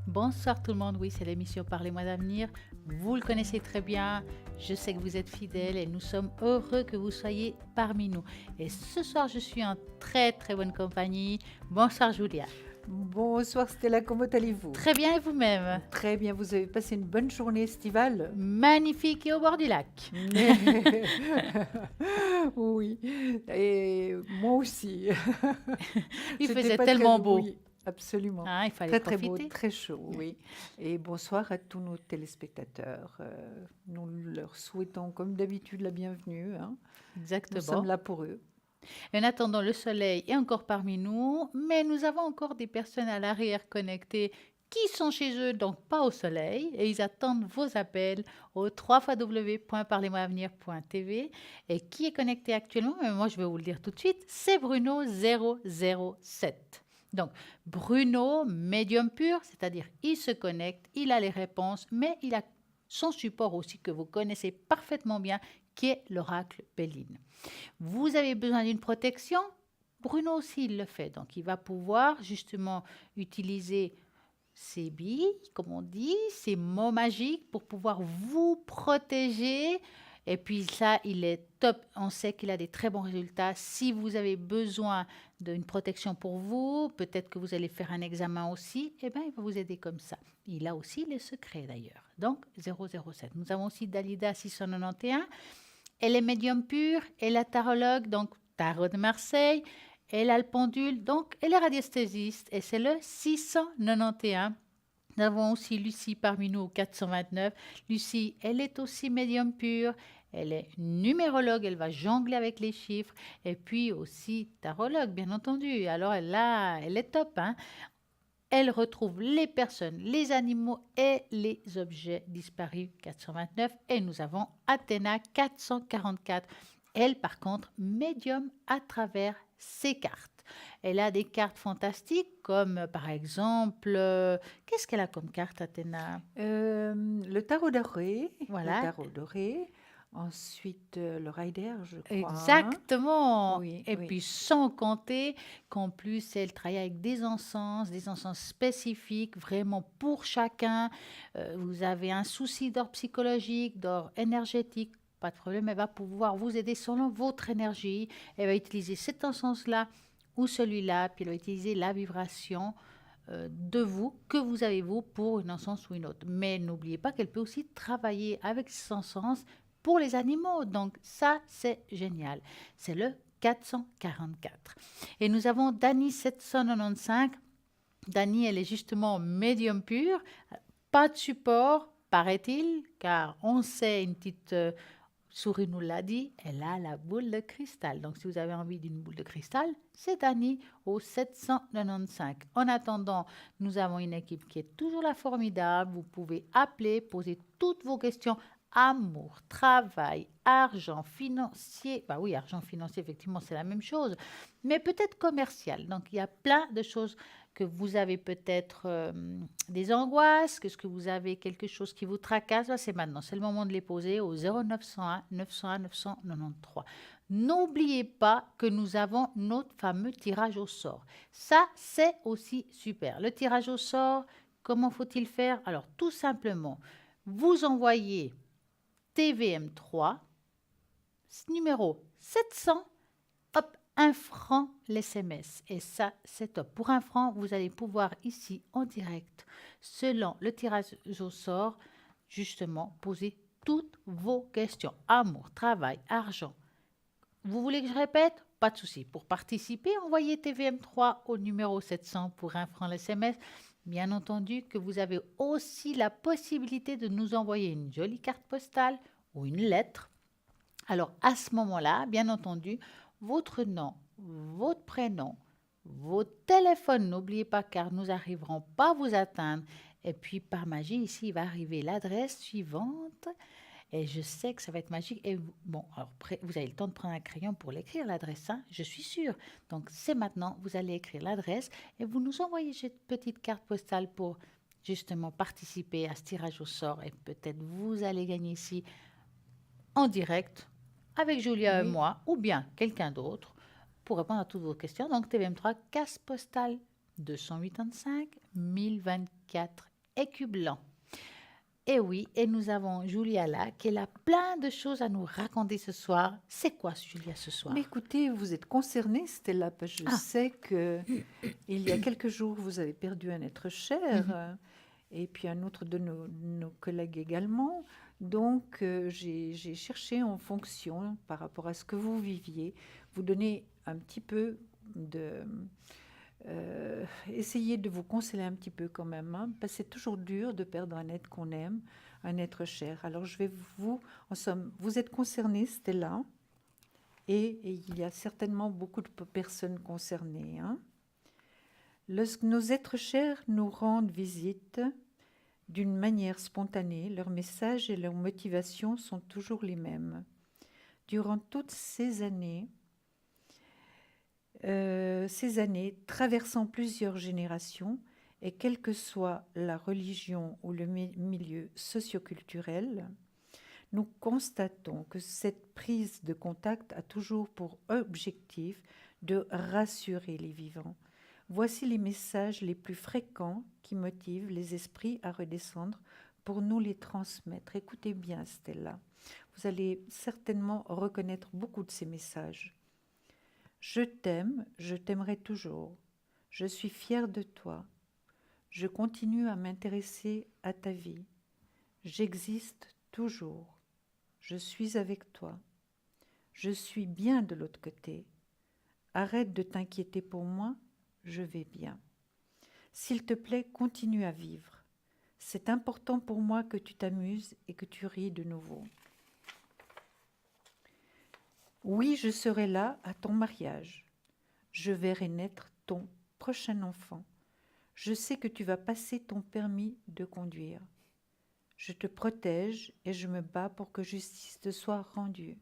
Bonsoir tout le monde, oui c'est l'émission Parlez-moi d'avenir, vous le connaissez très bien, je sais que vous êtes fidèles et nous sommes heureux que vous soyez parmi nous. Et ce soir je suis en très très bonne compagnie. Bonsoir Julia. Bonsoir Stella, comment allez-vous? Très bien et vous-même? Très bien, vous avez passé une bonne journée estivale? Magnifique et au bord du lac. Oui, et moi aussi. Il C'était faisait pas très... tellement beau, Oui, absolument. hein, il fallait Très très beau, profiter. très chaud, oui. Et bonsoir à tous nos téléspectateurs. Nous leur souhaitons comme d'habitude la bienvenue, hein. Nous sommes Exactement. là pour eux. En attendant, le soleil est encore parmi nous, mais nous avons encore des personnes à l'arrière connectées qui sont chez eux, donc pas au soleil, et ils attendent vos appels au www.parlez-moi-avenir.tv. Et qui est connecté actuellement? Moi, je vais vous le dire tout de suite, c'est Bruno 007. Donc, Bruno, médium pur, c'est-à-dire il se connecte, il a les réponses, mais il a son support aussi que vous connaissez parfaitement bien, qui est l'oracle Béline. Vous avez besoin d'une protection? Bruno aussi, il le fait. Donc, il va pouvoir justement utiliser ses billes, comme on dit, ses mots magiques pour pouvoir vous protéger. Et puis ça, il est top. On sait qu'il a des très bons résultats. Si vous avez besoin d'une protection pour vous, peut-être que vous allez faire un examen aussi, eh bien, il va vous aider comme ça. Il a aussi les secrets d'ailleurs. Donc, 007. Nous avons aussi Dalida 691. Elle est médium pur, elle est tarologue, donc tarot de Marseille. Elle a le pendule, donc elle est radiesthésiste et c'est le 691. Nous avons aussi Lucie parmi nous au 429. Lucie, elle est aussi médium pur. Elle est numérologue, elle va jongler avec les chiffres. Et puis aussi tarologue, bien entendu. Alors elle est top, hein. Elle retrouve les personnes, les animaux et les objets disparus 429. Et nous avons Athéna 444. Elle, par contre, médium à travers ses cartes. Elle a des cartes fantastiques comme par exemple, qu'est-ce qu'elle a comme carte Athéna? Le tarot doré, le Voilà, tarot doré. Ensuite, le rider, je crois, hein. exactement. Oui, Et oui. puis sans compter qu'en plus, elle travaille avec des encens spécifiques, vraiment pour chacun. Vous avez un souci d'ordre psychologique, d'ordre énergétique, pas de problème, elle va pouvoir vous aider selon votre énergie. Elle va utiliser cet encens-là ou celui-là, puis elle va utiliser la vibration de vous, que vous avez vous, pour une encens ou une autre. Mais n'oubliez pas qu'elle peut aussi travailler avec cet encens pour les animaux. Donc ça, c'est génial. C'est le 444. Et nous avons Dani 795. Dani, elle est justement médium pur. Pas de support, paraît-il, car on sait, une petite souris nous l'a dit, elle a la boule de cristal. Donc si vous avez envie d'une boule de cristal, c'est Dani au 795. En attendant, nous avons une équipe qui est toujours là formidable. Vous pouvez appeler, poser toutes vos questions. Amour, travail, argent, financier. Bah oui, argent financier, effectivement, c'est la même chose. Mais peut-être commercial. Donc, il y a plein de choses que vous avez peut-être des angoisses, que vous avez quelque chose qui vous tracasse. Là, c'est maintenant. C'est le moment de les poser au 0901 901 993. N'oubliez pas que nous avons notre fameux tirage au sort. Ça, c'est aussi super. Le tirage au sort, comment faut-il faire? Alors, tout simplement, vous envoyez TVM3, numéro 700, hop, 1 franc l'SMS. Et ça, c'est top. Pour 1 franc, vous allez pouvoir ici, en direct, selon le tirage au sort, justement, poser toutes vos questions. Amour, travail, argent. Vous voulez que je répète? Pas de souci. Pour participer, envoyez TVM3 au numéro 700 pour 1 franc l'SMS. Bien entendu que vous avez aussi la possibilité de nous envoyer une jolie carte postale ou une lettre. Alors à ce moment-là, bien entendu, votre nom, votre prénom, votre téléphone, n'oubliez pas car nous n'arriverons pas à vous atteindre. Et puis par magie, ici, il va arriver l'adresse suivante. Et je sais que ça va être magique. Et bon, alors vous avez le temps de prendre un crayon pour l'écrire, l'adresse, hein, je suis sûre. Donc c'est maintenant, vous allez écrire l'adresse et vous nous envoyez cette petite carte postale pour justement participer à ce tirage au sort. Et peut-être vous allez gagner ici en direct avec Julia et Oui. moi, ou bien quelqu'un d'autre, pour répondre à toutes vos questions. Donc TVM3, casse postale 285 1024 écu blanc. Et oui, et nous avons Julia là, qui a plein de choses à nous raconter ce soir. C'est quoi, Julia, ce soir? Mais écoutez, vous êtes concernée, Stella, parce que je Ah, sais que il y a quelques jours, vous avez perdu un être cher, et puis un autre de nos collègues également. Donc, j'ai cherché en fonction, par rapport à ce que vous viviez, vous donner un petit peu de... essayer de vous consoler un petit peu quand même, hein, parce que c'est toujours dur de perdre un être qu'on aime, un être cher. Alors, je vais en somme, vous êtes concernée, Stella, et il y a certainement beaucoup de personnes concernées, hein. Lorsque nos êtres chers nous rendent visite d'une manière spontanée, leurs messages et leurs motivations sont toujours les mêmes. Durant toutes ces années traversant plusieurs générations, et quelle que soit la religion ou le milieu socioculturel, nous constatons que cette prise de contact a toujours pour objectif de rassurer les vivants. Voici les messages les plus fréquents qui motivent les esprits à redescendre pour nous les transmettre. Écoutez bien, Stella. Vous allez certainement reconnaître beaucoup de ces messages. Je t'aime, je t'aimerai toujours. Je suis fière de toi. Je continue à m'intéresser à ta vie. J'existe toujours. Je suis avec toi. Je suis bien de l'autre côté. Arrête de t'inquiéter pour moi, je vais bien. S'il te plaît, continue à vivre. C'est important pour moi que tu t'amuses et que tu ris de nouveau. Oui, je serai là à ton mariage. Je verrai naître ton prochain enfant. Je sais que tu vas passer ton permis de conduire. Je te protège et je me bats pour que justice te soit rendue.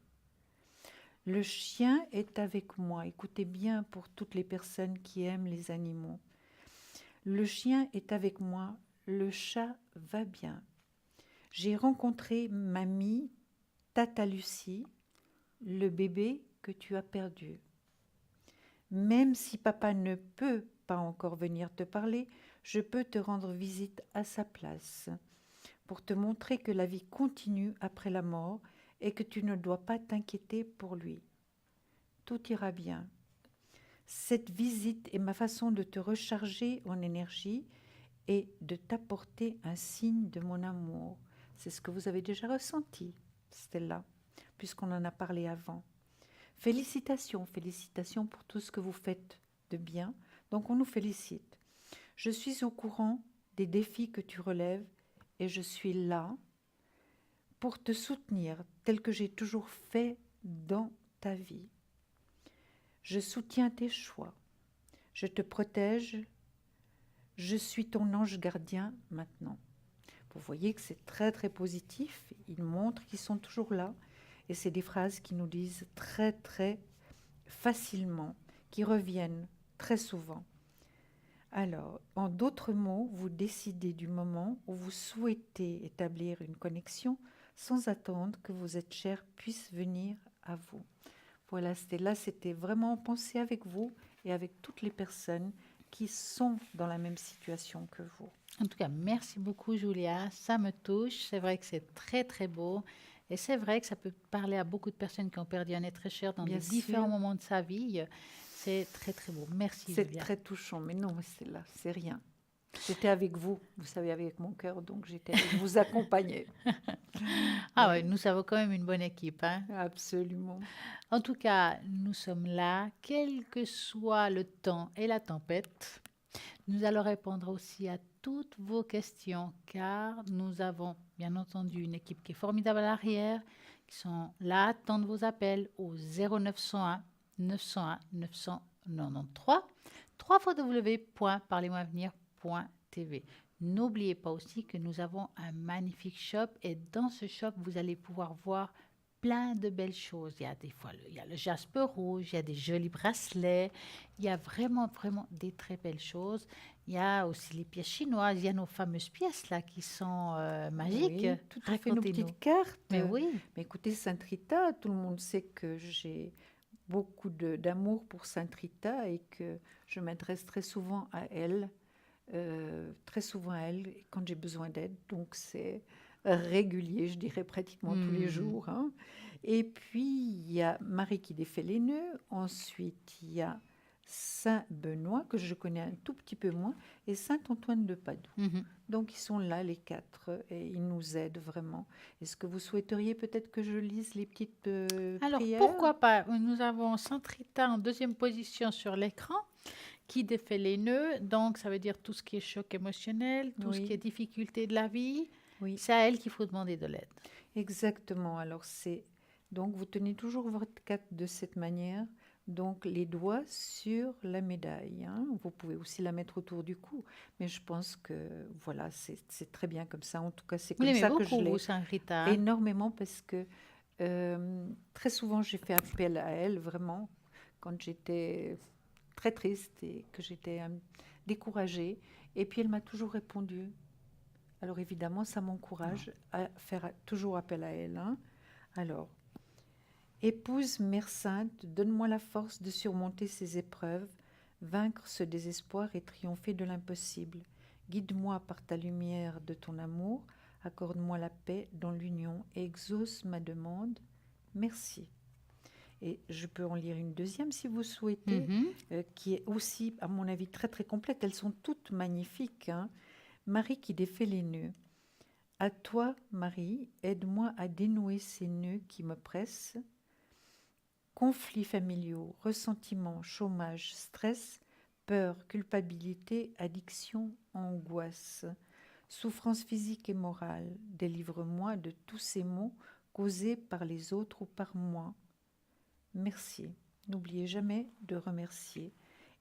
Le chien est avec moi. Écoutez bien pour toutes les personnes qui aiment les animaux. Le chien est avec moi. Le chat va bien. J'ai rencontré mamie, Tata Lucie, le bébé que tu as perdu. Même si papa ne peut pas encore venir te parler, je peux te rendre visite à sa place pour te montrer que la vie continue après la mort et que tu ne dois pas t'inquiéter pour lui. Tout ira bien. Cette visite est ma façon de te recharger en énergie et de t'apporter un signe de mon amour. C'est ce que vous avez déjà ressenti, Stella, puisqu'on en a parlé avant. Félicitations, félicitations pour tout ce que vous faites de bien. Donc on nous félicite. Je suis au courant des défis que tu relèves et je suis là pour te soutenir tel que j'ai toujours fait dans ta vie. Je soutiens tes choix. Je te protège. Je suis ton ange gardien maintenant. Vous voyez que c'est très très positif. Ils montrent qu'ils sont toujours là. Et c'est des phrases qui nous disent très très facilement, qui reviennent très souvent. Alors, en d'autres mots, vous décidez du moment où vous souhaitez établir une connexion sans attendre que vos êtres chers puissent venir à vous. Voilà, c'était vraiment pensé avec vous et avec toutes les personnes qui sont dans la même situation que vous. En tout cas, merci beaucoup, Julia. Ça me touche. C'est vrai que c'est très, très beau. Et c'est vrai que ça peut parler à beaucoup de personnes qui ont perdu un être cher dans Bien des différents sûr. moments de sa vie. C'est très, très beau. Merci, C'est Julia. très touchant, mais non, Stella, c'est rien. J'étais avec vous, vous savez, avec mon cœur, donc j'étais vous accompagner. Ah oui, nous avons quand même une bonne équipe, hein. Absolument. En tout cas, nous sommes là, quel que soit le temps et la tempête. Nous allons répondre aussi à toutes vos questions, car nous avons bien entendu une équipe qui est formidable à l'arrière, qui sont là à attendre vos appels au 0901 901 993 www.parlez-moi-avenir.tv. N'oubliez pas aussi que nous avons un magnifique shop et dans ce shop, vous allez pouvoir voir plein de belles choses. Il y a des fois il y a le jaspe rouge, il y a des jolis bracelets, il y a vraiment, vraiment des très belles choses. Il y a aussi les pièces chinoises, il y a nos fameuses pièces là qui sont magiques. Oui, tout à fait, nos Racontez-nous. petites cartes. Mais oui, Mais écoutez, Sainte Rita, tout le monde sait que j'ai beaucoup d'amour pour Sainte Rita et que je m'adresse très souvent à elle très souvent à elle quand j'ai besoin d'aide. Donc, c'est régulier, je dirais pratiquement tous les jours, hein. Et puis, il y a Marie qui défait les nœuds. Ensuite, il y a Saint-Benoît, que je connais un tout petit peu moins, et Saint-Antoine de Padoue. Mhm. Donc, ils sont là, les 4, et ils nous aident vraiment. Est-ce que vous souhaiteriez peut-être que je lise les petites Alors, prières? pourquoi pas? Nous avons Sainte Rita en deuxième position sur l'écran qui défait les nœuds. Donc, ça veut dire tout ce qui est choc émotionnel, tout ce qui est Oui, difficulté de la vie. oui, C'est à elle qu'il faut demander de l'aide. exactement. Alors, c'est... Donc, vous tenez toujours votre carte de cette manière. Donc, les doigts sur la médaille, hein. Vous pouvez aussi la mettre autour du cou. Mais je pense que, voilà, c'est très bien comme ça. En tout cas, c'est Vous comme l'aimez ça que je beaucoup, vous, l'ai Sainte Rita, hein? énormément parce que très souvent, j'ai fait appel à elle, vraiment, quand j'étais très triste et que j'étais découragée. Et puis, elle m'a toujours répondu. Alors, évidemment, ça m'encourage à faire toujours appel à elle, hein. Alors, épouse Mère Sainte, donne-moi la force de surmonter ces épreuves, vaincre ce désespoir et triompher de l'impossible. Guide-moi par ta lumière de ton amour, accorde-moi la paix dans l'union et exauce ma demande. Merci. Et je peux en lire une deuxième si vous souhaitez, Mhm. qui est aussi, à mon avis, très très complète. Elles sont toutes magnifiques, hein. Marie qui défait les nœuds. À toi, Marie, aide-moi à dénouer ces nœuds qui me pressent. Conflits familiaux, ressentiments, chômage, stress, peur, culpabilité, addiction, angoisse, souffrance physique et morale. Délivre-moi de tous ces maux causés par les autres ou par moi. Merci. N'oubliez jamais de remercier.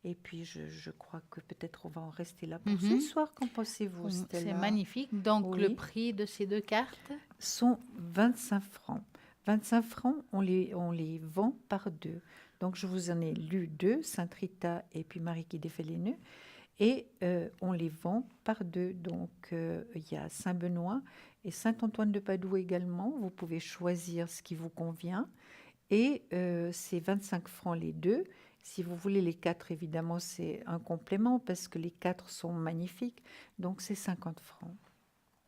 Et puis, je crois que peut-être on va en rester là pour ce Mhm. soir. Qu'en pensez-vous, C'est Stella? magnifique. Donc, le Oui, prix de ces deux cartes? sont 25 francs. 25 francs, on les vend par deux. Donc, je vous en ai lu deux, Sainte Rita et puis Marie qui défait les nœuds. Et on les vend par deux. Donc, il y a Saint-Benoît et Saint-Antoine de Padoue également. Vous pouvez choisir ce qui vous convient. Et c'est 25 francs les deux. Si vous voulez les 4, évidemment, c'est un complément parce que les 4 sont magnifiques. Donc, c'est 50 francs.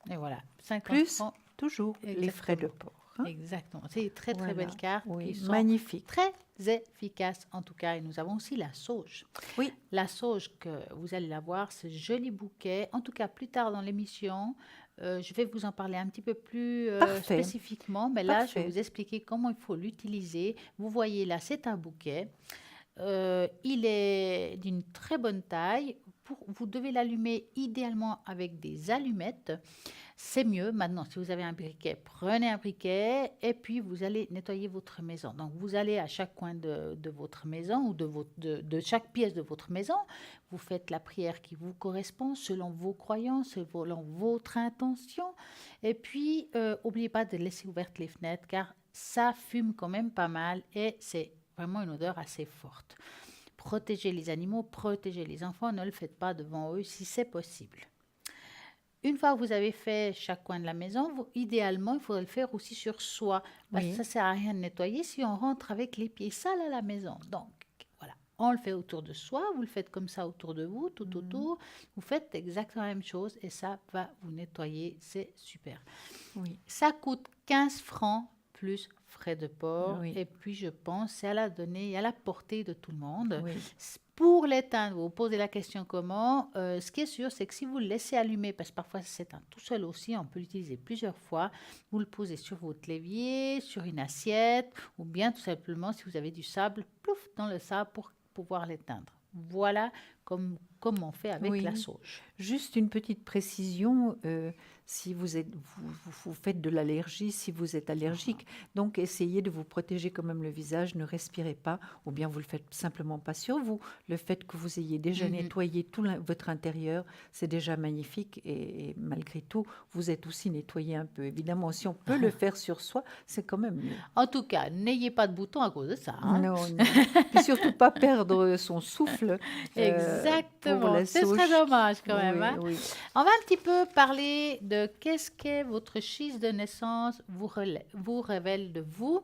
Et voilà, 50 Plus francs. toujours les frais de Exactement. port, hein. Exactement. C'est des très très Voilà, belles cartes qui oui, sont magnifique. très efficaces en tout cas. Et nous avons aussi la sauge. Oui, La sauge que vous allez la voir, ce joli bouquet. En tout cas, plus tard dans l'émission, je vais vous en parler un petit peu plus parfait, spécifiquement. Mais là, je vais parfait. vous expliquer comment il faut l'utiliser. Vous voyez là, c'est un bouquet. Il est d'une très bonne taille. Vous devez l'allumer idéalement avec des allumettes. C'est mieux. Maintenant, si vous avez un briquet, prenez un briquet et puis vous allez nettoyer votre maison. Donc, vous allez à chaque coin de votre maison ou de chaque pièce de votre maison. Vous faites la prière qui vous correspond selon vos croyances, selon votre intention. Et puis, n'oubliez pas de laisser ouvertes les fenêtres car ça fume quand même pas mal et c'est vraiment une odeur assez forte. Protégez les animaux, protégez les enfants, ne le faites pas devant eux si c'est possible. Une fois que vous avez fait chaque coin de la maison, idéalement, il faudrait le faire aussi sur soi. Parce que Oui, ça ne sert à rien de nettoyer si on rentre avec les pieds sales à la maison. Donc, voilà, on le fait autour de soi, vous le faites comme ça autour de vous, tout autour. Vous faites exactement la même chose et ça va vous nettoyer. C'est super. oui, Ça coûte 15 francs plus frais de port. oui, Et puis, je pense, c'est à la donnée et à la portée de tout le monde. oui. Pour l'éteindre, vous vous posez la question comment. Ce qui est sûr, c'est que si vous le laissez allumer, parce que parfois ça s'éteint tout seul aussi, on peut l'utiliser plusieurs fois, vous le posez sur votre évier, sur une assiette, ou bien tout simplement, si vous avez du sable, plouf, dans le sable pour pouvoir l'éteindre. Voilà comme on fait avec la Oui. sauge. Juste une petite précision, si vous faites de l'allergie, si vous êtes allergique, donc essayez de vous protéger quand même le visage, ne respirez pas, ou bien vous le faites simplement pas sur vous. Le fait que vous ayez déjà nettoyé tout votre intérieur, c'est déjà magnifique et malgré tout, vous êtes aussi nettoyé un peu. Évidemment, si on peut le faire sur soi, c'est quand même mieux. En tout cas, n'ayez pas de boutons à cause de ça, hein. Non, non. Puis surtout pas perdre son souffle pour Exactement. la Ce serait sauge. dommage quand même, Oui, hein. oui. On va un petit peu parler de qu'est-ce que votre schiste de naissance vous révèle de vous.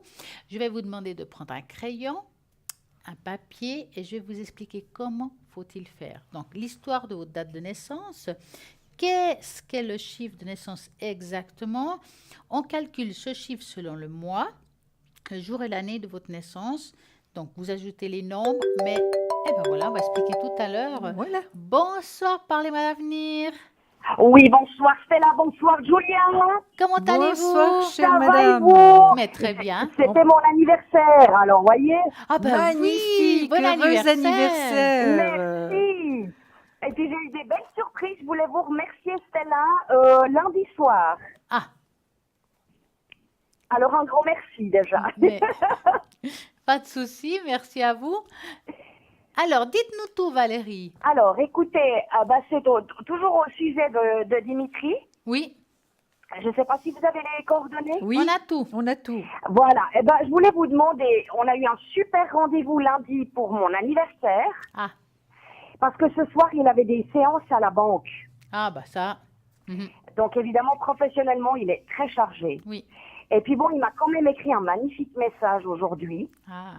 Je vais vous demander de prendre un crayon, un papier et je vais vous expliquer comment faut-il faire? Donc, l'histoire de votre date de naissance. Qu'est-ce qu'est le chiffre de naissance exactement? On calcule ce chiffre selon le mois, le jour et l'année de votre naissance. Donc, vous ajoutez les nombres, mais eh ben voilà, on va expliquer tout à l'heure. Voilà. Bonsoir, parlez-moi d'avenir. Oui, bonsoir Stella, bonsoir Julia. Comment Bonsoir, allez-vous? chère Ça va et madame. vous? Mais très bien. C'était mon anniversaire, alors voyez. Ah ben oui, Magnifique, bon heureux anniversaire. anniversaire. Merci. Et puis j'ai eu des belles surprises. Je voulais vous remercier Stella lundi soir. Ah, Alors un grand merci déjà. mais pas de souci, merci à vous. Alors, dites-nous tout, Valérie. Alors écoutez, c'est toujours au sujet de Dimitri. Oui, Je ne sais pas si vous avez les coordonnées. Oui, on a tout. on a tout. Voilà, je voulais vous demander, on a eu un super rendez-vous lundi pour mon anniversaire. Ah, Parce que ce soir, il avait des séances à la banque. ah bah ça. Mhm. Donc, évidemment, professionnellement, il est très chargé. Oui. Et puis, bon, il m'a quand même écrit un magnifique message aujourd'hui. Ah.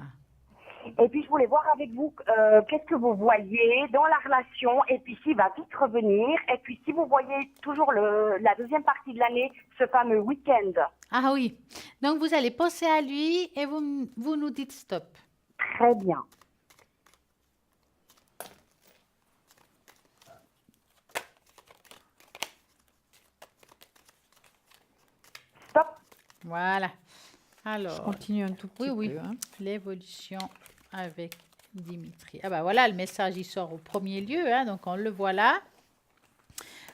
Et puis, je voulais voir avec vous qu'est-ce que vous voyez dans la relation. Et puis, s'il va vite revenir. Et puis, si vous voyez toujours la deuxième partie de l'année, ce fameux week-end. Ah oui. Donc, vous allez penser à lui et vous nous dites stop. Très bien. Stop. Voilà. Je Alors, continue un tout petit oui. peu. Hein. L'évolution avec Dimitri. Ah bah voilà, le message, il sort au premier lieu, hein, donc on le voit là.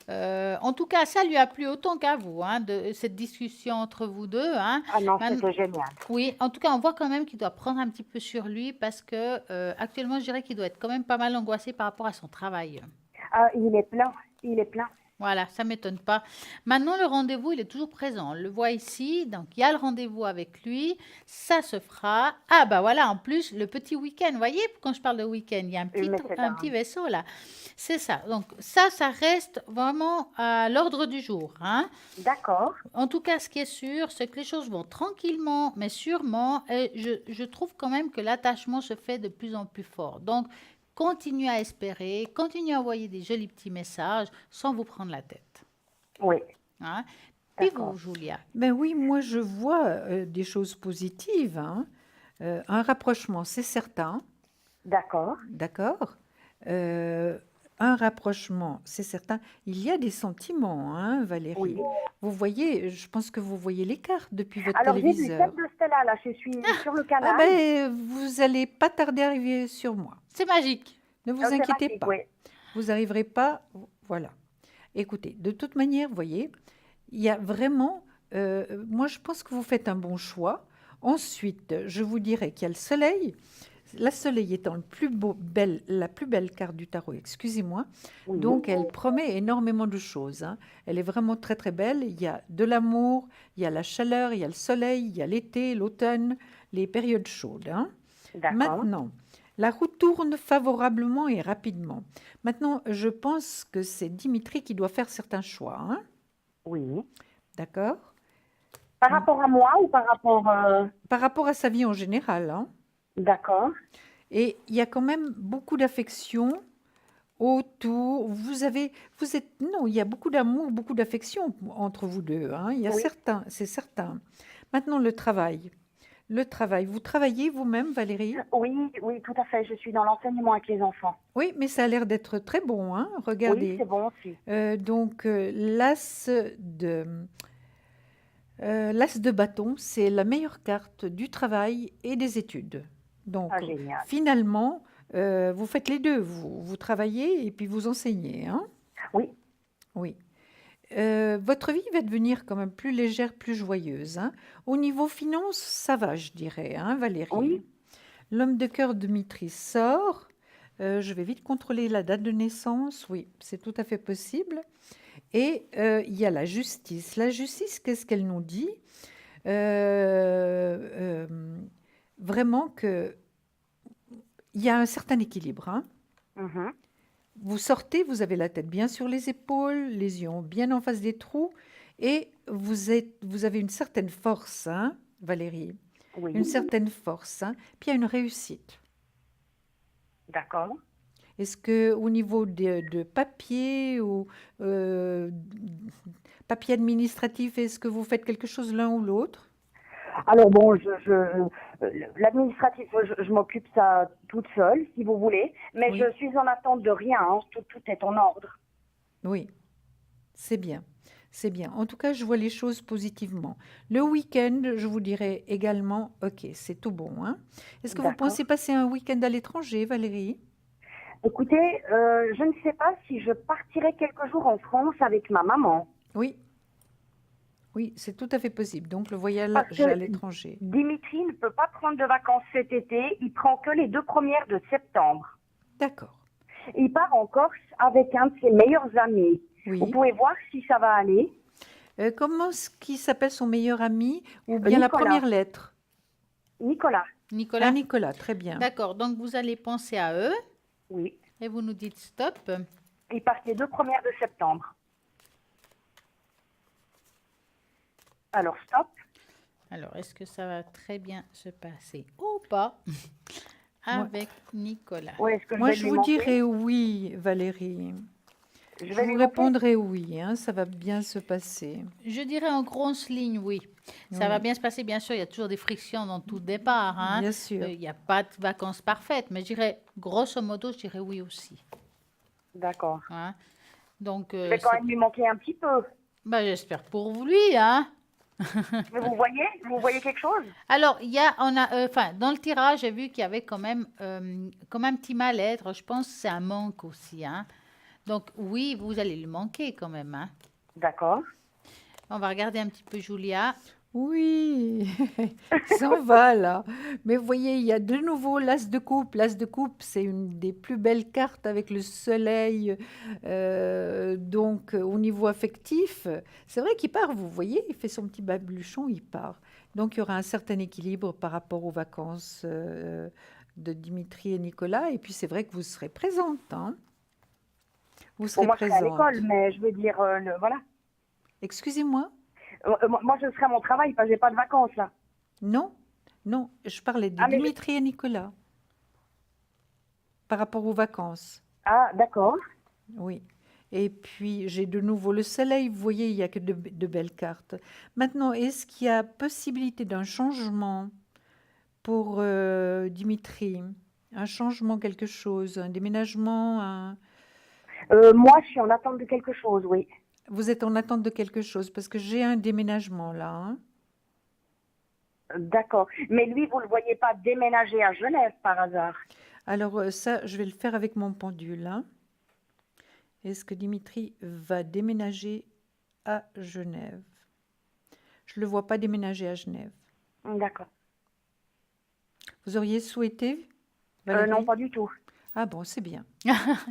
En tout cas, ça lui a plu autant qu'à vous, hein, de cette discussion entre vous deux. Hein. Ah non, Man- c'était génial. Oui, en tout cas, on voit quand même qu'il doit prendre un petit peu sur lui parce que actuellement, je dirais qu'il doit être quand même pas mal angoissé par rapport à son travail. Il est plein. Il est plein. Voilà, ça m'étonne pas. Maintenant, le rendez-vous, il est toujours présent. On le voit ici. Donc, il y a le rendez-vous avec lui. Ça se fera. Ah, bah voilà, en plus, le petit week-end. Vous voyez, quand je parle de week-end, il y a un Mais c'est un dingue. petit vaisseau là. C'est ça. Donc, ça reste vraiment à l'ordre du jour. Hein. D'accord. En tout cas, ce qui est sûr, c'est que les choses vont tranquillement, mais sûrement. Et je trouve quand même que l'attachement se fait de plus en plus fort. Donc, continuez à espérer, continuez à envoyer des jolis petits messages sans vous prendre la tête. Oui. Hein. Puis D'accord. vous, Julia. Ben oui, moi je vois des choses positives. Hein. Un rapprochement, c'est certain. D'accord. D'accord. Un rapprochement, c'est certain. Il y a des sentiments, hein, Valérie. Oui. Vous voyez, je pense que vous voyez les cartes depuis votre Alors, j'ai vu téléviseur. celle de Stella, là. Je suis sur le Ah canal. ben, vous allez pas tarder à arriver sur moi. C'est magique. Ne vous C'est inquiétez magique, pas. oui. Vous n'arriverez pas. Voilà. Écoutez, de toute manière, vous voyez, il y a vraiment. Moi, je pense que vous faites un bon choix. Ensuite, je vous dirais qu'il y a le soleil. La soleil étant la plus belle carte du tarot, excusez-moi. Oui. Donc, elle promet énormément de choses. Hein. Elle est vraiment très, très belle. Il y a de l'amour, il y a la chaleur, il y a le soleil, il y a l'été, l'automne, les périodes chaudes. Hein. D'accord. Maintenant, la roue tourne favorablement et rapidement. Maintenant, je pense que c'est Dimitri qui doit faire certains choix. Hein. Oui. D'accord? Par rapport à moi ou par rapport... Par rapport à sa vie en général. Hein. D'accord. Et il y a quand même beaucoup d'affection autour. Non, il y a beaucoup d'amour, beaucoup d'affection entre vous deux. Hein. Il y a Oui. c'est certain. Maintenant, le travail. Le travail. Vous travaillez vous-même, Valérie? Oui, oui, tout à fait. Je suis dans l'enseignement avec les enfants. Oui, mais ça a l'air d'être très bon. Hein. Regardez. Oui, c'est bon aussi. Donc, l'as de bâton, c'est la meilleure carte du travail et des études. Donc, Ah, génial. finalement, vous faites les deux. Vous travaillez et puis vous enseignez. Hein? Oui. Oui. Votre vie va devenir quand même plus légère, plus joyeuse. Hein? Au niveau finance, ça va, je dirais, hein, Valérie. Oui. L'homme de cœur Dimitri sort. Je vais vite contrôler la date de naissance. Oui, c'est tout à fait possible. Et il y a la justice. La justice, qu'est-ce qu'elle nous dit? Vraiment que il y a un certain équilibre. Hein. Mhm. Vous sortez, vous avez la tête bien sur les épaules, les yeux bien en face des trous, et vous avez une certaine force, hein, Valérie, Oui. une certaine force. Hein. Puis il y a une réussite. D'accord. Est-ce que au niveau de papier ou euh, papier administratif, est-ce que vous faites quelque chose l'un ou l'autre? Alors bon, l'administratif, je m'occupe ça toute seule, si vous voulez, mais Oui, je suis en attente de rien, hein. Tout est en ordre. oui, c'est bien. C'est bien. En tout cas, je vois les choses positivement. Le week-end, je vous dirais également, ok, c'est tout bon, hein. Est-ce que vous D'accord. pensez passer un week-end à l'étranger, Valérie? Écoutez, je ne sais pas si je partirai quelques jours en France avec ma maman, Oui, oui, c'est tout à fait possible. Donc, le parce voyage à que l'étranger. Dimitri ne peut pas prendre de vacances cet été, il prend que les 2 premières de septembre. D'accord. Il part en Corse avec un de ses meilleurs amis. Vous Oui. pouvez voir si ça va aller. Comment est-ce qu'il s'appelle son meilleur ami ou bien la Nicolas. première lettre? Nicolas. Ah, Nicolas? Nicolas, très bien. D'accord, donc vous allez penser à eux Oui. et vous nous dites stop. Il part les 2 premières de septembre. Alors, stop. Alors, est-ce que ça va très bien se passer ou pas Moi, avec Nicolas? Ou est-ce que je moi, vais je lui vous manquer? dirais oui, Valérie. Je Je vais vous lui manquer? répondrai oui, hein, ça va bien se passer. Je dirais en grosses lignes, oui. Ça va Oui, bien se passer, bien sûr. Il y a toujours des frictions dans tout départ, hein. bien sûr. Il n'y a pas de vacances parfaites, mais je dirais, grosso modo, je dirais oui aussi, D'accord. hein. Donc, Je vais quand même lui manquer un petit peu. bah, j'espère pour lui, hein. Mais vous voyez quelque chose? Alors, enfin, dans le tirage, j'ai vu qu'il y avait quand même comme un petit mal-être. Je pense que c'est un manque aussi, hein. Donc, oui, vous allez lui manquer quand même, hein. D'accord. On va regarder un petit peu Julia. Oui, il s'en va là. Mais vous voyez, il y a de nouveau l'as de coupe. L'as de coupe, c'est une des plus belles cartes avec le soleil. Donc, au niveau affectif, c'est vrai qu'il part, vous voyez, il fait son petit baluchon, il part. Donc, il y aura un certain équilibre par rapport aux vacances de Dimitri et Nicolas. Et puis, c'est vrai que vous serez présente, hein. Vous Bon, serez moi, je serai à l'école, présente. mais je veux dire, voilà. Excusez-moi? Moi, je serai à mon travail, parce que j'ai pas de vacances, là. Non, non, je parlais de Ah, mais Dimitri et Nicolas. Par rapport aux vacances, Ah, d'accord. oui. Et puis, j'ai de nouveau le soleil. Vous voyez, il n'y a que de belles cartes. Maintenant, est-ce qu'il y a possibilité d'un changement pour Dimitri? Un changement, quelque chose, un déménagement, Moi, je suis en attente de quelque chose, oui. Vous êtes en attente de quelque chose parce que j'ai un déménagement là, hein. D'accord. Mais lui, vous le voyez pas déménager à Genève, par hasard? Alors, ça, je vais le faire avec mon pendule, hein. Est-ce que Dimitri va déménager à Genève? Je ne le vois pas déménager à Genève. D'accord. Vous auriez souhaité, Non, Valérie? pas du tout. Ah bon, c'est bien.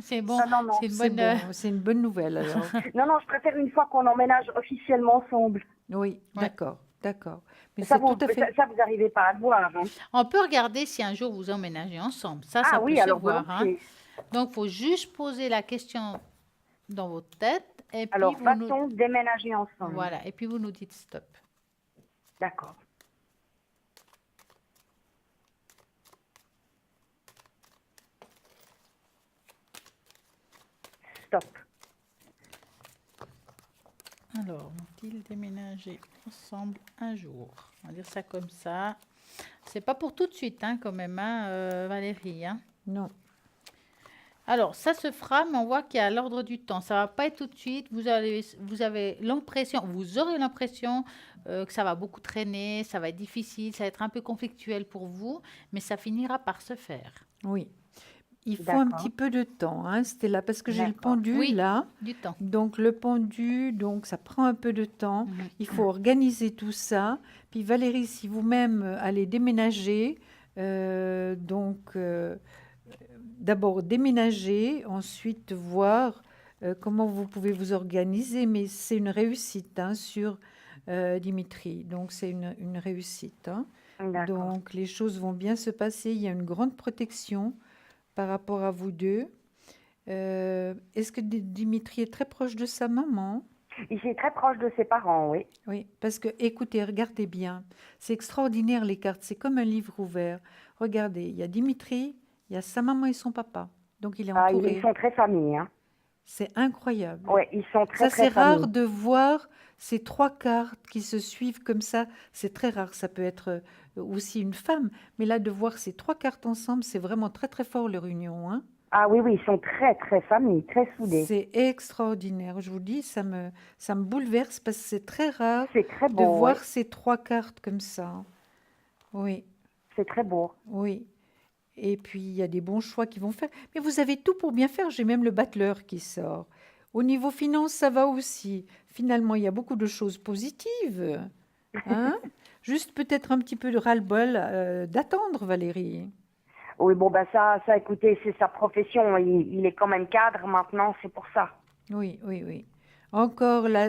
C'est bon, Ah, non, non. c'est une C'est bonne. bon, c'est une bonne nouvelle alors. Non, non, je préfère une fois qu'on emménage officiellement ensemble. Oui, Ouais. d'accord, d'accord. Mais Ça, c'est tout à fait... ça, vous n'arrivez pas à le voir, hein. On peut regarder si un jour vous emménagez ensemble. Ça Ah peut oui, se alors voir, hein. volontiers. Donc, il faut juste poser la question dans votre tête et puis Alors, vous nous... va-t-on déménager ensemble? Voilà, et puis vous nous dites stop. D'accord. Stop. Alors, vont-ils déménager ensemble un jour? On va dire ça comme ça. C'est pas pour tout de suite, hein, quand même, hein, Valérie, hein. Non, Alors, ça se fera, mais on voit qu'il y a l'ordre du temps. Ça va pas être tout de suite. Vous avez l'impression, vous aurez l'impression que ça va beaucoup traîner, ça va être difficile, ça va être un peu conflictuel pour vous, mais ça finira par se faire. oui. Il faut un D'accord. petit peu de temps, hein, c'était là, parce que j'ai le D'accord. pendu Oui, là. du temps. Donc, le pendu, donc ça prend un peu de temps. Mhm. Il faut organiser tout ça. Puis, Valérie, si vous-même allez déménager, d'abord déménager, ensuite voir comment vous pouvez vous organiser. Mais c'est une réussite, hein, sur Dimitri. Donc, c'est une réussite, hein. D'accord. Donc, les choses vont bien se passer. Il y a une grande protection par rapport à vous deux. Est-ce que Dimitri est très proche de sa maman? Il est très proche de ses parents, oui. Oui, parce que, écoutez, regardez bien. C'est extraordinaire, les cartes. C'est comme un livre ouvert. Regardez, il y a Dimitri, il y a sa maman et son papa. Donc il est Ah, ils entouré. sont très familles, hein. C'est incroyable. Ouais, ils sont très, Ça, très c'est rare familles. de voir ces trois cartes qui se suivent comme ça. C'est très rare. Ça peut être aussi une femme. Mais là, de voir ces trois cartes ensemble, c'est vraiment très, très fort leur union, hein. Ah oui, oui, ils sont très, très familles, très soudés. C'est extraordinaire. Je vous dis, ça me bouleverse parce que c'est très rare C'est très de beau, voir ouais. ces trois cartes comme ça. Oui, C'est très beau. oui. Et puis, il y a des bons choix qui vont faire. Mais vous avez tout pour bien faire. J'ai même le battleur qui sort. Au niveau finance, ça va aussi. Finalement, il y a beaucoup de choses positives. Hein? Juste peut-être un petit peu de ras-le-bol d'attendre, Valérie. Oui, bon, ben ça, écoutez, c'est sa profession. Il est quand même cadre maintenant, c'est pour ça. Oui, oui, oui. Encore l'as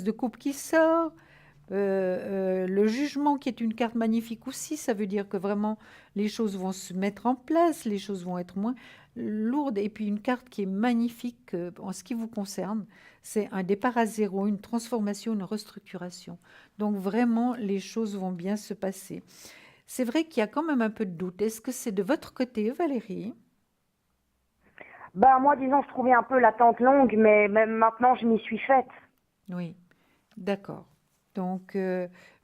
de coupe qui sort. Le jugement qui est une carte magnifique aussi, ça veut dire que vraiment les choses vont se mettre en place, les choses vont être moins lourdes. Et puis une carte qui est magnifique en ce qui vous concerne, c'est un départ à zéro, une transformation, une restructuration. Donc vraiment, les choses vont bien se passer. C'est vrai qu'il y a quand même un peu de doute. Est-ce que c'est de votre côté, Valérie? Ben, moi, disons, je trouvais un peu l'attente longue, mais même maintenant, je m'y suis faite. Oui, d'accord. Donc,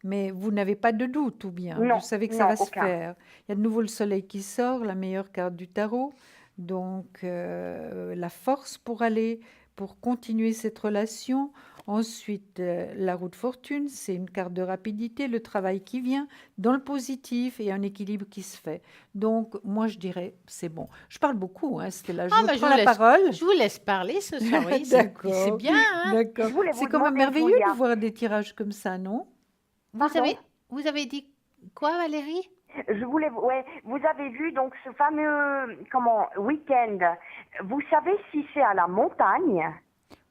mais vous n'avez pas de doute, ou bien vous Non, savez que ça non, va se aucun. faire. Il y a de nouveau le soleil qui sort, la meilleure carte du tarot. Donc, la force pour continuer cette relation. Ensuite, la roue de fortune, c'est une carte de rapidité, le travail qui vient dans le positif et un équilibre qui se fait. Donc, moi, je dirais, c'est bon. Je parle beaucoup, hein, Stella. Je Ah, vous mais prends la parole. je vous laisse parler ce soir, oui, c'est D'accord, bien, hein. d'accord. Je voulais C'est vous quand même demander, merveilleux de Julia. voir des tirages comme ça, non? Vous Pardon? avez, vous avez dit quoi, Valérie? Je voulais, ouais, vous avez vu donc ce fameux, week-end. Vous savez si c'est à la montagne?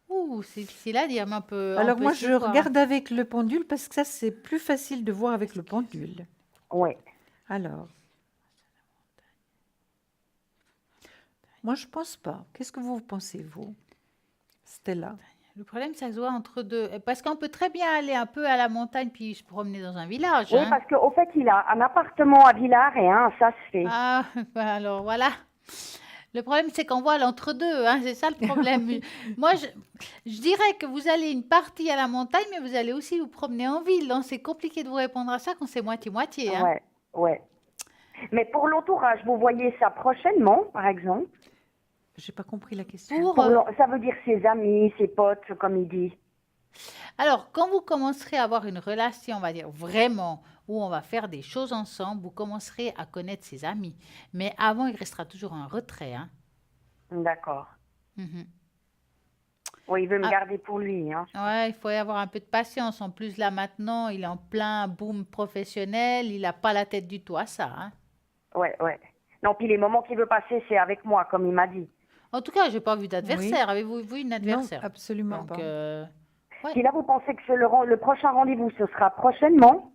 Ouh, c'est difficile à dire, mais on Alors peut moi, essayer je de voir. regarde avec le pendule parce que ça, c'est plus facile de voir avec le pendule. Ouais. Alors, moi, je pense pas. Qu'est-ce que vous pensez, vous, Stella? Le problème, ça se voit entre deux. Parce qu'on peut très bien aller un peu à la montagne puis se promener dans un village, Oui, hein. parce qu'au fait, il a un appartement à Villars et un à Saas-Fee. Ah, bah alors voilà. Le problème, c'est qu'on voit l'entre-deux, hein, c'est ça le problème. Moi, je dirais que vous allez une partie à la montagne, mais vous allez aussi vous promener en ville. Donc, c'est compliqué de vous répondre à ça quand c'est moitié-moitié, hein. Ouais, ouais. Mais pour l'entourage, vous voyez ça prochainement, par exemple? J'ai pas compris la question. Pour, Ça veut dire ses amis, ses potes, comme il dit. alors, quand vous commencerez à avoir une relation, on va dire vraiment, où on va faire des choses ensemble, vous commencerez à connaître ses amis. Mais avant, il restera toujours un retrait, hein. D'accord. Mhm. Oui, il veut me Ah, garder pour lui, hein. ouais, il faut y avoir un peu de patience. En plus, là, maintenant, il est en plein boom professionnel. Il n'a pas la tête du tout à ça, hein. Ouais, ouais. Non, puis les moments qu'il veut passer, c'est avec moi, comme il m'a dit. En tout cas, je n'ai pas vu Oui. d'adversaire. Avez-vous vu une Non, adversaire? absolument Donc, pas. ouais. Puis là, vous pensez que le prochain rendez-vous, ce sera prochainement?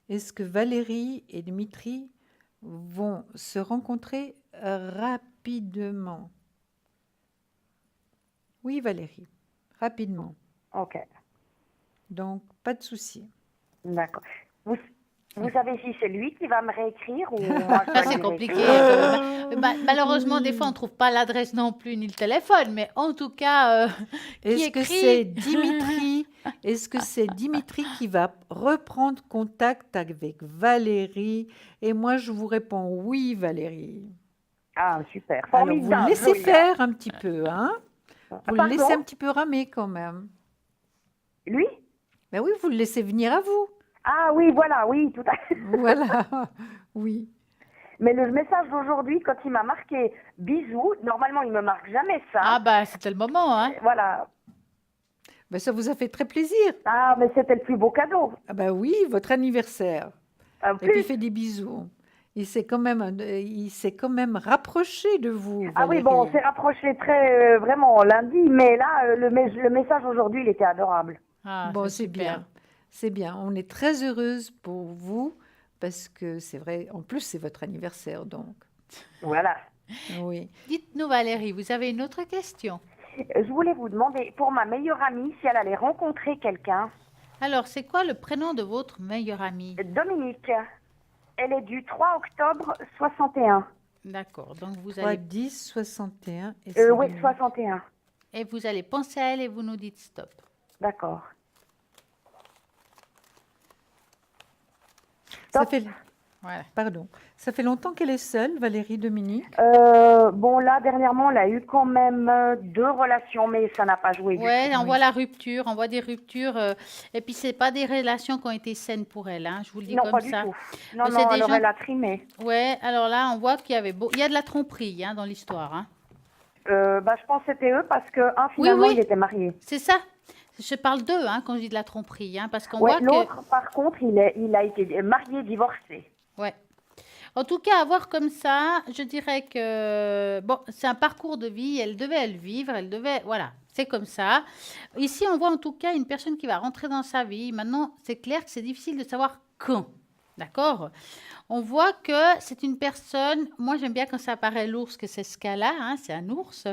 Est-ce que Valérie et Dimitri vont se rencontrer rapidement? Oui, Valérie, rapidement. Ok, Donc, pas de souci. d'accord. Vous savez si c'est lui qui va me réécrire ou moi je Ça, dois c'est lui compliqué. réécrire? Malheureusement, des fois, on ne trouve pas l'adresse non plus, ni le téléphone. Mais en tout cas, qui Est-ce que c'est écrit? Dimitri? Est-ce que c'est Dimitri qui va reprendre contact avec Valérie? Et moi, je vous réponds oui, Valérie. Ah, super. Alors, vous le Formidable, laissez Julia. faire un petit peu, hein? Vous le laissez Pardon? un petit peu ramer quand même. Lui? Ben oui, vous le laissez venir à vous. Ah oui, voilà, oui, tout à fait. Voilà, oui. Mais le message d'aujourd'hui, quand il m'a marqué bisous, normalement il me marque jamais ça. Ah, bah, c'était le moment, hein. Voilà. Ben, ça vous a fait très plaisir. Ah, mais c'était le plus beau cadeau. Ah ben oui, votre anniversaire. En Et puis, plus. il fait des bisous. Il s'est quand même rapproché de vous, Ah oui, Valérie. bon, on s'est rapproché très vraiment lundi, mais là, le message aujourd'hui, il était adorable. Ah, Bon, c'est c'est bien. super. C'est bien. On est très heureuse pour vous parce que c'est vrai, en plus, c'est votre anniversaire, donc. Voilà. Oui. Dites-nous, Valérie, vous avez une autre question? Je voulais vous demander, pour ma meilleure amie, si elle allait rencontrer quelqu'un, Alors, c'est quoi le prénom de votre meilleure amie? Dominique. Elle est du 3 octobre 61. D'accord. Donc, vous 3, allez, 10, 61 et c'est Oui, Dominique. 61. et vous allez penser à elle et vous nous dites stop. D'accord. Ça Stop. fait, Voilà. pardon, ça fait longtemps qu'elle est seule, Valérie, Dominique? Bon, là, dernièrement, elle a eu quand même 2 relations, mais ça n'a pas joué du Ouais, tout. on Oui. voit la rupture, on voit des ruptures. Et puis, c'est pas des relations qui ont été saines pour elle, hein, je vous le dis Non, comme pas du ça. tout. Non, C'est non, des alors gens. elle a trimé. Ouais, alors là, on voit qu'il y avait il y a de la tromperie hein, dans l'histoire. Hein. Je pense que c'était eux parce que un, Oui, finalement, oui, il était marié. c'est ça. Je parle d'eux hein, quand je dis de la tromperie, hein, parce qu'on Ouais, voit que. l'autre, par contre, il a été marié, divorcé. Ouais. En tout cas, à voir comme ça, je dirais que bon, c'est un parcours de vie, elle devait le vivre, elle devait, voilà, c'est comme ça. Ici, on voit en tout cas une personne qui va rentrer dans sa vie. Maintenant, c'est clair que c'est difficile de savoir quand. D'accord? On voit que c'est une personne, moi j'aime bien quand ça apparaît l'ours, que c'est ce cas-là, hein, c'est un ours.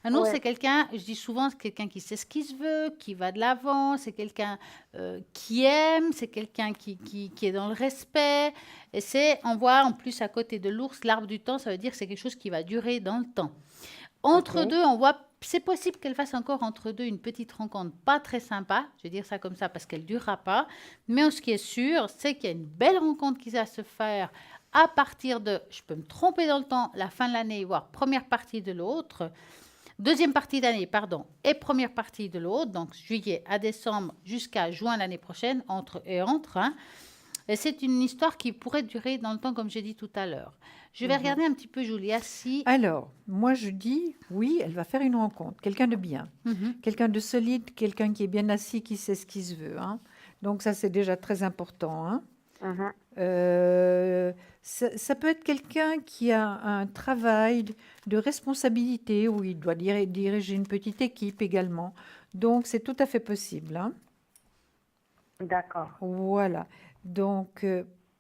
Un ours, c'est Ouais. quelqu'un, je dis souvent, c'est quelqu'un qui sait ce qu'il se veut, qui va de l'avant, c'est quelqu'un qui aime, c'est quelqu'un qui est dans le respect. Et c'est, on voit en plus à côté de l'ours, l'arbre du temps, ça veut dire que c'est quelque chose qui va durer dans le temps. Ok. Entre deux, on voit, c'est possible qu'elle fasse encore entre deux une petite rencontre pas très sympa, je vais dire ça comme ça parce qu'elle ne durera pas, mais ce qui est sûr, c'est qu'il y a une belle rencontre qui va se faire à partir de, je peux me tromper dans le temps, la fin de l'année, voire première partie de l'autre, deuxième partie d'année, pardon, et première partie de l'autre, donc juillet à décembre jusqu'à juin l'année prochaine, entre, hein. Et c'est une histoire qui pourrait durer dans le temps, comme j'ai dit tout à l'heure. Je vais regarder un petit peu, Julia, si... Alors, moi je dis, oui, elle va faire une rencontre, quelqu'un de bien, Mhm. quelqu'un de solide, quelqu'un qui est bien assis, qui sait ce qu'il se veut, hein. Donc ça, c'est déjà très important, hein. Mhm. Ça peut être quelqu'un qui a un travail de responsabilité où il doit diriger une petite équipe également. Donc, c'est tout à fait possible, hein. D'accord. Voilà. Donc,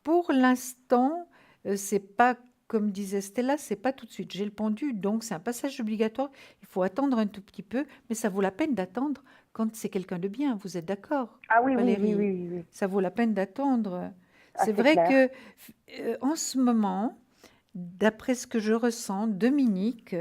pour l'instant, c'est pas, comme disait Stella, c'est pas tout de suite. J'ai le pendu, donc c'est un passage obligatoire. Il faut attendre un tout petit peu, mais ça vaut la peine d'attendre quand c'est quelqu'un de bien. Vous êtes d'accord, Ah oui, oui, oui, Valérie? oui, oui, oui. Ça vaut la peine d'attendre. Ah, C'est c'est vrai clair. que, en ce moment, d'après ce que je ressens, Dominique,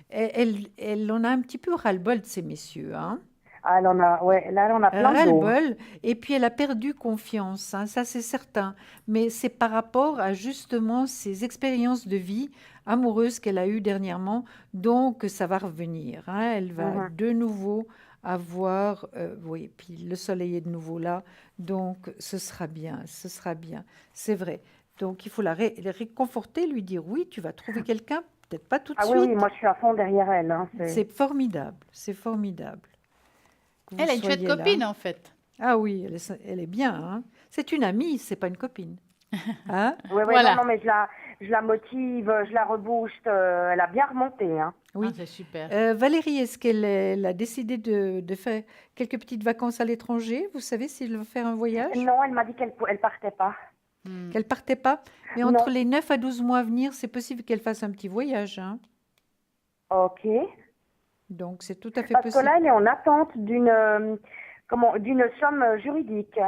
elle en a un petit peu ras-le-bol de ces messieurs, hein. Ah, ouais, là, elle en a plein le dos. Ras-le-bol, et puis elle a perdu confiance, hein, ça c'est certain. Mais c'est par rapport à justement ces expériences de vie amoureuses qu'elle a eues dernièrement, donc ça va revenir, hein. Elle va Mhm. de nouveau avoir, oui, puis le soleil est de nouveau là, donc ce sera bien, ce sera bien, c'est vrai. Donc il faut la réconforter, lui dire oui, tu vas trouver quelqu'un, peut-être pas tout de Ah oui, oui, suite. moi, je suis à fond derrière elle. Hein, C'est formidable, c'est formidable que vous Elle a une chouette soyez là. copine, en fait. Ah oui, elle est bien, hein. C'est une amie, c'est pas une copine. Hein? Oui, oui, Voilà. non, mais je la motive, je la rebooste. Elle a bien remonté. Hein. Oui. Ah, c'est super. Valérie, est-ce qu'elle a décidé de faire quelques petites vacances à l'étranger? Vous savez s'il va faire un voyage? Non, elle m'a dit qu'elle partait pas. Hmm. Qu'elle partait pas? Mais entre Non. les 9 à 12 mois à venir, c'est possible qu'elle fasse un petit voyage, hein. Ok. Donc, c'est tout à fait Parce que possible. là, elle est en attente d'une somme juridique.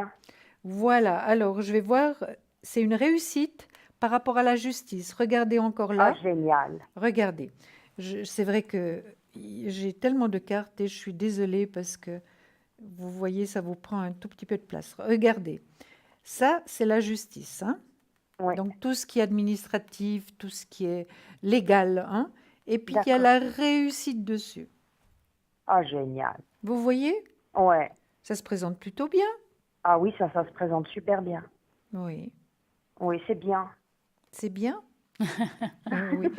Voilà, alors je vais voir, c'est une réussite par rapport à la justice. Regardez encore Ah, là. génial. Regardez, c'est vrai que j'ai tellement de cartes et je suis désolée parce que vous voyez, ça vous prend un tout petit peu de place. Regardez, ça, c'est la justice, hein. Oui, Donc tout ce qui est administratif, tout ce qui est légal, hein. Et puis il y a d'accord. la réussite dessus. Ah, génial. Vous voyez, Ouais. ça se présente plutôt bien. Ah oui, ça se présente super bien. Oui, Oui, c'est bien. c'est bien. Oui.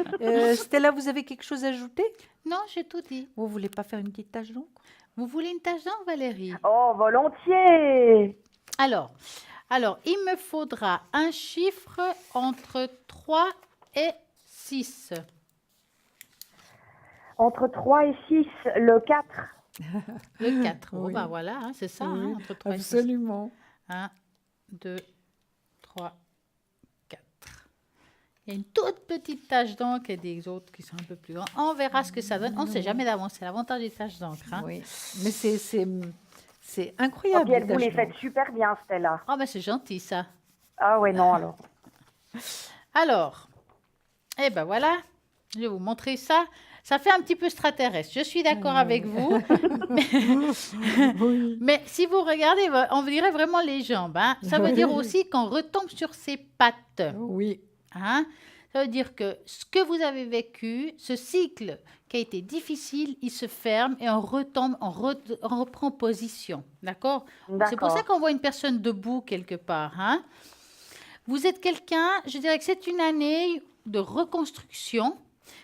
Stella, vous avez quelque chose à ajouter? Non, j'ai tout dit. Vous voulez pas faire une petite tâche d'encre? Vous voulez une tâche d'encre, Valérie? Oh, volontiers. Alors, il me faudra un chiffre entre 3 et 6. Entre 3 et 6, le 4. Le 4. Oh, Oui. bah voilà, hein, c'est ça, Oui, hein, entre 3 et 6. absolument. 1, 2, 3, 4. Il y a une toute petite tache d'encre et des autres qui sont un peu plus grands. On verra ce que ça donne. On ne sait jamais d'avance. C'est l'avantage des taches d'encre. Hein. Oui, mais c'est Oh, incroyable. puis elle les vous les taches fait d'encre. super bien, Stella. Oh, ben c'est gentil ça. Ah ouais, non, alors. Alors, Eh ben voilà, je vais vous montrer ça. Ça fait un petit peu extraterrestre. Je suis d'accord avec vous. Mais, Oui. mais si vous regardez, on dirait vraiment les jambes, hein. Ça veut dire aussi qu'on retombe sur ses pattes, Oui. hein. Ça veut dire que ce que vous avez vécu, ce cycle qui a été difficile, il se ferme et on retombe, on reprend position. D'accord? C'est pour ça D'accord. qu'on voit une personne debout quelque part, hein. Vous êtes quelqu'un, je dirais que c'est une année de reconstruction.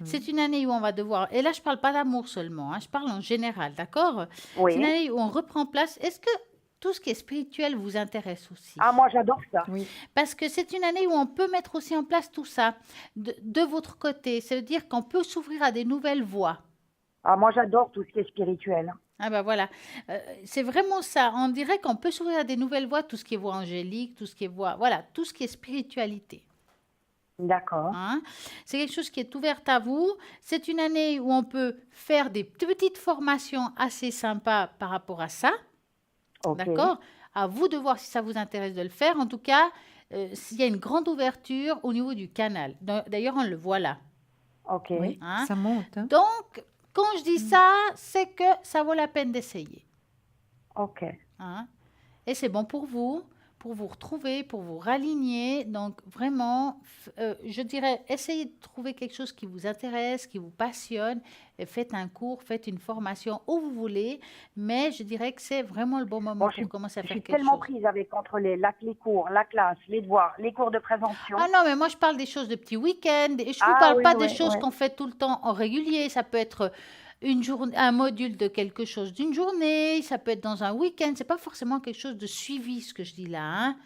C'est une année où on va devoir, et là je ne parle pas d'amour seulement, hein, je parle en général, d'accord? C'est une Oui. année où on reprend place. Est-ce que tout ce qui est spirituel vous intéresse aussi? Ah, moi, j'adore ça. Oui. Parce que c'est une année où on peut mettre aussi en place tout ça de votre côté. Ça veut dire qu'on peut s'ouvrir à des nouvelles voies. Ah, moi, j'adore tout ce qui est spirituel. Ah ben voilà, c'est vraiment ça. On dirait qu'on peut s'ouvrir à des nouvelles voies, tout ce qui est voie angélique, tout ce qui est voie, voilà, tout ce qui est spiritualité. D'accord. Hein. C'est quelque chose qui est ouvert à vous. C'est une année où on peut faire des petites formations assez sympas par rapport à ça. Ok. D'accord? À vous de voir si ça vous intéresse de le faire. En tout cas, s'il y a une grande ouverture au niveau du canal. D'ailleurs, on le voit là. Ok. Oui. Hein. Ça monte. Hein. Donc, quand je dis ça, c'est que ça vaut la peine d'essayer. Ok. Hein. Et c'est bon pour vous retrouver, pour vous raligner. Donc vraiment, je dirais, essayez de trouver quelque chose qui vous intéresse, qui vous passionne. Et faites un cours, faites une formation où vous voulez. Mais je dirais que c'est vraiment le bon moment Bon, pour commencer à je faire suis quelque tellement chose. prise avec entre les cours, la classe, les devoirs, les cours de prévention. Ah non, mais moi je parle des choses de petits week-ends. Et je ne vous Ah parle oui, pas des oui, choses oui. qu'on fait tout le temps en régulier. Ça peut être une journée, un module de quelque chose d'une journée. Ça peut être dans un week-end. C'est pas forcément quelque chose de suivi, ce que je dis là, hein.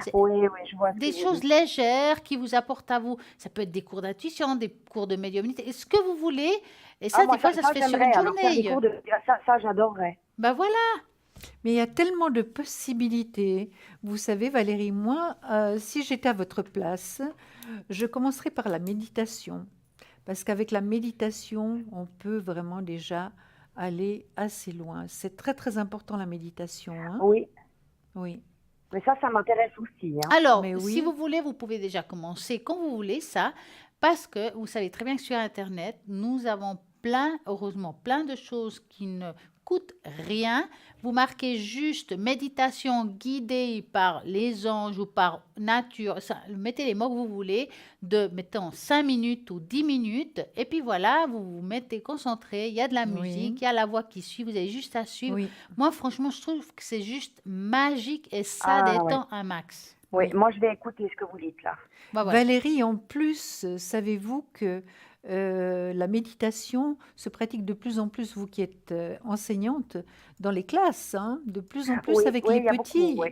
C'est Oui, oui, je vois ce des que vous choses dites. légères qui vous apportent à vous. Ça peut être des cours d'intuition, des cours de médiumnité, et ce que vous voulez. Et Ah, ça, des moi, fois, ça se fait sur j'aimerais. une Alors, faire des journée. cours de... Ça, j'adorerais. Ben voilà. Mais il y a tellement de possibilités. Vous savez, Valérie, moi, si j'étais à votre place, je commencerais par la méditation. Parce qu'avec la méditation, on peut vraiment déjà aller assez loin. C'est très, très important la méditation. Hein. Oui, Oui. mais ça m'intéresse aussi, hein. Alors, Mais si oui. vous voulez, vous pouvez déjà commencer quand vous voulez ça, parce que vous savez très bien que sur Internet, nous avons plein, heureusement, plein de choses qui ne coûtent rien. Vous marquez juste méditation guidée par les anges ou par nature, ça, mettez les mots que vous voulez, mettons 5 minutes ou 10 minutes, et puis voilà, vous vous mettez concentré, il y a de la musique, Oui. il y a la voix qui suit, vous avez juste à suivre. Oui. Moi, franchement, je trouve que c'est juste magique et ça Ah, ouais. détend un max. Oui, Oui. moi, je vais écouter ce que vous dites, là. Bah voilà. Valérie, en plus, savez-vous que la méditation se pratique de plus en plus, vous qui êtes enseignante, dans les classes, hein, de plus en plus Oui, avec oui, les il y a beaucoup, petits. oui.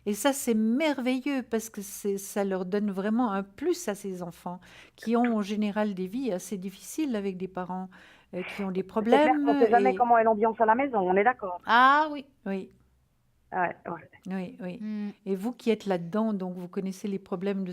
Et ça, c'est merveilleux parce que ça leur donne vraiment un plus à ces enfants qui ont en général des vies assez difficiles avec des parents qui ont des C'est clair qu'on problèmes. ne sait jamais Et comment est l'ambiance à la maison, on est d'accord. Ah oui. oui, Ouais, ouais. oui, oui. Mm. Et vous qui êtes là-dedans, donc vous connaissez les problèmes de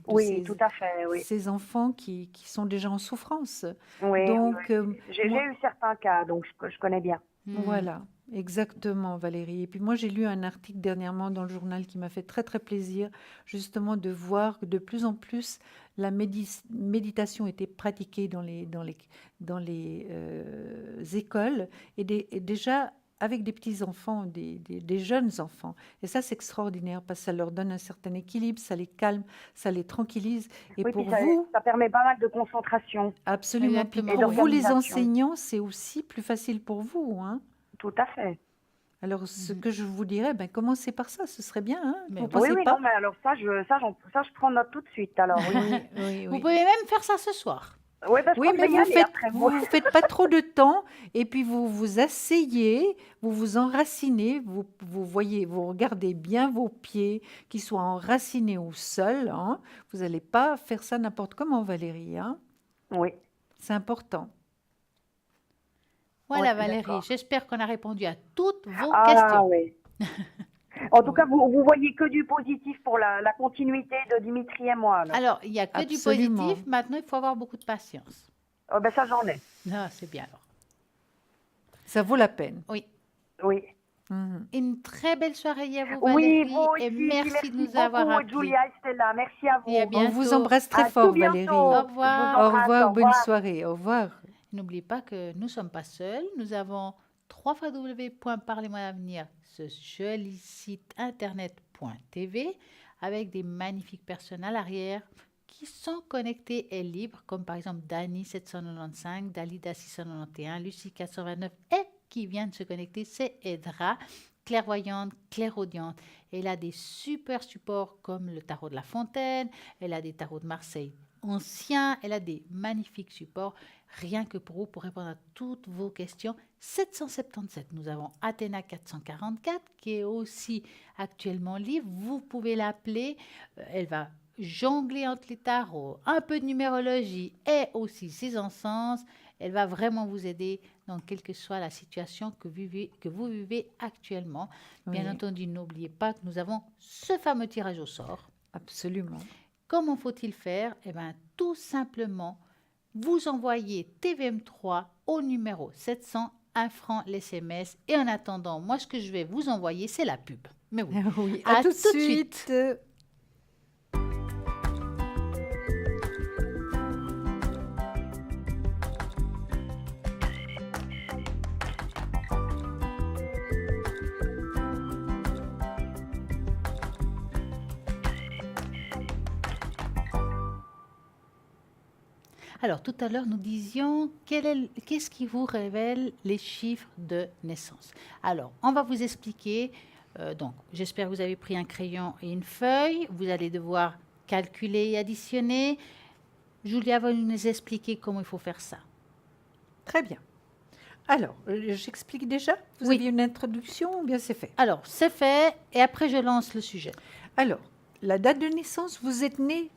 Oui, tout à fait, oui. ces enfants qui sont déjà en souffrance. Oui, Donc, oui. J'ai moi, eu certains cas, donc je connais bien. Mm. voilà, exactement, Valérie. Et puis moi, j'ai lu un article dernièrement dans le journal qui m'a fait très, très plaisir, justement, de voir que de plus en plus, la méditation était pratiquée dans les écoles et déjà avec des petits-enfants, des jeunes enfants. Et ça, c'est extraordinaire parce que ça leur donne un certain équilibre, ça les calme, ça les tranquillise. Et Oui, pour puis ça, vous, ça permet pas mal de concentration, absolument. Puis Exactement. pour vous, les d'organisation. enseignants, c'est aussi plus facile pour vous, hein. tout à fait. Alors, ce Mhm. que je vous dirais, ben, commencez par ça, ce serait bien, hein. Mais Vous oui. Oui, pensez oui, pas? non, mais alors ça, je prends note tout de suite, alors oui. Oui, oui, Vous oui. pouvez même faire ça ce soir. Oui, ben, je Oui, crois que mais je vais y aller après vous. vous faites pas trop de temps et puis vous vous asseyez, vous vous enracinez, vous voyez, vous regardez bien vos pieds qui soient enracinés au sol, hein. Vous n'allez pas faire ça n'importe comment, Valérie, hein. Oui, C'est important. Voilà, oui, Valérie, d'accord. j'espère qu'on a répondu à toutes vos Ah questions. oui. En tout cas, vous voyez que du positif pour la continuité de Dimitri et moi, alors. Alors, il n'y a que du Absolument. positif. Maintenant, il faut avoir beaucoup de patience. Oh, ben ça, j'en ai. Ah, c'est bien alors. Ça vaut la peine. Oui. Oui. Une très belle soirée à vous, Oui, Valérie, vous et aussi. merci de nous Merci avoir beaucoup, appelés. Julia et Stella. Merci à Et à vous. On vous bientôt. embrasse très À fort, tout Valérie. bientôt. Au Je vous revoir. Au embrasse. revoir, Au bonne revoir. soirée. Au revoir. N'oubliez pas que nous ne sommes pas seuls. Nous avons www.parlez-moi d'avenir, ce joli site internet.tv avec des magnifiques personnes à l'arrière qui sont connectés et libres, comme par exemple Dani 795, Dalida 691, Lucie 429 et qui vient de se connecter, c'est Edra, clairvoyante, clairaudiente. Elle a des super supports comme le tarot de la Fontaine, elle a des tarots de Marseille anciens, elle a des magnifiques supports rien que pour vous, pour répondre à toutes vos questions. 777, nous avons Athéna 444 qui est aussi actuellement libre. Vous pouvez l'appeler, elle va jongler entre les tarots, un peu de numérologie et aussi ses encens. Elle va vraiment vous aider dans quelle que soit la situation que vous vivez actuellement. Bien Oui, entendu, n'oubliez pas que nous avons ce fameux tirage au sort. absolument. Comment faut-il faire? Eh bien, tout simplement, vous envoyez TVM3 au numéro 700, 1 franc l'SMS. Et en attendant, moi, ce que je vais vous envoyer, c'est la pub. Mais oui, Oui, à à tout de tout de suite. suite. Alors, tout à l'heure, nous disions qu'est-ce qui vous révèle les chiffres de naissance. Alors, on va vous expliquer. Donc, j'espère que vous avez pris un crayon et une feuille. Vous allez devoir calculer et additionner. Julia va nous expliquer comment il faut faire ça. Très bien. Alors, j'explique déjà. Vous Oui. aviez une introduction ou bien c'est fait? Alors, c'est fait et après, je lance le sujet. Alors, la date de naissance, vous êtes né,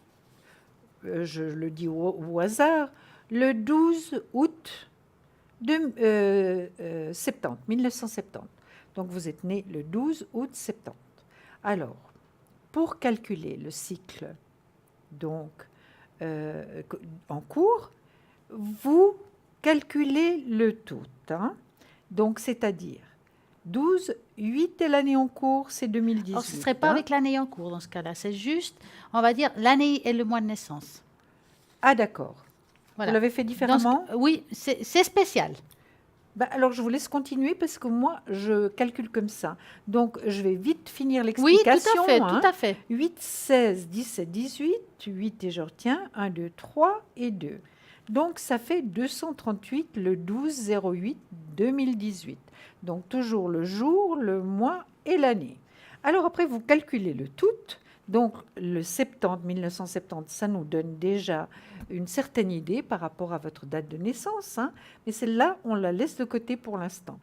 je le dis au hasard, le 12 août 1970. Donc, vous êtes né le 12 août 70. Alors, pour calculer le cycle donc, en cours, vous calculez le tout. Donc, c'est-à-dire 12, 8 et l'année en cours, c'est 2018. Alors, ce ne serait pas avec l'année en cours dans ce cas-là. C'est juste, on va dire, l'année et le mois de naissance. Ah, d'accord. Voilà. Vous l'avez fait Dans différemment? oui, c'est spécial. Alors, je vous laisse continuer parce que moi, je calcule comme ça. Donc, je vais vite finir Oui, l'explication. tout à fait. 8, 16, 17, 18. 8 et je retiens. 1, 2, 3 et 2. Donc, ça fait 238 le 12-08 2018. Donc, toujours le jour, le mois et l'année. Alors, après, vous calculez le tout. Donc, le 70, 1970, ça nous donne déjà une certaine idée par rapport à votre date de naissance. Mais celle-là, on la laisse de côté pour l'instant.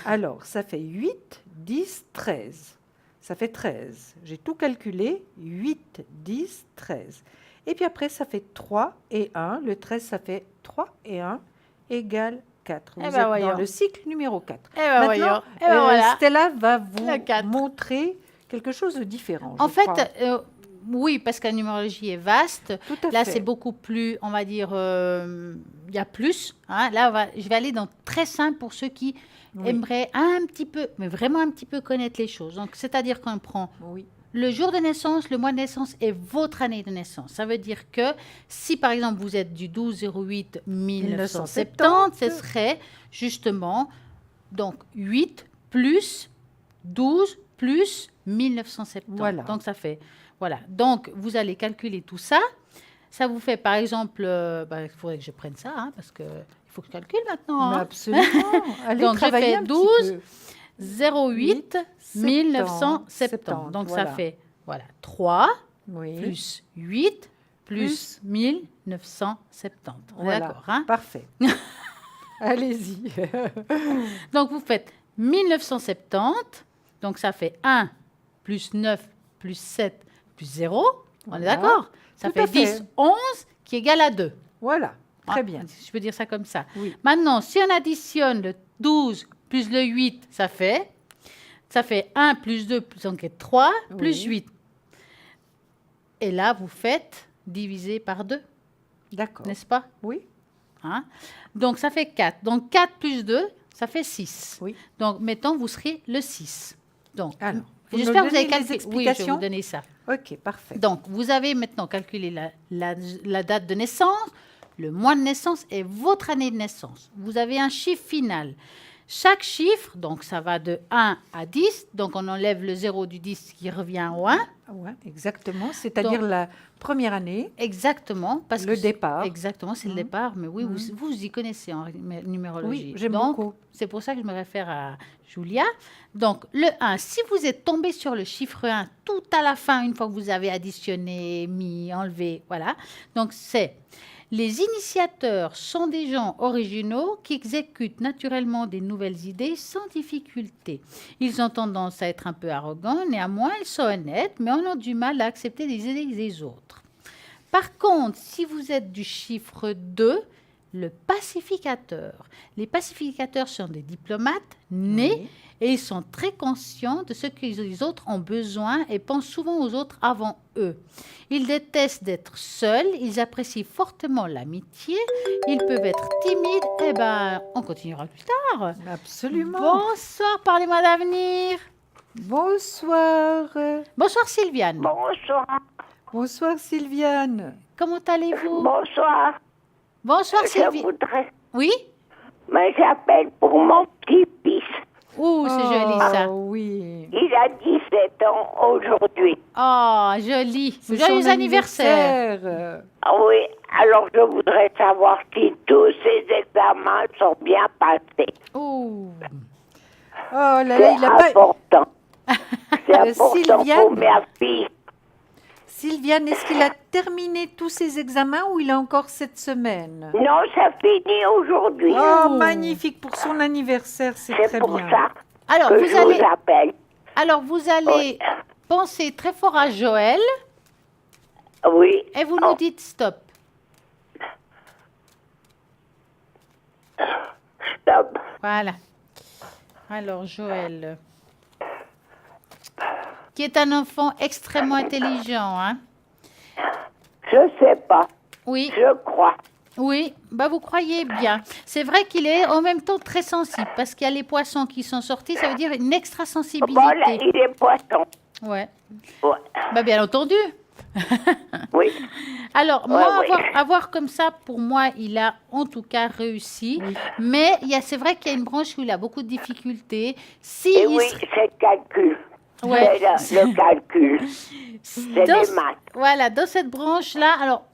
Alors, ça fait 8, 10, 13. Ça fait 13. J'ai tout calculé. 8, 10, 13. Et puis après, ça fait 3 et 1. Le 13, ça fait 3 et 1 égale 4. Vous ben êtes dans voyons. le cycle numéro 4. Eh ben voyons. Maintenant, Eh ben voilà. Stella va vous Le 4. montrer quelque chose de différent. En je fait, crois. oui, parce que la numérologie est vaste. Tout à Là, fait. c'est beaucoup plus, on va dire, il y a plus. Là, je vais aller dans très simple pour ceux qui Oui. aimeraient un petit peu, mais vraiment un petit peu connaître les choses. Donc, c'est-à-dire qu'on prend Oui. le jour de naissance, le mois de naissance et votre année de naissance. Ça veut dire que si, par exemple, vous êtes du 12-08-1970, 1970, ce serait justement donc 8 plus 12 plus 1970. Voilà. Donc, ça fait... Voilà. Donc, vous allez calculer tout ça. Ça vous fait, par exemple... il faudrait que je prenne ça, parce qu'il faut que je calcule maintenant. Mais absolument. Allez Donc, je travailler fais un petit 12, peu. 08 1970. Donc, voilà. ça fait 3 Oui. plus 8 plus 1970. On est Voilà. d'accord, hein? Parfait. Allez-y. Donc, vous faites 1970. Donc, ça fait 1 plus 9 plus 7 plus 0. On est Voilà. d'accord? Ça Tout à fait 10, fait. 11 qui est égal à 2. Voilà. Très Ah, bien. Je peux dire ça comme ça. Oui. Maintenant, si on additionne le 12 plus le 8, ça fait 1 plus 2, donc 3, plus Oui. 8. Et là, vous faites diviser par 2, D'accord. n'est-ce pas? Oui. Hein? Donc, ça fait 4. Donc, 4 plus 2, Ça fait 6. Oui. Donc, mettons, vous serez le 6. Donc, Alors, vous j'espère nous que vous avez donnez les calculé. Oui, je vais vous explications donner ça. Ok, parfait. Donc, vous avez maintenant calculé la date de naissance, le mois de naissance et votre année de naissance. Vous avez un chiffre final. Chaque chiffre, donc ça va de 1 à 10, donc on enlève le 0 du 10 qui revient au 1. Ouais, exactement, c'est-à-dire Donc, la première année, Exactement. Parce le que départ. Exactement, c'est le départ. Mais oui, vous y connaissez en numérologie. Oui, j'aime Donc, beaucoup. c'est pour ça que je me réfère à Julia. Donc, le 1, si vous êtes tombé sur le chiffre 1 tout à la fin, une fois que vous avez additionné, mis, enlevé, voilà. Donc, c'est les initiateurs sont des gens originaux qui exécutent naturellement des nouvelles idées sans difficulté. Ils ont tendance à être un peu arrogants, néanmoins ils sont honnêtes, mais on a du mal à accepter les idées des autres. Par contre, si vous êtes du chiffre 2, le pacificateur. Les pacificateurs sont des diplomates nés Oui. et ils sont très conscients de ce que les autres ont besoin et pensent souvent aux autres avant eux. Ils détestent d'être seuls, ils apprécient fortement l'amitié, ils peuvent être timides. Eh bien, on continuera plus tard. Absolument. Bonsoir, parlez-moi d'avenir. Bonsoir. Bonsoir Sylviane. Bonsoir. Bonsoir Sylviane. Comment allez-vous? Bonsoir. Bonsoir Je Sylviane. voudrais... Oui? Mais j'appelle pour mon petit-fils. Ouh, c'est joli ça. Oh oui. Il a 17 ans aujourd'hui. Oh, joli. C'est Joyeux son anniversaire. Ah oui, alors je voudrais savoir si tous ces examens sont bien passés. Oh. Oh là là, C'est il a pas... important. C'est important Sylviane. pour ma fille. Sylviane, est-ce qu'il a terminé tous ses examens ou il a encore cette semaine? Non, ça finit aujourd'hui. Oh, magnifique pour son anniversaire, c'est C'est très pour bien. ça Alors, que vous je allez, vous appelle. vous allez penser très fort à Joël Oui. et vous Oh, nous dites stop. stop. Voilà. Alors, Joël, qui est un enfant extrêmement intelligent, hein? Je sais pas. Oui, Je crois. oui, bah vous croyez bien. C'est vrai qu'il est en même temps très sensible parce qu'il y a les poissons qui sont sortis, ça veut dire une extra Voilà, sensibilité. il est poisson. Ouais. Ouais. Bah bien entendu. Oui. Alors, moi, ouais. avoir comme ça, pour moi, il a en tout cas réussi. Oui. Mais c'est vrai qu'il y a une branche où il a beaucoup de difficultés. Si Et il oui, serait- c'est le calcul. Ouais. C'est le calcul. C'est dans, des maths. voilà, dans cette branche-là, alors,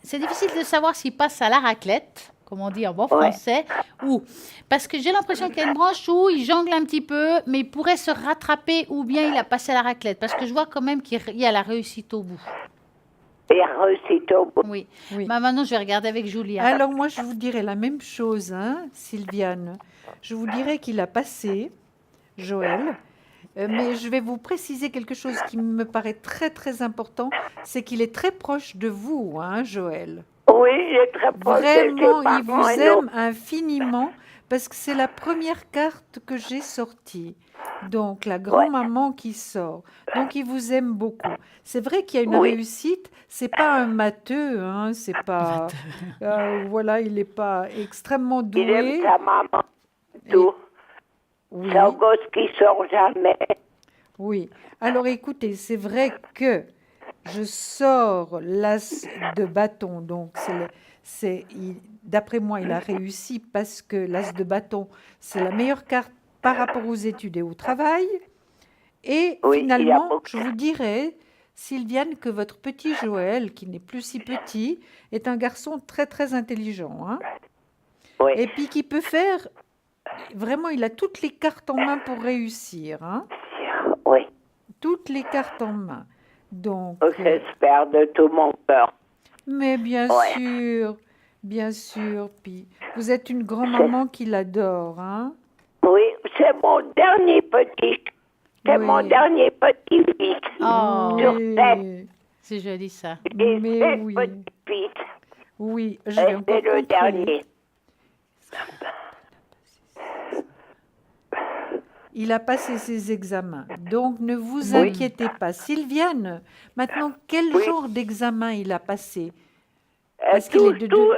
c'est difficile de savoir s'il passe à la raclette, comme on dit en bon français, ou parce que j'ai l'impression qu'il y a une branche où il jongle un petit peu, mais il pourrait se rattraper, ou bien il a passé à la raclette, parce que je vois quand même qu'il y a la réussite au bout. Et réussite au bout. Oui. Oui. Bah, maintenant, je vais regarder avec Julia. Alors moi, je vous dirais la même chose, hein, Sylviane. Je vous dirais qu'il a passé, Joël, mais je vais vous préciser quelque chose qui me paraît très très important, c'est qu'il est très proche de vous, hein, Joël. Oui, il est très proche de ses Vraiment, il parents vous et nous. aime infiniment parce que c'est la première carte que j'ai sortie. Donc, la grand-maman qui sort. Donc, il vous aime beaucoup. C'est vrai qu'il y a une Oui. réussite. C'est pas un matheux, hein, c'est pas... voilà, il n'est pas extrêmement Il aime doué. sa maman. Tout. Oui, C'est un gosse qui sort jamais. oui. Alors, écoutez, c'est vrai que je sors l'as de bâton. Donc, d'après moi, il a réussi parce que l'as de bâton, c'est la meilleure carte par rapport aux études et au travail. Et Oui, il a finalement, beaucoup. je vous dirais, Sylviane, que votre petit Joël, qui n'est plus si petit, est un garçon très, très intelligent. Hein, Oui. et puis qui peut faire... Vraiment, il a toutes les cartes en main pour réussir. Hein, Oui. toutes les cartes en main. Donc, J'espère de tout mon cœur. mais bien Ouais. sûr, bien sûr. Puis, vous êtes une grand-maman qui l'adore, hein? Oui, c'est mon dernier petit. C'est Oui. mon dernier petit-fils. Oh. Sur sept. Oui, C'est joli ça. Et Mais sept oui. petits-fils. oui, je vais Et encore c'est le contrôler. dernier. Il a passé ses examens, donc ne vous Oui. inquiétez pas. Sylviane, maintenant, quel Oui. genre d'examen il a passé? Parce qu'il Tout, est de tout,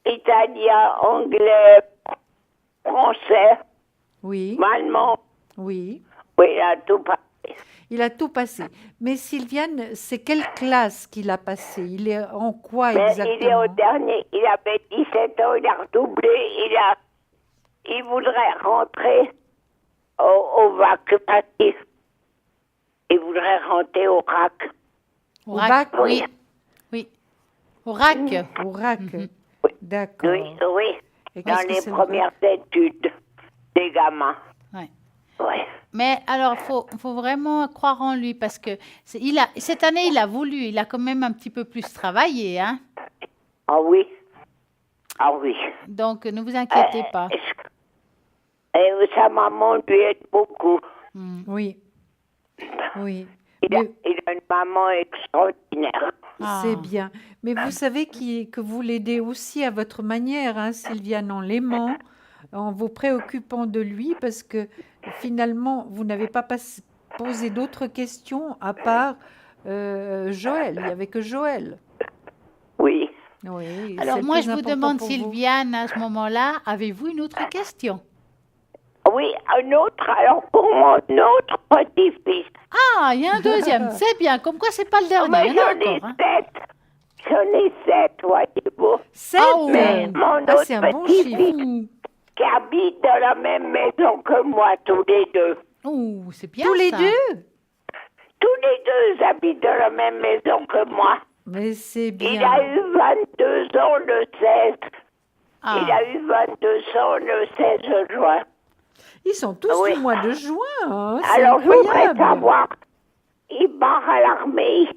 italien, anglais, français, Oui, allemand. oui. Oui, il a tout passé. Il a tout passé. Mais Sylviane, c'est quelle classe qu'il a passé? Il est en quoi Mais il est au exactement? dernier. Il avait 17 ans, il a redoublé. Il voudrait rentrer au VAC. Il voudrait rentrer au RAC. Au Au RAC, bac? oui. Oui. Au RAC. Au RAC. Mhm. D'accord. Oui, oui. Et Dans qu'est-ce que les c'est le premières études des gamins. Ouais. Oui. Mais alors, faut vraiment croire en lui parce que cette année, il a voulu, il a quand même un petit peu plus travaillé, hein. Ah oui. Ah oui. Donc, ne vous inquiétez pas. Et sa maman lui aide beaucoup. Hmm. Oui. Oui. Il Mais a une maman extraordinaire. c'est Ah. bien. Mais vous savez que vous l'aidez aussi à votre manière, hein, Sylviane, en l'aimant, en vous préoccupant de lui, parce que finalement, vous n'avez pas posé d'autres questions à part Joël. Il n'y avait que Joël. Oui. Oui, c'est Alors, le moi, plus je vous important demande, pour vous. Sylviane, à ce moment-là, avez-vous une autre question? Oui, un autre. Alors, pour mon autre petit-fils. Ah, il y a un deuxième. C'est bien. Comme quoi, c'est pas le Oh, dernier. mais Il y en a j'en ai encore, hein. 7. J'en ai 7, voyez-vous. 7. Ah, oh. Mais mon Ah, autre c'est un bon chiffre. petit-fils qui habite dans la même maison que moi, tous les deux. Oh, c'est bien Tous les ça. deux? Tous les deux habitent dans la même maison que moi. Mais c'est Il a bien. eu 22 ans le 16. Ah. Il a eu 22 ans le 16 juin. Ils sont tous Oui. du mois de juin, hein, c'est Alors, je voudrais incroyable. savoir, il part à l'armée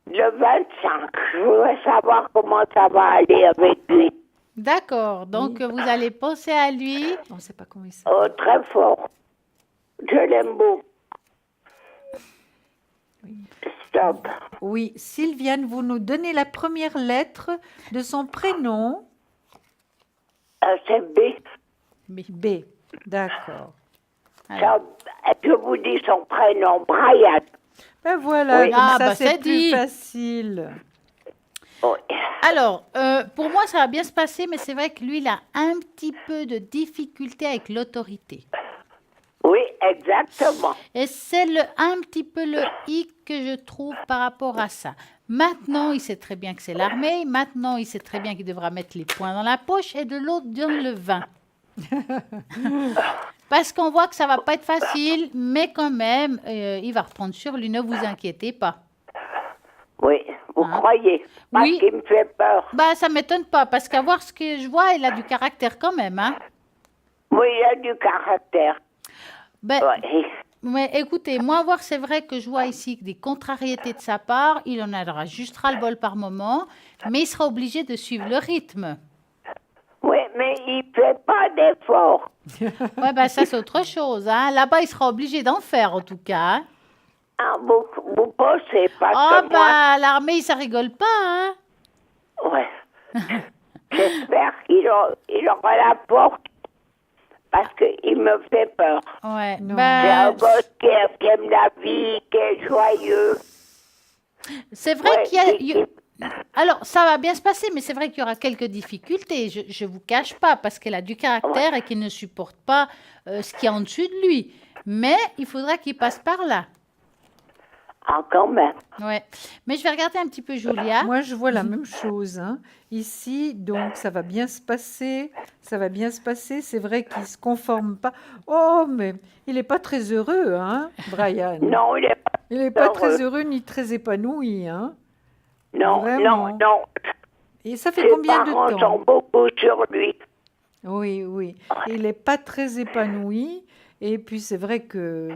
le 25. Je voudrais savoir comment ça va aller avec lui. D'accord. Donc, Oui. vous allez penser à lui. On ne sait pas comment il s'appelle. Oh, très fort. Je l'aime beaucoup. Stop. Oui, Sylviane, vous nous donnez la première lettre de son prénom. C'est B. B. D'accord. Alors. Je vous dis son prénom, Brian. Ben voilà, Oui. comme Ah, ça bah, c'est c'est plus dit. facile. Oui. Alors, pour moi, ça va bien se passer, mais c'est vrai que lui, il a un petit peu de difficulté avec l'autorité. Oui, exactement. Et c'est un petit peu le hic que je trouve par rapport à ça. Maintenant, il sait très bien que c'est l'armée. Maintenant, il sait très bien qu'il devra mettre les poings dans la poche et de l'autre dans le vin. Parce qu'on voit que ça va pas être facile, mais quand même, il va reprendre sur lui. Ne vous inquiétez pas. Oui, vous Hein? croyez. Parce Oui. qu'il me fait peur. Bah, ça m'étonne pas, parce qu'à voir ce que je vois, il a du caractère quand même, hein. Oui, il a du caractère. Ben, Oui. mais écoutez, moi, voir, c'est vrai que je vois ici des contrariétés de sa part. Il en aura juste ras-le-bol par moment, mais il sera obligé de suivre le rythme. Oui, mais il ne fait pas d'effort. Ouais, ben ça, c'est autre chose, hein. Là-bas, il sera obligé d'en faire, en tout cas, hein. Ah, vous pensez pas Ah, que moi... bah, l'armée, ça rigole pas, hein. Ouais. J'espère qu'il aura la porte parce qu'il me fait peur. Ouais, Non. C'est un ben, gosse qui aime la vie, qui est joyeux. c'est vrai Ouais, qu'il y a... Alors, ça va bien se passer, mais c'est vrai qu'il y aura quelques difficultés. Je ne vous cache pas, parce qu'elle a du caractère et qu'il ne supporte pas ce qui est en dessus de lui. Mais il faudra qu'il passe par là. Ah, quand même. Ouais. Mais je vais regarder un petit peu Julia. Moi, je vois la même chose, hein. Ici, donc, ça va bien se passer. Ça va bien se passer. C'est vrai qu'il ne se conforme pas. Oh, mais il n'est pas très heureux, hein, Brian. Non, il est pas... Il n'est pas heureux. très heureux ni très épanoui, hein. Non, Vraiment. non, non. Et ça fait Ses combien de parents temps? sont beaucoup sur lui. Oui, oui. Il n'est pas très épanoui. Et puis, c'est vrai que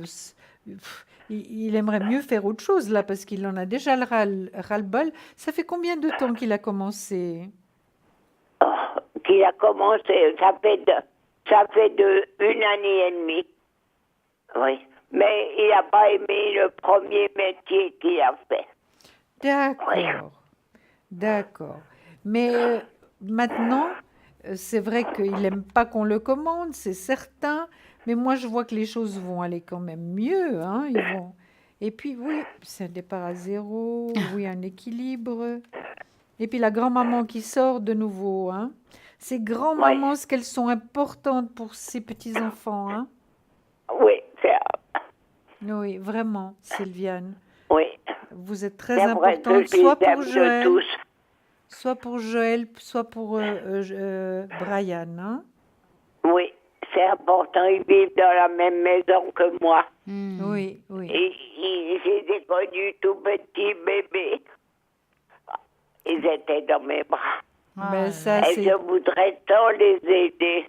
il aimerait mieux faire autre chose, là, parce qu'il en a déjà le ras-le-bol. Ça fait combien de temps qu'il a commencé? Oh, qu'il a commencé, ça fait de 1 année et demie. Oui. Mais il n'a pas aimé le premier métier qu'il a fait. D'accord. D'accord. Mais maintenant, c'est vrai qu'il n'aime pas qu'on le commande, c'est certain. Mais moi, je vois que les choses vont aller quand même mieux, hein. Ils vont... Et puis, oui, c'est un départ à zéro, oui, un équilibre. Et puis la grand-maman qui sort de nouveau, hein. Ces grands-mamans, ce qu'elles sont importantes pour ces petits-enfants, hein? Oui, c'est Oui, vraiment, Sylviane. oui, Vous êtes très c'est vrai que importante, je les soit pour aime de Joël, tous. soit pour Brian, hein? Oui, c'est important. Ils vivent dans la même maison que moi. Oui, oui. Et j'ai des connus tout petits bébés. Ils étaient dans mes bras. Ben, ça, Et je voudrais tant les aider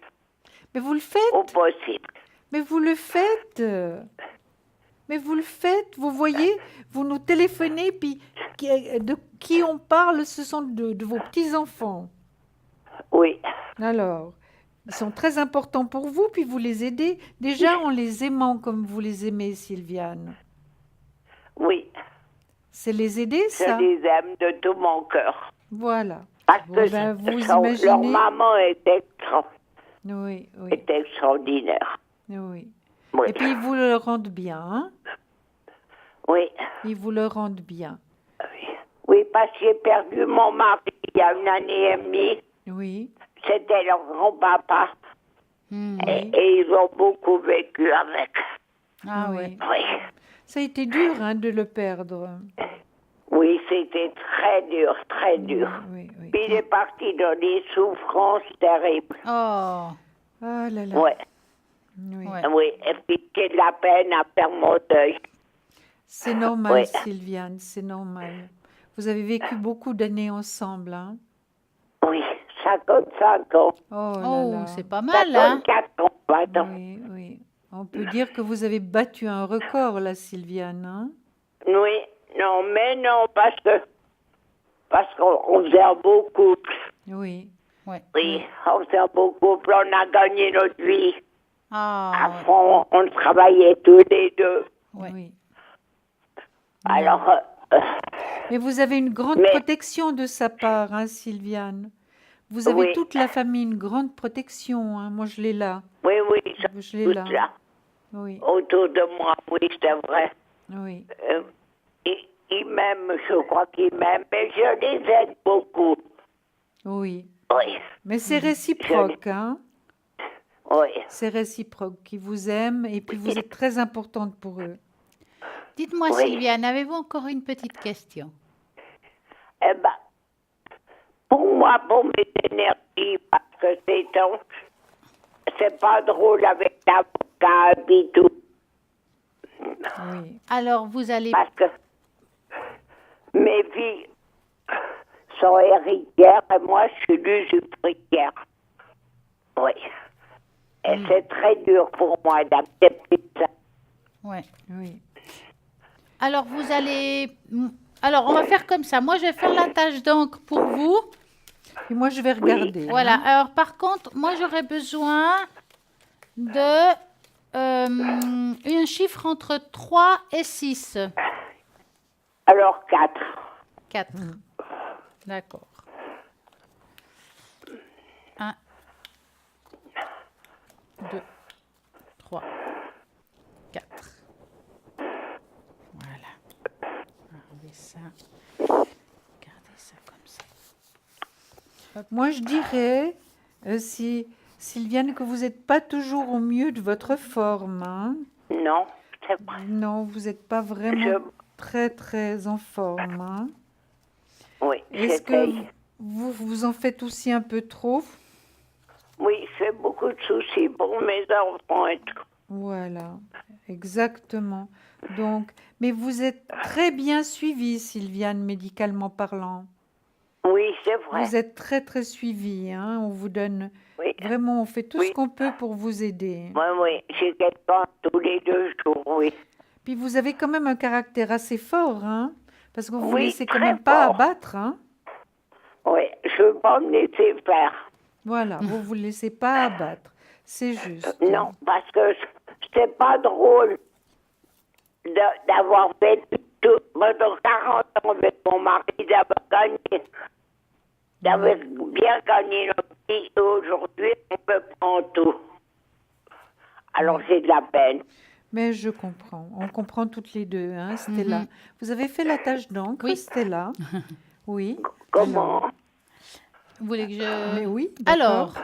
Mais vous le au faites, possible. mais vous le faites. Mais vous le faites, vous voyez, vous nous téléphonez, puis de qui on parle, ce sont de vos petits-enfants. Oui, Alors, ils sont très importants pour vous, puis vous les aidez déjà en les aimant comme vous les aimez, Sylviane. oui, C'est les aider, je ça. les aime de tout mon cœur. Voilà. Parce Bon, que ben, vous leur imaginez. maman Oui, oui, est extraordinaire. oui. Oui, Et puis ils vous le rendent bien, hein? oui, Ils vous le rendent bien. oui. Oui, parce que j'ai perdu mon mari il y a 1 an et demi. Oui, C'était leur grand-papa. Hmm. Et ils ont beaucoup vécu avec. Ah oui. oui. Oui, Ça a été dur, hein, de le perdre. oui, c'était très dur, très dur. Oui, oui. Puis il est parti dans des souffrances terribles. Oh. Ah là là. Oui, Oui. Ouais. oui. Et puis j'ai de la peine à faire mon deuil. C'est normal, Oui. Sylviane, c'est normal. Vous avez vécu beaucoup d'années ensemble, hein? Oui, 55 ans. Oh là Oh, là. c'est pas mal, hein? 54 ans, pardon. Oui, oui. On peut dire que vous avez battu un record, là, Sylviane, hein? Oui, non, mais non, parce qu'on faisait un beau couple. Oui. Ouais. Oui, on faisait un beau couple. On a gagné notre vie Ah, à fond. On travaillait tous les deux. ouais. Oui. Alors, Mais vous avez une grande Mais- protection de sa part, hein, Sylviane? Vous avez Oui. toute la famille une grande protection, hein? Moi, je l'ai là. oui, oui, Je l'ai tout là. là. Oui, Autour de moi, oui, c'est vrai. oui. Ils m'aiment, je crois qu'ils m'aiment, mais je les aide beaucoup. Oui. Oui, Mais c'est réciproque, hein? oui. C'est réciproque. Ils vous aiment et puis vous êtes très importante pour eux. Dites-moi, Oui. Sylviane, avez-vous encore une petite question? Eh ben, pour moi, pour mes énergies, parce que c'est pas drôle avec l'avocat et tout. Oui. Alors, vous allez... Parce que mes vies sont héritières et moi, je suis l'usufruitière. Oui. Et c'est très dur pour moi d'accepter ça. Ouais. Oui. Alors, vous allez... Alors, on va faire comme ça. Moi, je vais faire la tâche d'encre pour vous. Et moi, je vais regarder. Voilà. hein. Alors, par contre, moi, j'aurais besoin de un chiffre entre 3 et 6. Alors, 4. 4. D'accord. 1, 2, 3, 4. Voilà. Regardez ça. Regardez ça comme ça. Moi, je dirais, si Sylviane, que vous n'êtes pas toujours au mieux de votre forme. hein. Non, c'est vrai. Non, vous n'êtes pas vraiment très, très en forme. hein. Oui, Est-ce que vous en faites aussi un peu trop? Oui, je fais beaucoup de soucis pour mes enfants et tout. Voilà, exactement. Donc, mais vous êtes très bien suivie, Sylviane, médicalement parlant. Oui, c'est vrai. Vous êtes très, très suivie. hein. On vous donne, Oui, vraiment, on fait tout Oui. ce qu'on peut pour vous aider. oui, oui. J'ai quelqu'un tous les 2 jours, oui. Puis vous avez quand même un caractère assez fort, hein, parce que vous vous Oui, laissez quand très même pas fort. abattre, hein. Oui, je ne veux pas me laisser faire. Voilà, vous vous laissez pas abattre, c'est juste. Non, parce que c'est pas drôle d'avoir fait tout pendant 40 ans avec mon mari, d'avoir bien gagné notre vie. Et aujourd'hui, on peut prendre tout. Alors, j'ai de la peine. Mais je comprends, on comprend toutes les deux, hein, Stella. Vous avez fait la tâche d'encre, Oui. Stella? Oui. Comment? Alors, Vous voulez que Mais je... oui, d'accord. Alors,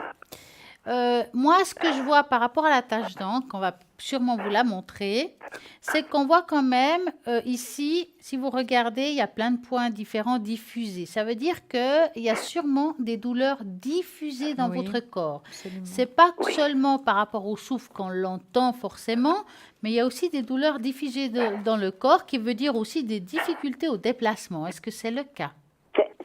moi, ce que je vois par rapport à la tache d'encre, on va sûrement vous la montrer, c'est qu'on voit quand même ici, si vous regardez, il y a plein de points différents diffusés. Ça veut dire qu'il y a sûrement des douleurs diffusées dans Oui, votre corps. absolument. C'est pas Oui. seulement par rapport au souffle qu'on l'entend forcément, mais il y a aussi des douleurs diffusées dans le corps, qui veut dire aussi des difficultés au déplacement. Est-ce que c'est le cas?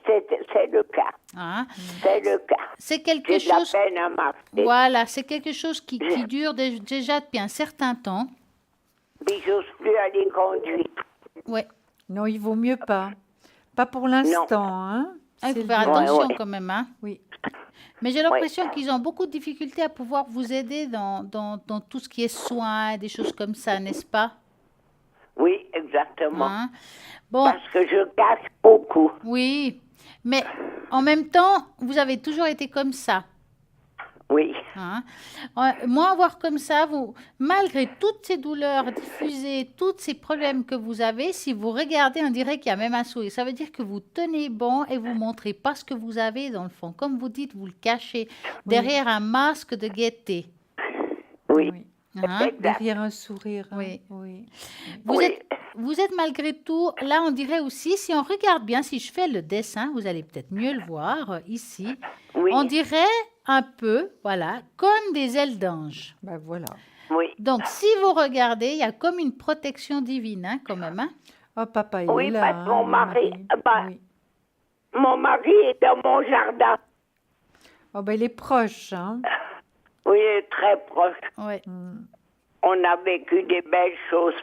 C'est le cas. Hein? C'est le cas. C'est quelque J'ai de la chose... peine à marcher. Voilà, c'est quelque chose qui dure déjà depuis un certain temps. Puis j'ose plus aller conduire. Ouais. Non, il vaut mieux pas. Pas pour l'instant, hein. Ah, il C'est faut faire le- attention ouais. quand même. Hein. Oui. Mais j'ai l'impression qu'ils ont beaucoup de difficultés à pouvoir vous aider dans tout ce qui est soins, des choses comme ça, n'est-ce pas? Oui, exactement. Hein? Bon, Parce que je casse beaucoup. oui. Mais en même temps, vous avez toujours été comme ça. Oui. Hein. Moi, voir comme ça, vous, malgré toutes ces douleurs diffusées, tous ces problèmes que vous avez, si vous regardez, on dirait qu'il y a même un sourire. Ça veut dire que vous tenez bon et vous montrez pas ce que vous avez dans le fond. Comme vous dites, vous le cachez derrière un masque de gaieté. Oui. Oui. Hein. Exact. Derrière un sourire. hein. Oui. Oui. Vous Oui. êtes malgré tout, là on dirait aussi, si on regarde bien, si je fais le dessin, vous allez peut-être mieux le voir ici, Oui. on dirait un peu, voilà, comme des ailes d'ange. Ben voilà. Oui. Donc, si vous regardez, il y a comme une protection divine, hein, quand même. Hein. Oh, papa, il Oui, est là. parce que mon le mari, bah, Oui. Mon mari est dans mon jardin. Oh, ben il est proche, hein. Oui, il est très proche. Ouais. On a vécu des belles choses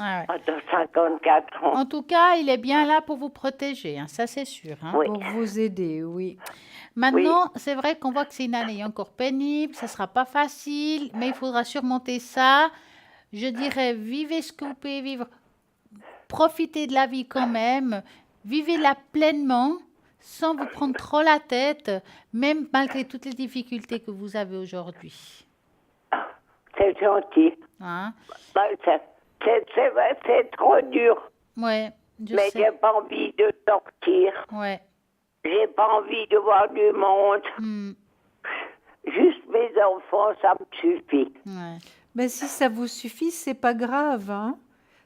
Ah ouais. pendant 54 ans. En tout cas, il est bien là pour vous protéger, hein, ça c'est sûr. Hein. Oui. Pour vous aider, oui. Maintenant, c'est vrai qu'on voit que c'est une année encore pénible, ça ne sera pas facile, mais il faudra surmonter ça. Je dirais, vivez ce que vous pouvez vivre, profitez de la vie quand même, vivez-la pleinement, sans vous prendre trop la tête, même malgré toutes les difficultés que vous avez aujourd'hui. C'est gentil. Hein? Bah, c'est vrai, c'est trop dur. Ouais, je Mais sais. j'ai pas envie de sortir. Ouais. J'ai pas envie de voir du monde. Hmm, Juste mes enfants, ça me suffit. ouais. Mais si ça vous suffit, c'est pas grave, hein.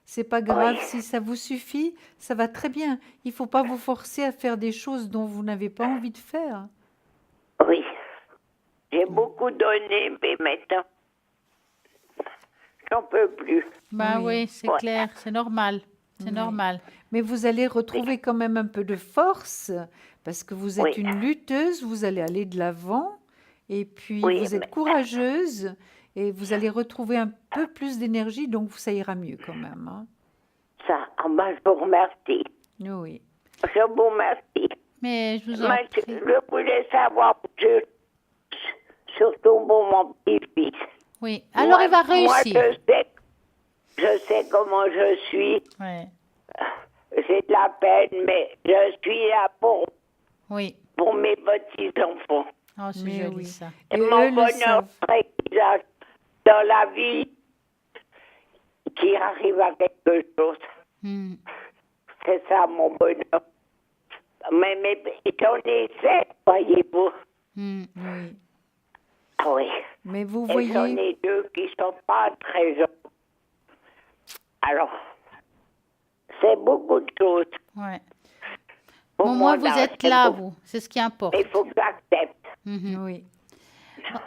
C'est pas grave. Oui. Si ça vous suffit, ça va très bien. Il faut pas vous forcer à faire des choses dont vous n'avez pas envie de faire. Oui. J'ai beaucoup donné, mais maintenant, j'en peux plus. Bah Oui. oui, c'est Ouais. clair, c'est normal. C'est Oui. normal. Mais vous allez retrouver quand même un peu de force parce que vous êtes Oui. une lutteuse, vous allez aller de l'avant et puis Oui, vous êtes mais- courageuse et vous allez retrouver un peu plus d'énergie, donc ça ira mieux quand même. Hein. Ça, je vous remercie. Oui. Je vous remercie. Mais je vous en Mais prie. je voulais savoir, surtout pour mon petit-fils. Oui. Alors, il va réussir. Moi, je sais comment je suis. Ouais. J'ai de la peine, mais je suis là Oui. pour mes petits-enfants. Oh, c'est Mais joli oui. ça. Et Mon eux le bonheur savent. précisage dans la vie qui arrive à quelque chose. Hmm. C'est ça mon bonheur. Mais j'en ai 7, voyez-vous. Hmm. Oui. Ah oui. Mais vous Et j'en voyez, ai 2 qui sont pas très jeunes. Alors, c'est beaucoup de choses. Ouais. Pour Bon, moi, mon vous âge, êtes c'est là, beaucoup. vous. C'est ce qui importe. Il faut que j'accepte. Mhm. oui.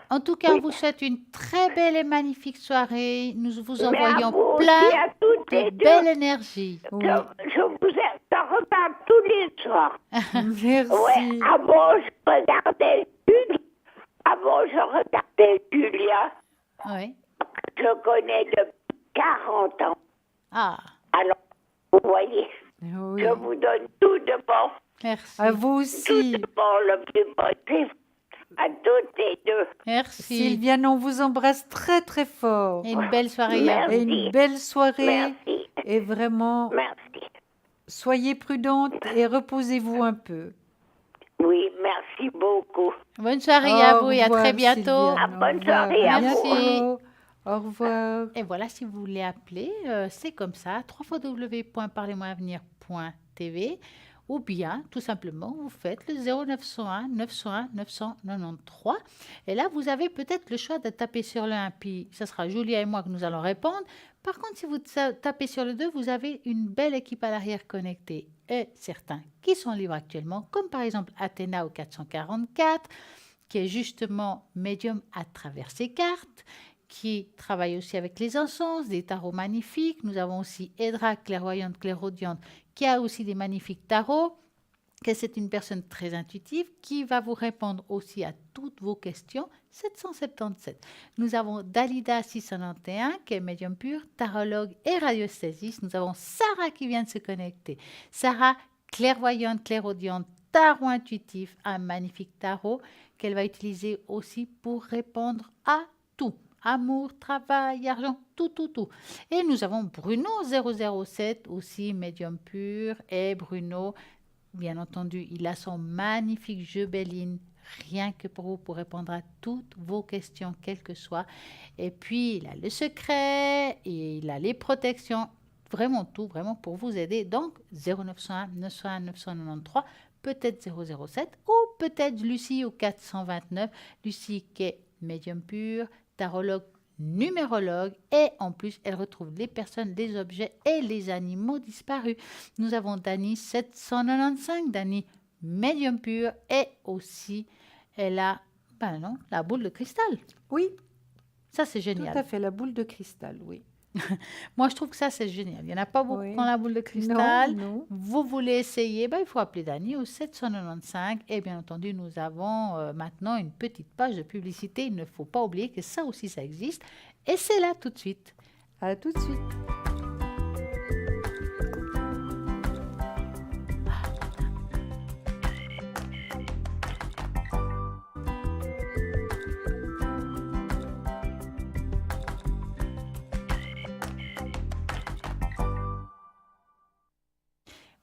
En tout cas, on Oui. vous souhaite une très belle et magnifique soirée. Nous vous Mais à envoyons vous aussi, plein à toutes les de deux. belle énergie. Oui. Je vous regarde tous les soirs. Merci. Ouais, avant, je regardais Avant, je regardais Julia. Oui. Je connais depuis 40 ans. Ah, Alors, vous voyez, Oui. je vous donne tout de bon. merci. À vous Tout aussi. de bon, le plus possible. À toutes les deux. Merci. Sylviane, on vous embrasse très très fort. Et une belle soirée à Merci. Et vous. une belle soirée. Merci. Et vraiment, Merci. soyez prudente et reposez-vous un peu. Oui, merci beaucoup. Bonne soirée à Au vous et à très revoir, bientôt. Sylviane. Ah, bonne Au revoir. soirée à À vous. bientôt. Au revoir. Et voilà, si vous voulez appeler, c'est comme ça, www.parlez-moi-avenir.tv Ou bien, tout simplement, vous faites le 0901 901 993. Et là, vous avez peut-être le choix de taper sur le 1, puis ce sera Julia et moi que nous allons répondre. Par contre, si vous tapez sur le 2, vous avez une belle équipe à l'arrière connectée. Et certains qui sont libres actuellement, comme par exemple Athéna au 444, qui est justement médium à travers ses cartes, qui travaille aussi avec les encens, des tarots magnifiques. Nous avons aussi Edra, clairvoyante, clairaudiente, qui a aussi des magnifiques tarots. Que c'est une personne très intuitive qui va vous répondre aussi à toutes vos questions. 777. Nous avons Dalida 691 qui est médium pur, tarologue et radioesthésiste. Nous avons Sarah qui vient de se connecter. Sarah, clairvoyante, clairaudiente, tarot intuitif, un magnifique tarot qu'elle va utiliser aussi pour répondre à tout. Amour, travail, argent, tout. Et nous avons Bruno 007 aussi médium pur et Bruno, bien entendu, il a son magnifique jeu Béline, rien que pour vous, pour répondre à toutes vos questions, quelles que soient. Et puis, il a le secret, et il a les protections, vraiment tout, vraiment pour vous aider. Donc, 0901 901 993, peut-être 007, ou peut-être Lucie au 429. Lucie qui est médium pur, tarologue, numérologue, et en plus, elle retrouve les personnes, les objets et les animaux disparus. Nous avons Dani 795, Dani médium pur, et aussi, elle a, la boule de cristal. Oui, Ça, c'est tout génial. à fait, la boule de cristal, oui. Moi, je trouve que ça, c'est génial. Il n'y en a pas beaucoup Oui. qui ont la boule de cristal. Non. Vous voulez essayer, il faut appeler Dani au 795. Et bien entendu, nous avons maintenant une petite page de publicité. Il ne faut pas oublier que ça aussi, ça existe. Et c'est là tout de suite. À tout de suite.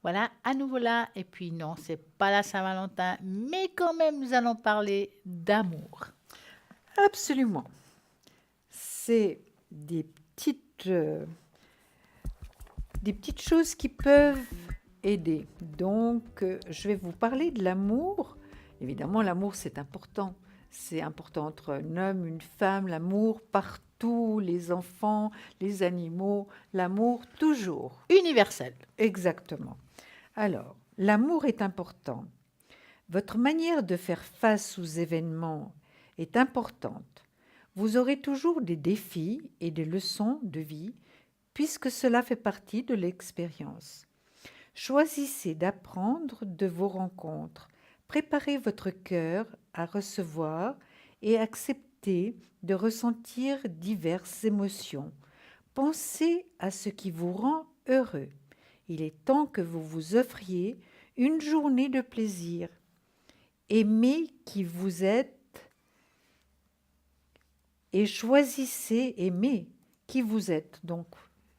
Voilà, à nouveau là. Et puis non, c'est pas la Saint-Valentin, mais quand même, nous allons parler d'amour. Absolument. C'est des petites choses qui peuvent aider. Donc, je vais vous parler de l'amour. Évidemment, l'amour, c'est important. C'est important entre un homme, une femme, l'amour partout, les enfants, les animaux, l'amour toujours. Universel. Exactement. Alors, l'amour est important. Votre manière de faire face aux événements est importante. Vous aurez toujours des défis et des leçons de vie, puisque cela fait partie de l'expérience. Choisissez d'apprendre de vos rencontres. Préparez votre cœur à recevoir et accepter de ressentir diverses émotions. Pensez à ce qui vous rend heureux. Il est temps que vous vous offriez une journée de plaisir. Aimez qui vous êtes et choisissez aimer qui vous êtes. Donc,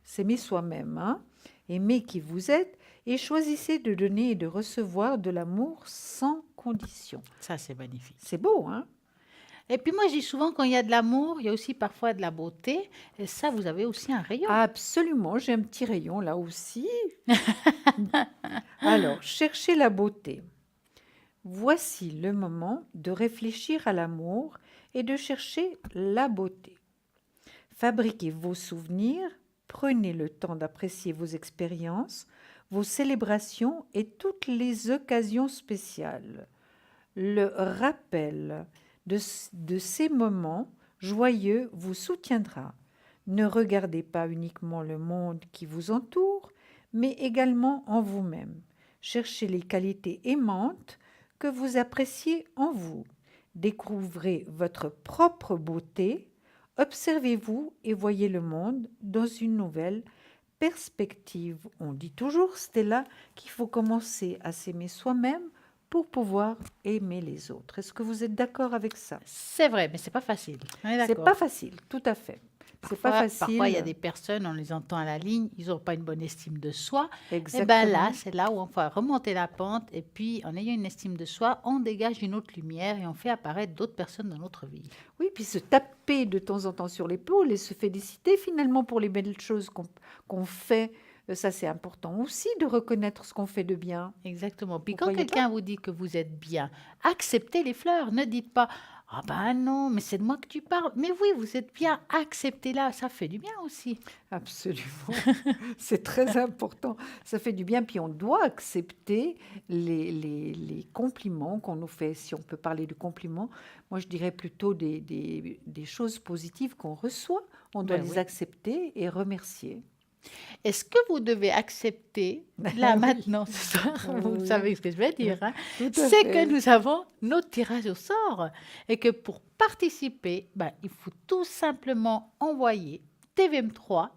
s'aimer soi-même, hein? Aimez qui vous êtes et choisissez de donner et de recevoir de l'amour sans condition. Ça, c'est magnifique. C'est beau, hein? Et puis moi, je dis souvent, quand il y a de l'amour, il y a aussi parfois de la beauté. Et ça, vous avez aussi un rayon. Absolument, j'ai un petit rayon là aussi. Alors, cherchez la beauté. Voici le moment de réfléchir à l'amour et de chercher la beauté. Fabriquez vos souvenirs, prenez le temps d'apprécier vos expériences, vos célébrations et toutes les occasions spéciales. Le rappel de ces moments joyeux vous soutiendra. Ne regardez pas uniquement le monde qui vous entoure, mais également en vous-même. Cherchez les qualités aimantes que vous appréciez en vous. Découvrez votre propre beauté, observez-vous et voyez le monde dans une nouvelle perspective. On dit toujours, Stella, qu'il faut commencer à s'aimer soi-même pour pouvoir aimer les autres. Est-ce que vous êtes d'accord avec ça? C'est vrai, mais c'est pas facile. On est C'est d'accord. pas facile, tout à fait. C'est pas facile. Parfois, il y a des personnes, on les entend à la ligne, ils n'ont pas une bonne estime de soi. Et Exactement. bien là, c'est là où on va remonter la pente. Et puis, en ayant une estime de soi, on dégage une autre lumière et on fait apparaître d'autres personnes dans notre vie. Oui, puis se taper de temps en temps sur l'épaule et se féliciter finalement pour les belles choses qu'on fait Ça, c'est important aussi de reconnaître ce qu'on fait de bien. Exactement. Puis Vous quand croyez quelqu'un vous dit que vous êtes bien, acceptez les fleurs. Ne dites pas ah ben non, mais c'est de moi que tu parles. Mais oui, vous êtes bien, acceptez-la. Ça fait du bien aussi. Absolument. C'est très important. Ça fait du bien. Puis on doit accepter les compliments qu'on nous fait. Si on peut parler de compliments, moi je dirais plutôt des choses positives qu'on reçoit. On doit Ben les oui. accepter et remercier. Est-ce que vous devez accepter, là Oui. maintenant, ce soir, vous Oui. savez ce que je vais dire, hein, Tout à c'est fait. que nous avons notre tirage au sort et que pour participer, ben, il faut tout simplement envoyer TVM3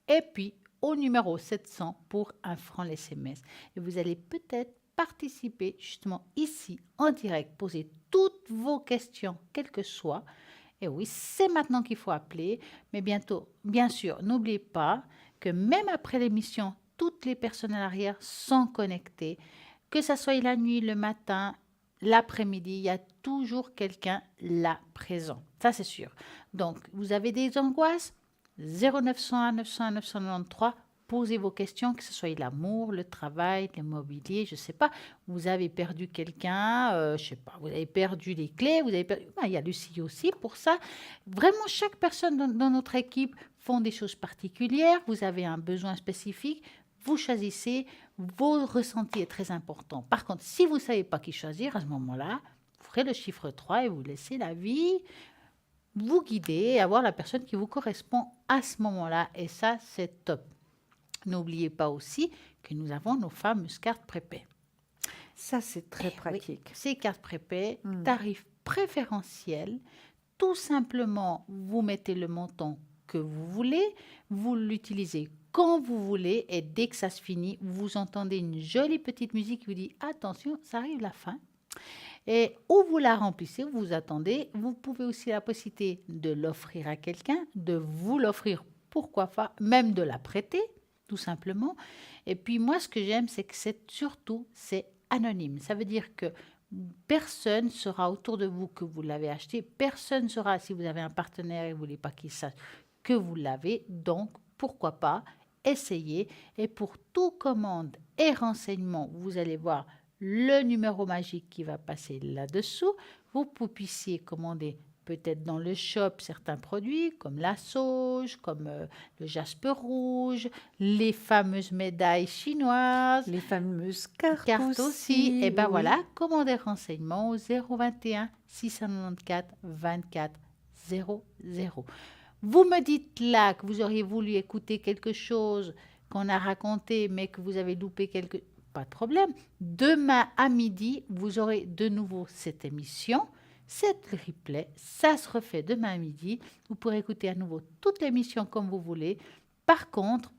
et puis au numéro 700 pour 1 franc l'SMS. Et vous allez peut-être participer justement ici en direct, poser toutes vos questions, quelles que soient. Et oui, c'est maintenant qu'il faut appeler, mais bientôt, bien sûr, n'oubliez pas que même après l'émission, toutes les personnes à l'arrière sont connectées, que ça soit la nuit, le matin, l'après-midi, il y a toujours quelqu'un là présent. Ça, c'est sûr. Donc, vous avez des angoisses 0901 901 993, posez vos questions, que ce soit l'amour, le travail, l'immobilier, je ne sais pas. Vous avez perdu quelqu'un, je ne sais pas, vous avez perdu les clés, vous avez perdu... Ah, il y a Lucie aussi pour ça. Vraiment, chaque personne dans notre équipe font des choses particulières. Vous avez un besoin spécifique, vous choisissez, vos ressentis est très important. Par contre, si vous ne savez pas qui choisir, à ce moment-là, vous ferez le chiffre 3 et vous laissez la vie vous guider et avoir la personne qui vous correspond à ce moment-là. Et ça, c'est top. N'oubliez pas aussi que nous avons nos fameuses cartes prépaies. Ça, c'est très Oui, pratique. ces cartes prépaies, tarif préférentiel. Tout simplement, vous mettez le montant que vous voulez, vous l'utilisez quand vous voulez et dès que ça se finit, vous entendez une jolie petite musique qui vous dit « Attention, ça arrive la fin ». Et où vous la remplissez, vous attendez. Vous pouvez aussi la possibilité de l'offrir à quelqu'un, de vous l'offrir, pourquoi pas, même de la prêter, tout simplement. Et puis moi, ce que j'aime, c'est que c'est anonyme. Ça veut dire que personne sera autour de vous que vous l'avez acheté. Personne sera, si vous avez un partenaire et vous ne voulez pas qu'il sache que vous l'avez. Donc, pourquoi pas, essayez. Et pour toute commande et renseignement, vous allez voir le numéro magique qui va passer là-dessous. Vous puissiez commander peut-être dans le shop certains produits comme la sauge, comme le jaspe rouge, les fameuses médailles chinoises, Les fameuses cartes aussi. Et ben oui. voilà, commandez renseignements au 021 694 24 00. Vous me dites là que vous auriez voulu écouter quelque chose qu'on a raconté, mais que vous avez loupé quelque... Pas de problème. Demain à midi, vous aurez de nouveau cette émission. C'est le replay. Ça se refait demain à midi. Vous pourrez écouter à nouveau toute l'émission comme vous voulez. Par contre,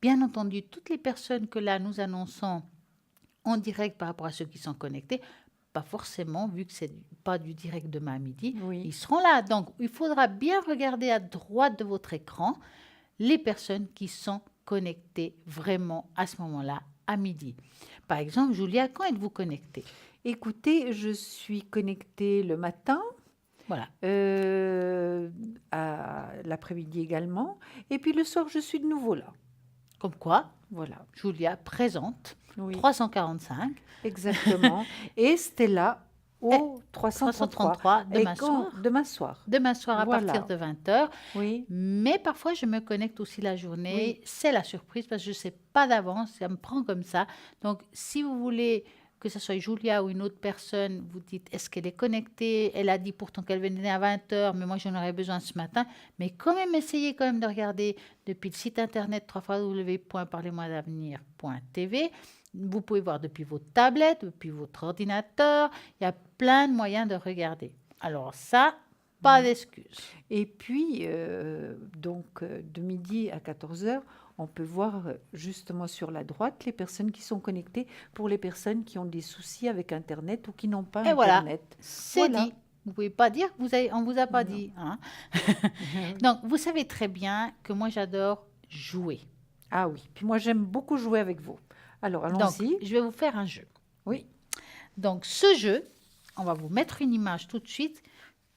bien entendu, toutes les personnes que là nous annonçons en direct par rapport à ceux qui sont connectés, pas forcément, vu que c'est pas du direct demain à midi, Oui. ils seront là. Donc, il faudra bien regarder à droite de votre écran les personnes qui sont connectées vraiment à ce moment-là, à midi. Par exemple, Julia, quand êtes-vous connectée? Écoutez, je suis connectée le matin, Voilà. à l'après-midi également, et puis le soir, je suis de nouveau là. Comme quoi, Voilà, Julia présente oui, 345, exactement. Et Stella au 333. 333 Et demain quand soir. Demain soir, Demain soir à Voilà. partir de 20h. oui. Mais parfois, je me connecte aussi la journée. Oui. C'est la surprise parce que je ne sais pas d'avance. Ça me prend comme ça. Donc, si vous voulez que ce soit Julia ou une autre personne, vous dites, est-ce qu'elle est connectée? Elle a dit pourtant qu'elle venait à 20h, mais moi, j'en aurais besoin ce matin. Mais quand même, essayez quand même de regarder depuis le site internet www.parlez-moi-d'avenir.tv. Vous pouvez voir depuis votre tablette, depuis votre ordinateur. Il y a plein de moyens de regarder. Alors ça, pas d'excuses. Et puis, de midi à 14h, on peut voir justement sur la droite les personnes qui sont connectées pour les personnes qui ont des soucis avec Internet ou qui n'ont pas Et voilà. Internet. C'est Voilà. dit. Vous ne pouvez pas dire que on ne vous a pas Non. dit. Hein. Donc, vous savez très bien que moi, j'adore jouer. Ah oui, puis moi j'aime beaucoup jouer avec vous. Alors Donc, allons-y. je vais vous faire un jeu. Oui. Donc, ce jeu, on va vous mettre une image tout de suite.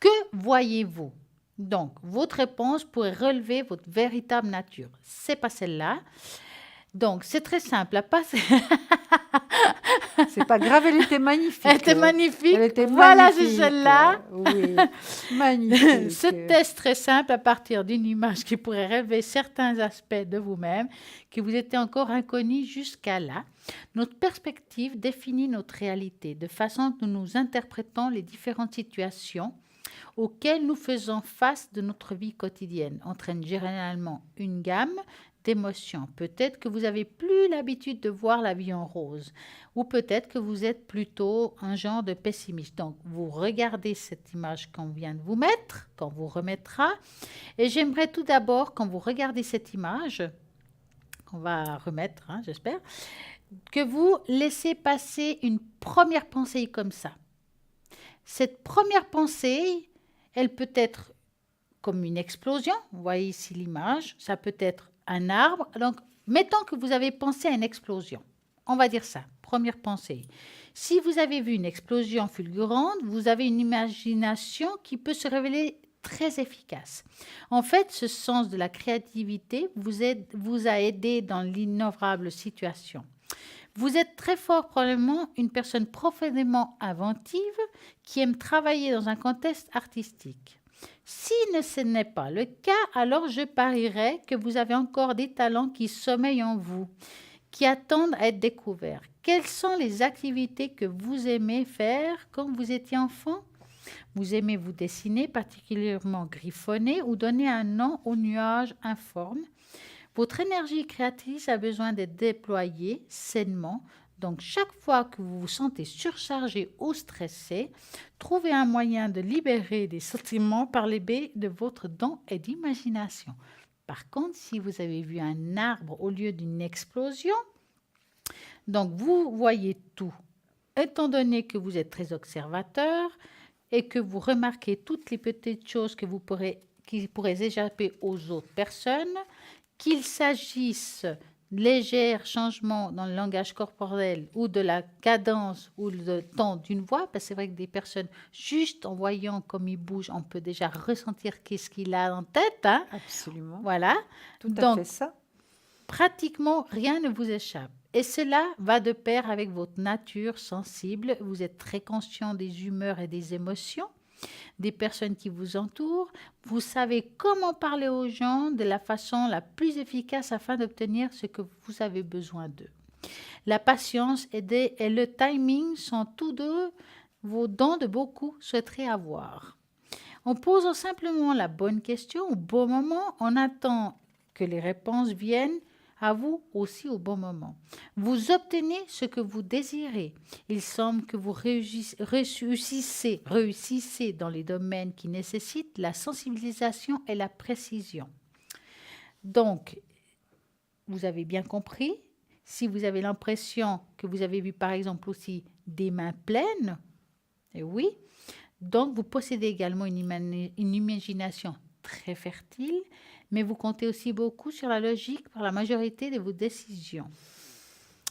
Que voyez-vous? Donc, votre réponse pourrait relever votre véritable nature. C'est pas celle-là. Donc, c'est très simple. C'est pas grave, elle était magnifique. Elle était magnifique. Elle était Voilà, c'est magnifique. celle-là. Oui, magnifique. Ce test très simple à partir d'une image qui pourrait révéler certains aspects de vous-même qui vous étaient encore inconnus jusqu'à là. Notre perspective définit notre réalité de façon que nous interprétons les différentes situations auxquelles nous faisons face de notre vie quotidienne, entraîne généralement une gamme d'émotions. Peut-être que vous avez plus l'habitude de voir la vie en rose, ou peut-être que vous êtes plutôt un genre de pessimiste. Donc, vous regardez cette image qu'on vient de vous mettre, qu'on vous remettra, et j'aimerais tout d'abord, quand vous regardez cette image, qu'on va remettre, hein, j'espère, que vous laissez passer une première pensée comme ça. Cette première pensée, elle peut être comme une explosion. Vous voyez ici l'image. Ça peut être un arbre. Donc, mettons que vous avez pensé à une explosion. On va dire ça, première pensée. Si vous avez vu une explosion fulgurante, vous avez une imagination qui peut se révéler très efficace. En fait, ce sens de la créativité vous a aidé dans l'innombrable situation. Vous êtes très fort, probablement une personne profondément inventive qui aime travailler dans un contexte artistique. Si ce n'est pas le cas, alors je parierais que vous avez encore des talents qui sommeillent en vous, qui attendent à être découverts. Quelles sont les activités que vous aimez faire quand vous étiez enfant ? Vous aimez vous dessiner, particulièrement griffonner ou donner un nom aux nuages informes. Votre énergie créatrice a besoin d'être déployée sainement. Donc, chaque fois que vous vous sentez surchargé ou stressé, trouvez un moyen de libérer des sentiments par les baies de votre don et d'imagination. Par contre, si vous avez vu un arbre au lieu d'une explosion, donc vous voyez tout. Étant donné que vous êtes très observateur et que vous remarquez toutes les petites choses qui pourraient échapper aux autres personnes, qu'il s'agisse de légers changements dans le langage corporel ou de la cadence ou le ton d'une voix, parce que c'est vrai que des personnes, juste en voyant comme il bouge, on peut déjà ressentir qu'est-ce qu'il a en tête. Hein? Absolument. Voilà. Tout à Donc, fait ça. pratiquement rien ne vous échappe. Et cela va de pair avec votre nature sensible. Vous êtes très conscient des humeurs et des émotions des personnes qui vous entourent. Vous savez comment parler aux gens de la façon la plus efficace afin d'obtenir ce que vous avez besoin d'eux. La patience et le timing sont tous deux vos dons de beaucoup souhaiteraient avoir. En posant simplement la bonne question au bon moment, on attend que les réponses viennent à vous aussi au bon moment. Vous obtenez ce que vous désirez. Il semble que vous réussissez dans les domaines qui nécessitent la sensibilisation et la précision. Donc, vous avez bien compris. Si vous avez l'impression que vous avez vu par exemple aussi des mains pleines, et oui, donc vous possédez également une imagination très fertile, mais vous comptez aussi beaucoup sur la logique pour la majorité de vos décisions.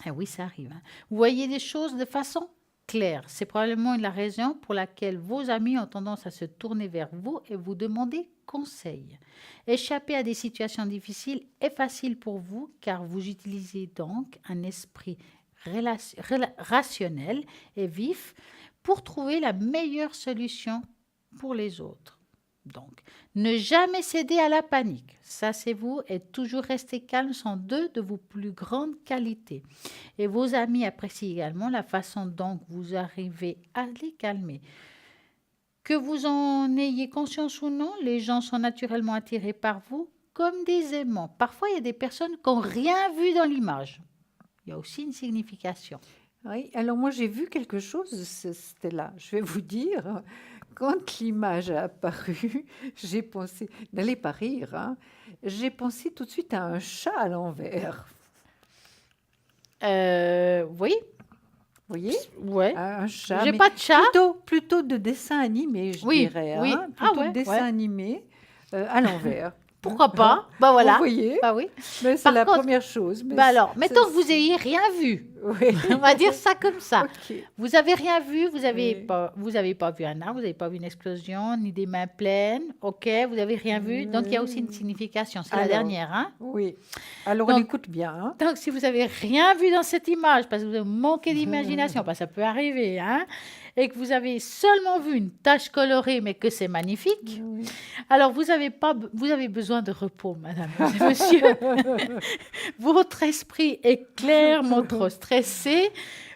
Et oui, ça arrive. Hein. Vous voyez des choses de façon claire. C'est probablement la raison pour laquelle vos amis ont tendance à se tourner vers vous et vous demander conseil. Échapper à des situations difficiles est facile pour vous car vous utilisez donc un esprit rationnel et vif pour trouver la meilleure solution pour les autres. Donc, ne jamais céder à la panique, ça c'est vous, et toujours rester calme sont deux de vos plus grandes qualités. Et vos amis apprécient également la façon dont vous arrivez à les calmer. Que vous en ayez conscience ou non, les gens sont naturellement attirés par vous comme des aimants. Parfois, il y a des personnes qui n'ont rien vu dans l'image. Il y a aussi une signification. Oui, alors moi j'ai vu quelque chose, c'était là. Je vais vous dire, quand l'image a apparu, j'ai pensé, n'allez pas rire, hein, j'ai pensé tout de suite à un chat à l'envers. Oui. Vous voyez? Ouais. Un chat. J'ai pas de chat. Plutôt de dessin animé, je Oui, dirais. oui. Hein, plutôt Ah ouais, de dessin ouais. animé à l'envers. pourquoi pas? Bah voilà. Vous voyez, Bah oui. mais c'est Par la contre, première chose. Mais bah alors, c'est- mettons que vous ayez rien vu. Oui. On va dire ça comme ça. Ok. Vous avez rien vu, vous avez Oui. vous avez pas vu un arbre, vous n'avez pas vu une explosion, ni des mains pleines. Ok, vous avez rien vu. Donc il y a aussi une signification. C'est la Alors, dernière, hein. Oui. Alors, on Donc, écoute bien. Hein. Donc, si vous avez rien vu dans cette image, parce que vous avez manqué d'imagination, parce que ça peut arriver, hein, et que vous avez seulement vu une tache colorée, mais que c'est magnifique, Oui. alors vous avez besoin de repos, madame et monsieur. Votre esprit est clairement trop stressé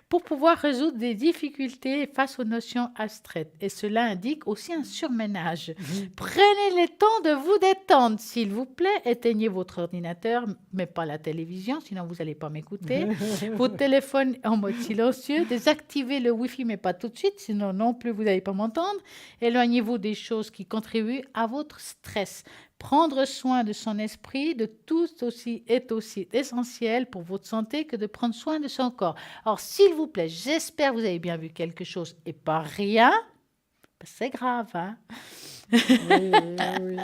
pour pouvoir résoudre des difficultés face aux notions abstraites. Et cela indique aussi un surménage. Prenez le temps de vous détendre, s'il vous plaît. Éteignez votre ordinateur, mais pas la télévision, sinon vous n'allez pas m'écouter. Votre téléphone en mode silencieux. Désactivez le Wi-Fi, mais pas tout de suite, sinon non plus vous n'allez pas m'entendre. Éloignez-vous des choses qui contribuent à votre stress. Prendre soin de son esprit, de tout aussi, est aussi essentiel pour votre santé que de prendre soin de son corps. Alors, s'il vous plaît, j'espère que vous avez bien vu quelque chose et pas rien. C'est grave, hein? Oui, oui.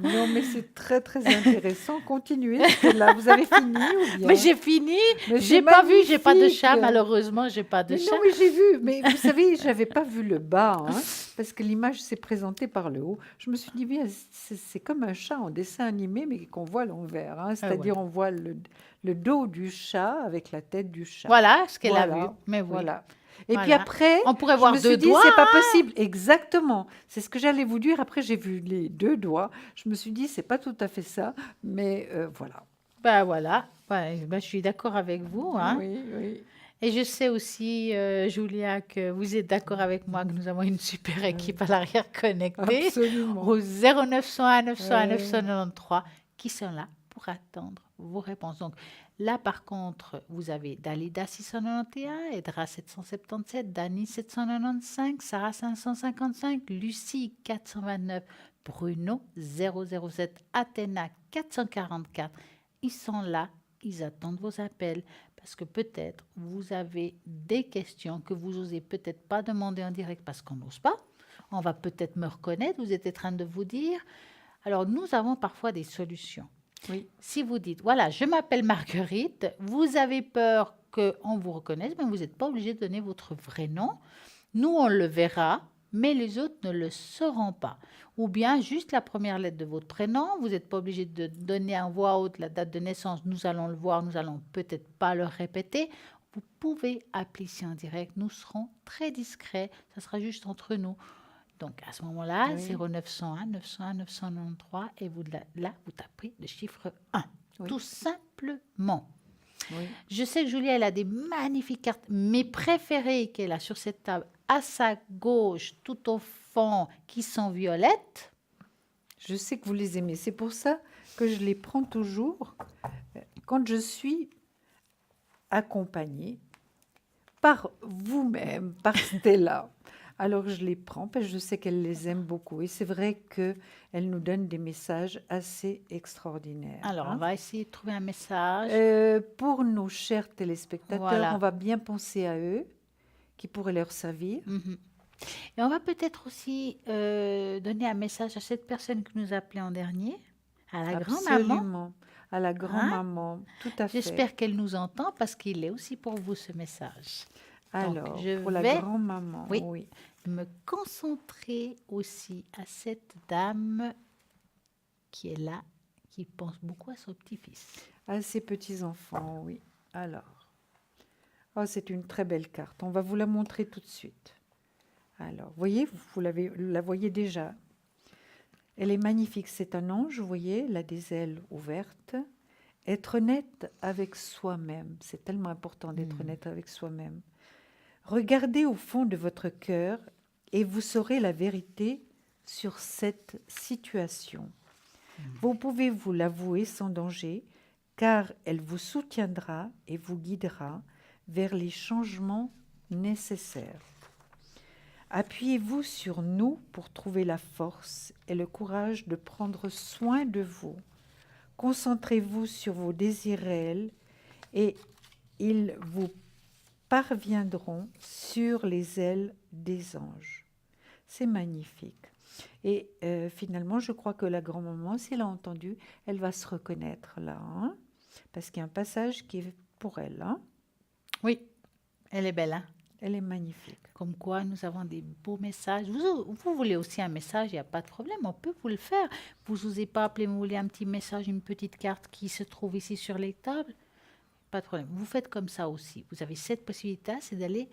Non, mais c'est très, très intéressant. Continuez. Là, vous avez fini ou bien? Mais j'ai fini. Mais J'ai c'est pas vu, j'ai pas de magnifique. chat, malheureusement, j'ai pas de Mais chat. non, mais j'ai vu. Mais vous savez, j'avais pas vu le bas, hein, parce que l'image s'est présentée par le haut. Je me suis dit, bien, c'est comme un chat en dessin animé, mais qu'on voit à l'envers. Hein, c'est-à-dire, on voit le dos du chat avec la tête du chat. Voilà ce qu'elle a Voilà, vu. Mais oui. Voilà. Et puis Voilà. après, On pourrait je voir me deux suis dit, doigts, c'est pas hein. possible. Exactement. C'est ce que j'allais vous dire. Après, j'ai vu les 2 doigts. Je me suis dit, c'est pas tout à fait ça. Mais voilà. Ben voilà. Ouais, ben, je suis d'accord avec vous, hein. Oui, oui. Et je sais aussi, Julia, que vous êtes d'accord avec moi que nous avons une super équipe à l'arrière connectée Absolument. au 0901 901 Ouais. 993 qui sont là pour attendre vos réponses. Donc là, par contre, vous avez Dalida 691, Edra 777, Dani 795, Sarah 555, Lucie 429, Bruno 007, Athéna 444. Ils sont là, ils attendent vos appels. Parce que peut-être vous avez des questions que vous n'osez peut-être pas demander en direct parce qu'on n'ose pas. On va peut-être me reconnaître, vous êtes en train de vous dire. Alors, nous avons parfois des solutions. Oui. Si vous dites, voilà, je m'appelle Marguerite, vous avez peur qu'on vous reconnaisse, mais vous n'êtes pas obligé de donner votre vrai nom. Nous, on le verra, mais les autres ne le sauront pas. Ou bien juste la première lettre de votre prénom. Vous n'êtes pas obligé de donner en voix haute la date de naissance. Nous allons le voir, nous allons peut-être pas le répéter. Vous pouvez appeler ici en direct. Nous serons très discrets. Ça sera juste entre nous. Donc à ce moment-là, Oui. 0901 901 993 et vous là, vous tapez le chiffre 1. Oui. Tout simplement. Oui. Je sais que Julia, elle a des magnifiques cartes. Mes préférées qu'elle a sur cette table, à sa gauche, tout au fond, qui sont violettes. Je sais que vous les aimez. C'est pour ça que je les prends toujours quand je suis accompagnée par vous-même, par Stella. Alors je les prends parce que je sais qu'elle les aime beaucoup. Et c'est vrai qu'elle nous donne des messages assez extraordinaires. Alors, hein. on va essayer de trouver un message. Pour nos chers téléspectateurs, Voilà. on va bien penser à eux, qui pourraient leur servir. Mhm. Et on va peut-être aussi donner un message à cette personne qui nous a appelé en dernier, à la grand-maman. Absolument. À la grand-maman, tout à fait. J'espère qu'elle nous entend parce qu'il est aussi pour vous ce message. Alors, je pour la vais- grand-maman, Oui. oui. Me concentrer aussi à cette dame qui est là, qui pense beaucoup à son petit-fils. À ses petits-enfants, oui. Alors, oh, c'est une très belle carte. On va vous la montrer tout de suite. Alors, voyez, vous la voyez déjà. Elle est magnifique. C'est un ange, vous voyez, elle a des ailes ouvertes. Être honnête avec soi-même. C'est tellement important d'être honnête avec soi-même. Regardez au fond de votre cœur et vous saurez la vérité sur cette situation. Vous pouvez vous l'avouer sans danger, car elle vous soutiendra et vous guidera vers les changements nécessaires. Appuyez-vous sur nous pour trouver la force et le courage de prendre soin de vous. Concentrez-vous sur vos désirs réels et ils vous parviendront sur les ailes des anges. C'est magnifique. Et finalement, je crois que la grand-maman, si elle a entendu, elle va se reconnaître là, hein, parce qu'il y a un passage qui est pour elle, hein. Oui, elle est belle, hein? Elle est magnifique. Comme quoi, nous avons des beaux messages. Vous voulez aussi un message, il n'y a pas de problème, on peut vous le faire. Vous n'osez pas appeler, vous voulez un petit message, une petite carte qui se trouve ici sur les tables, pas de problème. Vous faites comme ça aussi. Vous avez cette possibilité, c'est d'aller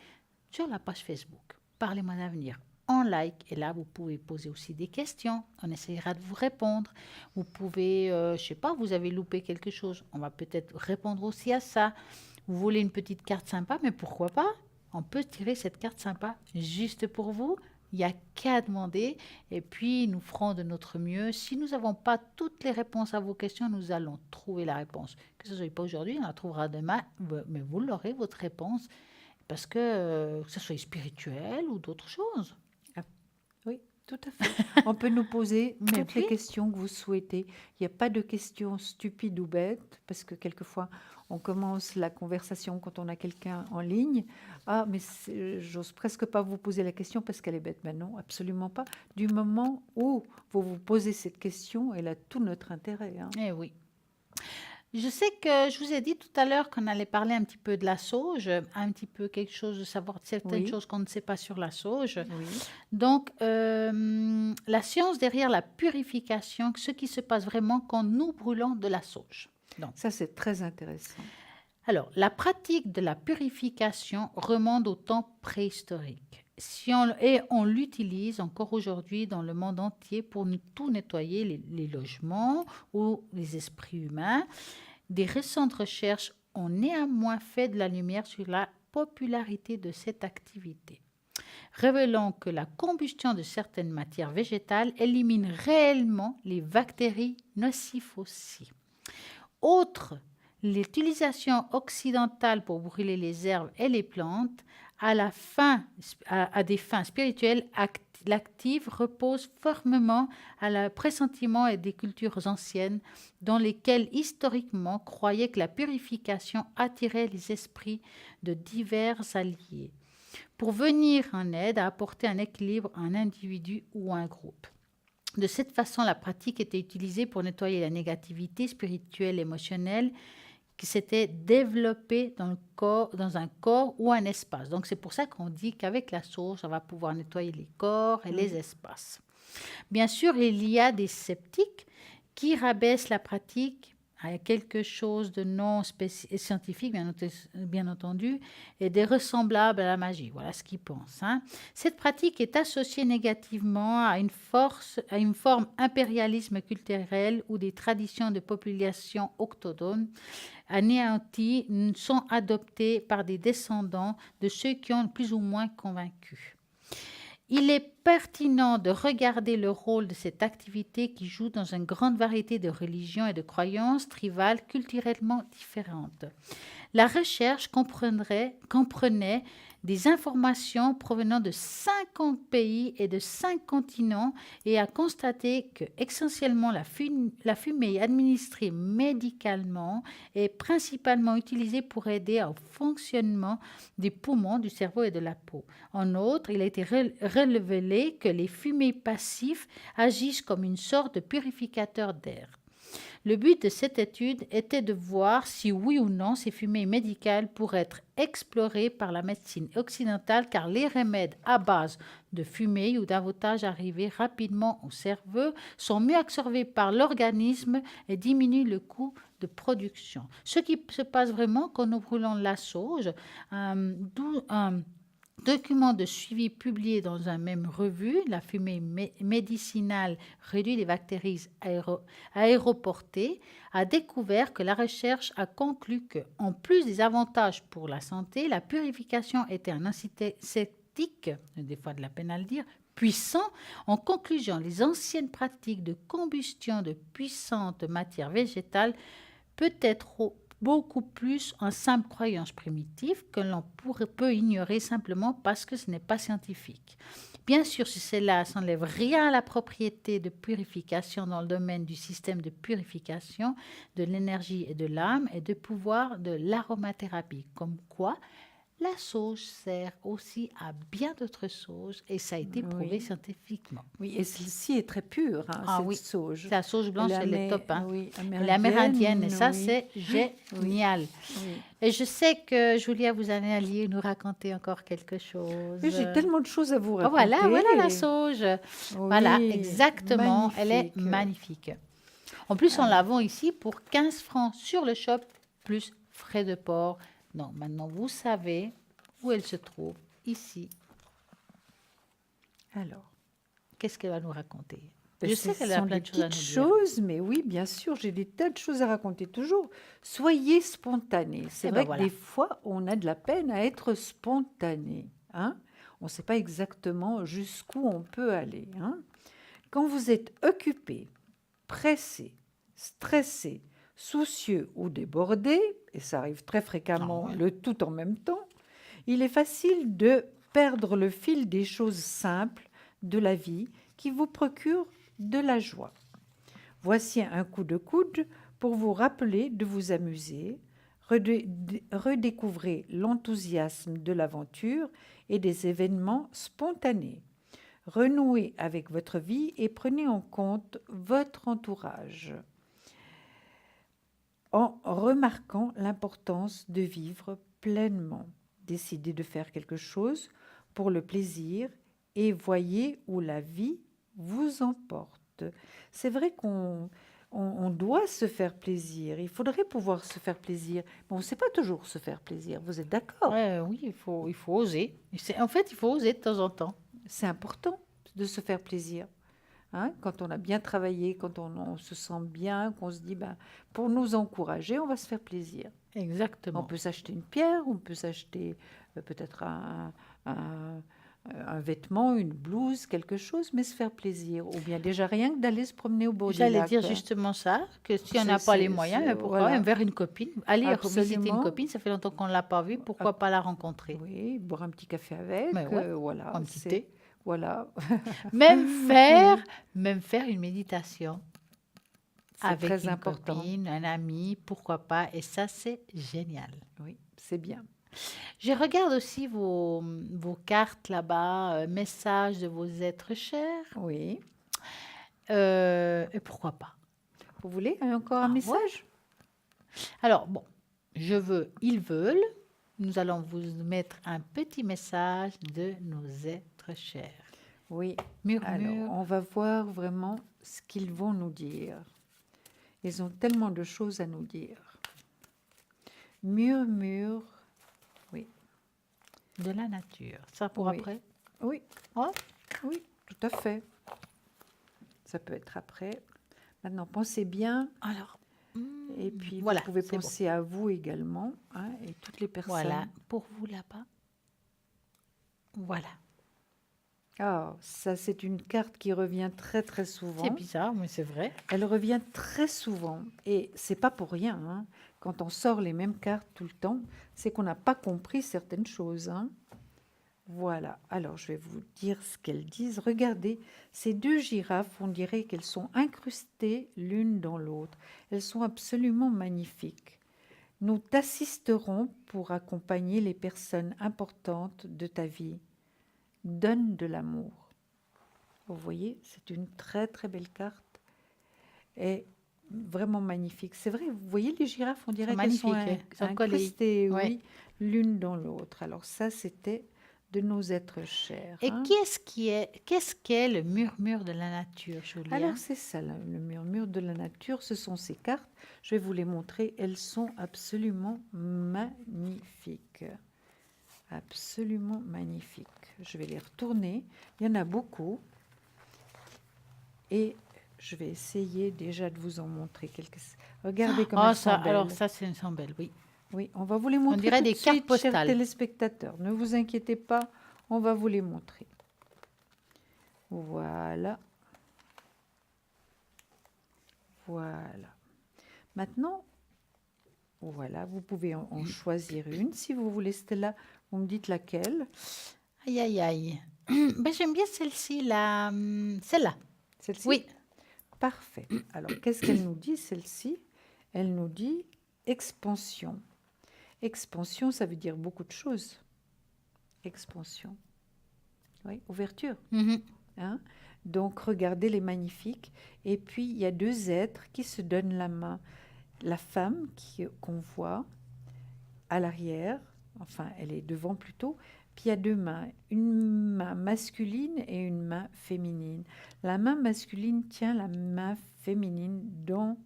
sur la page Facebook. Parlez-moi d'avenir. En like, et là, vous pouvez poser aussi des questions. On essaiera de vous répondre. Vous pouvez, je sais pas, vous avez loupé quelque chose. On va peut-être répondre aussi à ça. Vous voulez une petite carte sympa, mais pourquoi pas? On peut tirer cette carte sympa juste pour vous. Il n'y a qu'à demander et puis nous ferons de notre mieux. Si nous n'avons pas toutes les réponses à vos questions, nous allons trouver la réponse. Que ce ne soit pas aujourd'hui, on la trouvera demain, mais vous l'aurez, votre réponse, parce que ce soit spirituel ou d'autres choses. Ah, oui, tout à fait. On peut nous poser Mais toutes les oui. questions que vous souhaitez. Il n'y a pas de questions stupides ou bêtes, parce que quelquefois, on commence la conversation quand on a quelqu'un en ligne. Ah, mais j'ose presque pas vous poser la question parce qu'elle est bête. Mais non, absolument pas. Du moment où vous vous posez cette question, elle a tout notre intérêt, hein. Eh oui. Je sais que je vous ai dit tout à l'heure qu'on allait parler un petit peu de la sauge, un petit peu quelque chose de savoir certaines Oui. choses qu'on ne sait pas sur la sauge. Oui. Donc, la science derrière la purification, ce qui se passe vraiment quand nous brûlons de la sauge. Donc, Ça, c'est très intéressant. alors, la pratique de la purification remonte au temps préhistorique. Et on l'utilise encore aujourd'hui dans le monde entier pour tout nettoyer, les logements ou les esprits humains. Des récentes recherches ont néanmoins fait de la lumière sur la popularité de cette activité, révélant que la combustion de certaines matières végétales élimine réellement les bactéries nocives aussi. Autre, l'utilisation occidentale pour brûler les herbes et les plantes à des fins spirituelles l'active repose fermement à le pressentiment et des cultures anciennes dans lesquelles historiquement croyaient que la purification attirait les esprits de divers alliés pour venir en aide à apporter un équilibre à un individu ou à un groupe. De cette façon, la pratique était utilisée pour nettoyer la négativité spirituelle et émotionnelle qui s'était développée dans un corps ou un espace. Donc, c'est pour ça qu'on dit qu'avec la sauge, on va pouvoir nettoyer les corps et les espaces. Bien sûr, il y a des sceptiques qui rabaissent la pratique à quelque chose de non scientifique, bien entendu, et de ressemblable à la magie. Voilà ce qu'ils pensent, hein. Cette pratique est associée négativement à une forme impérialisme culturel où des traditions de population autochtone anéanties sont adoptées par des descendants de ceux qui ont plus ou moins convaincu. Il est pertinent de regarder le rôle de cette activité qui joue dans une grande variété de religions et de croyances tribales culturellement différentes. La recherche comprenait des informations provenant de 50 pays et de 5 continents et a constaté que essentiellement la fumée administrée médicalement est principalement utilisée pour aider au fonctionnement des poumons, du cerveau et de la peau. En outre, il a été révélé que les fumées passives agissent comme une sorte de purificateur d'air. Le but de cette étude était de voir si oui ou non ces fumées médicales pourraient être explorées par la médecine occidentale car les remèdes à base de fumée ou d'avotage arrivés rapidement au cerveau sont mieux absorbés par l'organisme et diminuent le coût de production. Ce qui se passe vraiment quand nous brûlons la sauge, d'où document de suivi publié dans une même revue, la fumée médicinale réduit les bactéries aéroportées, a découvert que la recherche a conclu que, en plus des avantages pour la santé, la purification était un antiseptique, des fois de la peine à le dire, puissant. En conclusion, les anciennes pratiques de combustion de puissantes matières végétales peut être beaucoup plus en simple croyance primitive que l'on peut ignorer simplement parce que ce n'est pas scientifique. Bien sûr, si cela n'enlève rien à la propriété de purification dans le domaine du système de purification de l'énergie et de l'âme et de pouvoir de l'aromathérapie, comme quoi La sauge sert aussi à bien d'autres choses et ça a été prouvé Oui. scientifiquement. Oui, et celle-ci est très pure, hein, Ah cette oui, sauge. la sauge blanche, elle est top, hein. Oui, Elle est amérindienne et ça, oui, c'est génial. oui. Et je sais que Julia, vous allez aller nous raconter encore quelque chose. Mais j'ai tellement de choses à vous Oh, voilà, raconter. voilà la sauge. Voilà, Oui, exactement. Elle est magnifique. En plus, on la vend ici pour 15 francs sur le shop, plus frais de port. Donc, maintenant, vous savez où elle se trouve, ici. Alors, Qu'est-ce qu'elle va nous raconter? ben, Je ce sais qu'elle a sont plein des de choses à nous petites dire. choses, mais oui, bien sûr, j'ai des tas de choses à raconter toujours. Soyez spontanés. C'est Eh vrai ben que voilà. des fois, on a de la peine à être spontané. Hein. On ne sait pas exactement jusqu'où on peut aller. Hein. Quand vous êtes occupé, pressé, stressé, soucieux ou débordé, et ça arrive très fréquemment, Ah ouais. le tout en même temps, il est facile de perdre le fil des choses simples de la vie qui vous procurent de la joie. Voici un coup de coude pour vous rappeler de vous amuser, redécouvrez l'enthousiasme de l'aventure et des événements spontanés. Renouez avec votre vie et prenez en compte votre entourage en remarquant l'importance de vivre pleinement. Décidez de faire quelque chose pour le plaisir et voyez où la vie vous emporte. C'est vrai qu'on doit se faire plaisir. Il faudrait pouvoir se faire plaisir. Mais on ne sait pas toujours se faire plaisir. Vous êtes d'accord? Ouais, oui, il faut oser. En fait, il faut oser de temps en temps. C'est important de se faire plaisir. Hein, quand on a bien travaillé, quand on se sent bien, qu'on se dit, ben, pour nous encourager, on va se faire plaisir. On Exactement. peut s'acheter une pierre, on peut s'acheter peut-être un vêtement, une blouse, quelque chose, mais se faire plaisir. Ou bien déjà rien que d'aller se promener au bord du J'allais lac. dire justement ça, que si on n'a C'est- pas les c'est- moyens, c'est- pourquoi voilà. même vers une copine, aller visiter une Absolument. copine, ça fait longtemps qu'on ne l'a pas vue, pourquoi pas la rencontrer? Oui, boire un petit café avec, Mais ouais, voilà. un petit c'est- thé. Voilà, Même faire une méditation c'est avec très une important. copine, un ami, pourquoi pas, et ça, c'est génial. Oui, c'est bien. Je regarde aussi vos cartes là-bas, messages de vos êtres chers, Oui. et pourquoi pas? Vous voulez encore un Ah ouais. message? Alors, bon, je veux, ils veulent. Nous allons vous mettre un petit message de nos êtres chers. Oui. Murmure. Alors, on va voir vraiment ce qu'ils vont nous dire. Ils ont tellement de choses à nous dire. Murmure. Oui. De la nature. Ça pour Oui. après? Oui. Oh. Oui, tout à fait. Ça peut être après. Maintenant, pensez bien. Alors, Et puis, voilà, vous pouvez c'est bon. penser à vous également, hein, et toutes les personnes. Voilà, pour vous là-bas. Voilà. Ah, ça, c'est une carte qui revient très, très souvent. C'est bizarre, mais c'est vrai. Elle revient très souvent. Et c'est pas pour rien. Hein. Quand on sort les mêmes cartes tout le temps, c'est qu'on n'a pas compris certaines choses. Hein. Voilà. Alors, je vais vous dire ce qu'elles disent. Regardez, ces deux girafes, on dirait qu'elles sont incrustées l'une dans l'autre. Elles sont absolument magnifiques. Nous t'assisterons pour accompagner les personnes importantes de ta vie. Donne de l'amour. Vous voyez, c'est une très très belle carte et vraiment magnifique. C'est vrai, vous voyez les girafes, on dirait qu'elles sont magnifiques, elles sont collées. incrustées, Ouais. oui, l'une dans l'autre. Alors ça, c'était de nos êtres chers. Et hein. qu'est-ce qu'est le murmure de la nature, Julia? Alors c'est ça, le murmure de la nature, ce sont ces cartes. Je vais vous les montrer, elles sont absolument magnifiques. Absolument magnifiques. Je vais les retourner, il y en a beaucoup. Et je vais essayer déjà de vous en montrer quelques. Regardez comme elles sont belles. alors ça, c'est sont belles, oui. Oui, on va vous les montrer dirait tout des de cartes suite, chers postales. téléspectateurs. Ne vous inquiétez pas, on va vous les montrer. Voilà. Voilà. Maintenant, voilà, vous pouvez en choisir une. Si vous voulez, Stella, vous me dites laquelle. Aïe, aïe, aïe. Ben, j'aime bien celle-ci, là. Celle-là. Celle-ci? Oui. Parfait. Alors, qu'est-ce qu'elle nous dit, celle-ci? Elle nous dit expansion. Expansion, ça veut dire beaucoup de choses. expansion. Oui, ouverture. Mhm. Hein. Donc, regardez les magnifiques. Et puis, il y a deux êtres qui se donnent la main. La femme qu'on voit à l'arrière, enfin, elle est devant plutôt, puis il y a deux mains, une main masculine et une main féminine. La main masculine tient la main féminine dans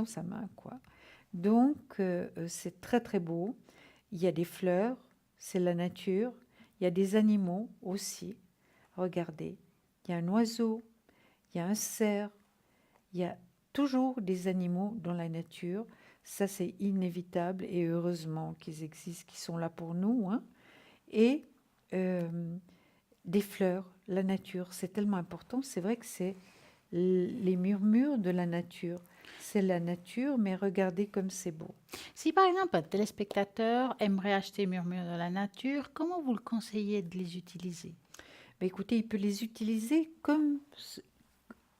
sa main, quoi. Donc, c'est très, très beau. Il y a des fleurs, c'est la nature. Il y a des animaux aussi. Regardez, il y a un oiseau, il y a un cerf, il y a toujours des animaux dans la nature. Ça, c'est inévitable et heureusement qu'ils existent, qu'ils sont là pour nous. Hein. Et des fleurs, la nature, c'est tellement important. C'est vrai que c'est les murmures de la nature. C'est la nature, mais regardez comme c'est beau. Si par exemple un téléspectateur aimerait acheter Murmure de la nature, comment vous le conseillez de les utiliser? Mais écoutez, il peut les utiliser comme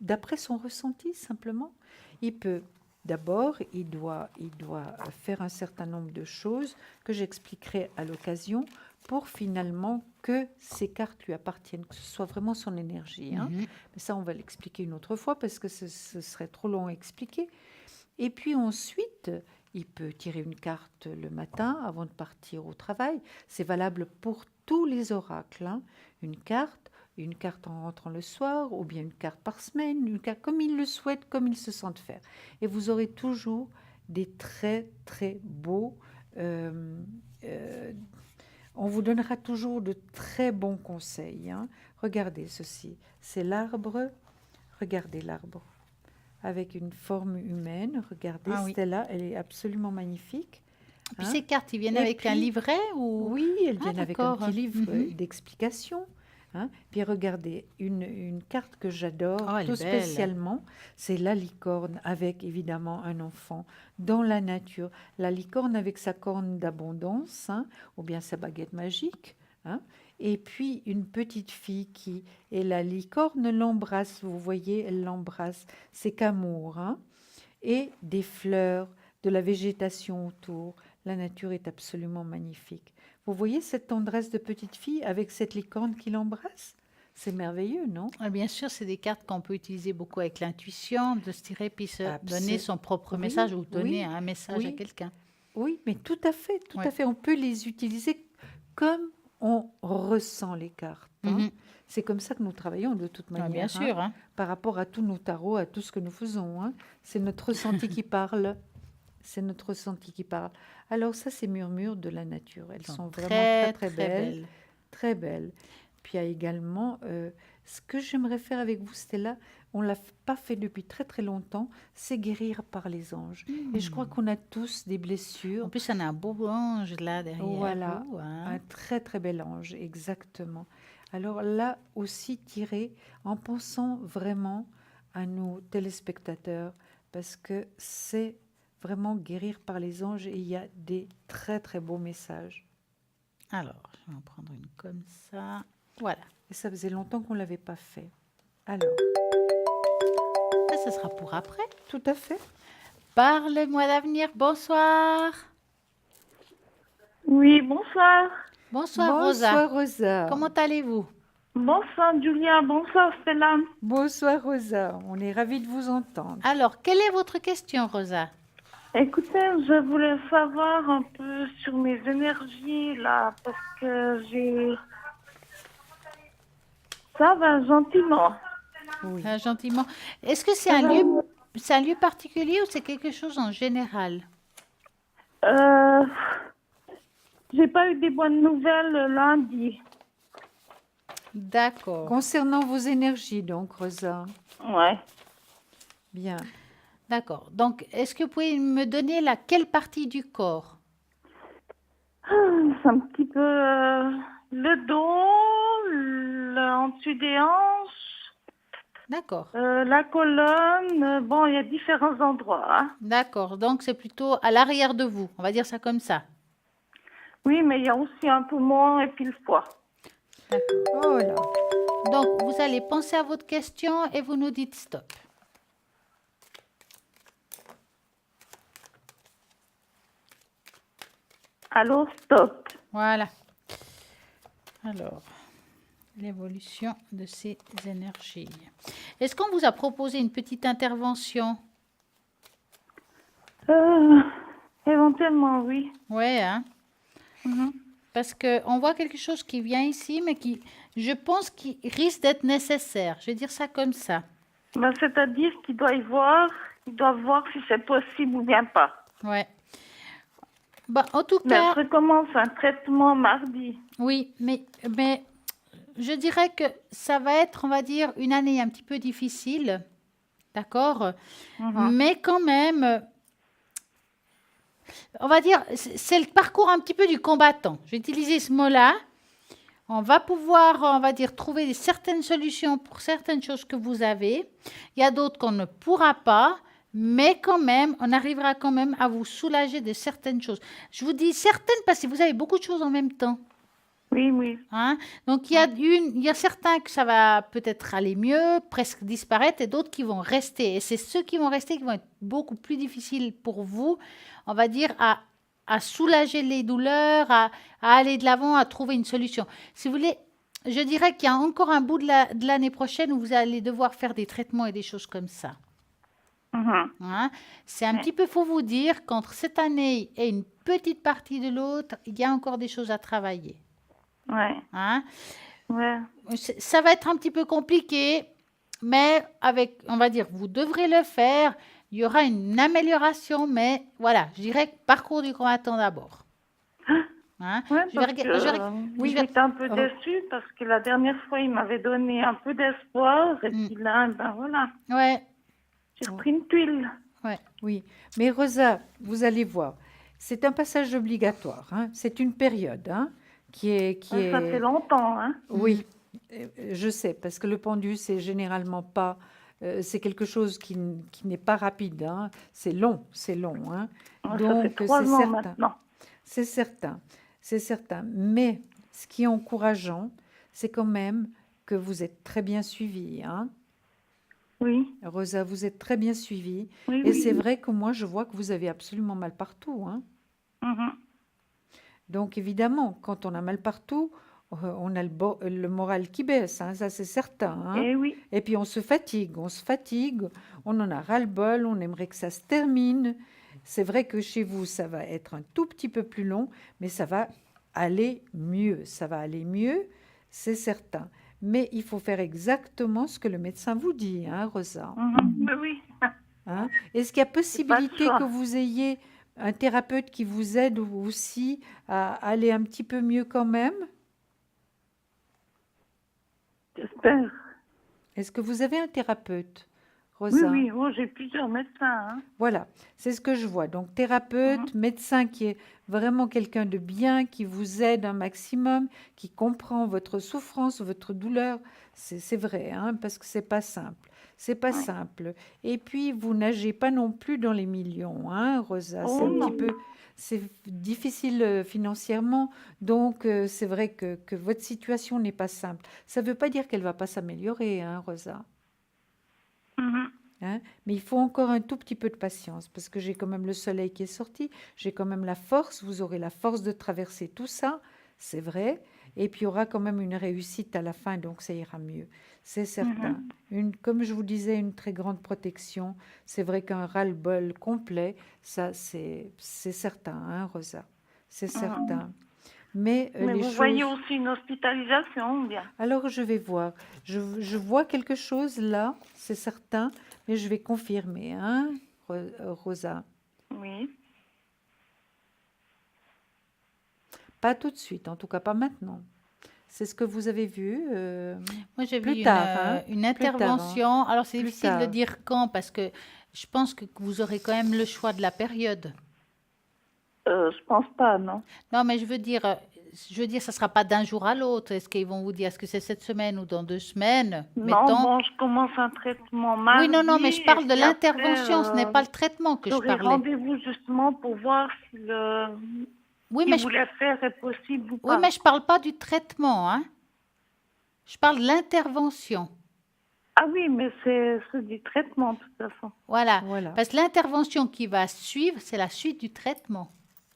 d'après son ressenti simplement. Il peut d'abord, il doit faire un certain nombre de choses que j'expliquerai à l'occasion pour finalement que ces cartes lui appartiennent, que ce soit vraiment son énergie. Hein. Mhm. Mais ça, on va l'expliquer une autre fois parce que ce serait trop long à expliquer. Et puis ensuite, il peut tirer une carte le matin avant de partir au travail. C'est valable pour tous les oracles. Hein. Une carte en rentrant le soir, ou bien une carte par semaine, une carte comme il le souhaite, comme il se sente faire. Et vous aurez toujours des très, très beaux... on vous donnera toujours de très bons conseils. Hein. Regardez ceci, c'est l'arbre. Regardez l'arbre avec une forme humaine. Regardez, Ah oui. Stella, elle est absolument magnifique. Puis Hein. ces cartes, ils viennent Et avec un puis- livret ou... Oui, elles viennent avec un d'accord. petit livre Mhm. d'explication. Hein. Puis regardez, une carte que j'adore Oh, elle est tout belle. spécialement, c'est la licorne avec évidemment un enfant dans la nature. La licorne avec sa corne d'abondance, hein, ou bien sa baguette magique. Hein. Et puis une petite fille et la licorne l'embrasse, vous voyez, elle l'embrasse. C'est qu'amour. Hein. Et des fleurs, de la végétation autour. La nature est absolument magnifique. Vous voyez cette tendresse de petite fille avec cette licorne qui l'embrasse? C'est merveilleux, non? Ah, bien sûr, c'est des cartes qu'on peut utiliser beaucoup avec l'intuition, de se tirer puis se donner son propre Oui, message ou donner oui, un message à oui. quelqu'un. Oui, mais tout à fait, tout Ouais. à fait. On peut les utiliser comme on ressent les cartes. Hein. Mhm. C'est comme ça que nous travaillons de toute Ah, manière. bien sûr. Hein, Hein. par rapport à tous nos tarots, à tout ce que nous faisons. Hein. C'est notre ressenti qui parle. C'est notre ressenti qui parle. Alors ça, c'est Murmures de la nature. Elles sont vraiment très, très belles. Très belles. Puis il y a également, ce que j'aimerais faire avec vous, Stella, on ne l'a pas fait depuis très, très longtemps, c'est guérir par les anges. Et je crois qu'on a tous des blessures. En plus, on a un beau ange là derrière Voilà, vous. Hein. un très, très bel ange, exactement. Alors là aussi, tirez en pensant vraiment à nos téléspectateurs, parce que c'est vraiment guérir par les anges et il y a des très, très beaux messages. Alors, je vais en prendre une comme ça. Voilà. Et ça faisait longtemps qu'on ne l'avait pas fait. Alors, Ça sera pour après. tout à fait. Parle-moi d'avenir. Bonsoir. Oui, bonsoir. Bonsoir, Rosa. Bonsoir, Rosa. Comment allez-vous? Bonsoir, Julia. Bonsoir, Stella. Bonsoir, Rosa. On est ravis de vous entendre. Alors, quelle est votre question, Rosa? Écoutez, je voulais savoir un peu sur mes énergies, là, parce que j'ai... Ça va gentiment. Oui. Gentiment. Est-ce que c'est un lieu particulier ou c'est quelque chose en général? J'ai pas eu des bonnes nouvelles lundi. D'accord. Concernant vos énergies, donc, Rosa. Ouais. Bien. D'accord. Donc, est-ce que vous pouvez me donner quelle partie du corps? C'est un petit peu le dos, en dessous des hanches, D'accord. la colonne. Bon, il y a différents endroits. Hein. D'accord. Donc, c'est plutôt à l'arrière de vous. On va dire ça comme ça. Oui, mais il y a aussi un poumon et puis le foie. Oh là. Donc, vous allez penser à votre question et vous nous dites stop. Allô, stop. Voilà. Alors, l'évolution de ces énergies. Est-ce qu'on vous a proposé une petite intervention? Éventuellement, oui. Ouais, hein? Mhm. Parce qu'on voit quelque chose qui vient ici, mais qui, je pense, qui risque d'être nécessaire. Je vais dire ça comme ça. Ben, c'est-à-dire qu'il doit y voir, il doit voir si c'est possible ou bien pas. Ouais. Bah, en tout Mais cas, elle recommence un traitement mardi. oui, mais je dirais que ça va être, on va dire, une année un petit peu difficile, d'accord? Mais quand même, on va dire, c'est le parcours un petit peu du combattant. Je vais utiliser ce mot-là. On va pouvoir, on va dire, trouver certaines solutions pour certaines choses que vous avez. Il y a d'autres qu'on ne pourra pas, mais quand même, on arrivera quand même à vous soulager de certaines choses. Je vous dis certaines parce que vous avez beaucoup de choses en même temps. Oui, oui. Hein? Donc, il y a certains que ça va peut-être aller mieux, presque disparaître, et d'autres qui vont rester. Et c'est ceux qui vont rester qui vont être beaucoup plus difficiles pour vous, on va dire, à soulager les douleurs, à aller de l'avant, à trouver une solution. Si vous voulez, je dirais qu'il y a encore un bout de l'année prochaine où vous allez devoir faire des traitements et des choses comme ça. Hein? C'est un petit peu, faut vous dire, qu'entre cette année et une petite partie de l'autre, il y a encore des choses à travailler. Ouais. Hein? Ouais. Ça va être un petit peu compliqué, mais avec, on va dire, vous devrez le faire. Il y aura une amélioration, mais voilà, je dirais parcours du combattant d'abord. Hein? Ouais, Je vais parce que, oui, je vais- j'étais un peu déçue parce que la dernière fois, il m'avait donné un peu d'espoir. Et puis là, ben voilà, Ouais, j'ai repris une tuile. ouais. Oui, mais Rosa, vous allez voir, c'est un passage obligatoire, hein. C'est une période, hein, qui Ça fait est... longtemps, hein. Oui, je sais, parce que le pendu, c'est généralement pas... c'est quelque chose qui n'est pas rapide, hein. C'est long, hein. Ça fait Donc, 3 c'est ans certain. maintenant. C'est certain, c'est certain. Mais ce qui est encourageant, c'est quand même que vous êtes très bien suivie, hein. Oui, Rosa, vous êtes très bien suivie. oui, Et oui. c'est vrai que moi, je vois que vous avez absolument mal partout, hein. Mhm. Donc, évidemment, quand on a mal partout, on a le moral qui baisse, hein, ça c'est certain, hein. Et oui, Et puis on se fatigue, on en a ras-le-bol, on aimerait que ça se termine. C'est vrai que chez vous, ça va être un tout petit peu plus long, mais ça va aller mieux. Ça va aller mieux, c'est certain. Mais il faut faire exactement ce que le médecin vous dit, hein, Rosa. oui, oui. Hein? Est-ce qu'il y a possibilité choix. que vous ayez un thérapeute qui vous aide aussi à aller un petit peu mieux quand même? J'espère. Est-ce que vous avez un thérapeute, Oui, Rosa? oui, oh, j'ai plusieurs médecins, hein. Voilà, c'est ce que je vois. Donc thérapeute, médecin qui est vraiment quelqu'un de bien, qui vous aide un maximum, qui comprend votre souffrance, votre douleur. C'est vrai, hein, parce que c'est pas simple. C'est pas simple. Et puis vous nagez pas non plus dans les millions, hein, Rosa. C'est Oh, un non. petit peu, c'est difficile financièrement. Donc c'est vrai que votre situation n'est pas simple. Ça ne veut pas dire qu'elle va pas s'améliorer, hein, Rosa. Mhm. Hein, mais il faut encore un tout petit peu de patience parce que j'ai quand même le soleil qui est sorti, j'ai quand même la force, vous aurez la force de traverser tout ça, c'est vrai, et puis il y aura quand même une réussite à la fin, donc ça ira mieux, c'est certain. Comme je vous disais, une très grande protection, c'est vrai qu'un ras-le-bol complet, ça c'est certain, hein, Rosa, c'est certain. Mais Mais les vous choses... voyez aussi une hospitalisation, ou bien? Alors, je vais voir. Je vois quelque chose là, c'est certain, mais je vais confirmer, hein, Rosa. Oui. Pas tout de suite, en tout cas pas maintenant. C'est ce que vous avez vu. Moi, j'ai Plus vu tard, hein, une plus tard, hein. intervention. Alors, c'est Plus difficile de tard. dire quand parce que je pense que vous aurez quand même le choix de la période. Je pense pas, non. Non, mais je veux dire, ça sera pas d'un jour à l'autre. Est-ce qu'ils vont vous dire, est-ce que c'est cette semaine ou dans 2 semaines? Non, Mettons. bon, je commence un traitement mardi. Oui, non, mais je et parle de puis l'intervention, après, ce n'est pas le traitement que je j'aurai parlais. rendez-vous justement pour voir si le Oui, qu'il mais je, voulait faire est possible ou oui, pas. mais je parle pas du traitement, hein. Je parle de l'intervention. Ah oui, mais c'est du traitement de toute façon. Voilà. Voilà. Parce que l'intervention qui va suivre, c'est la suite du traitement.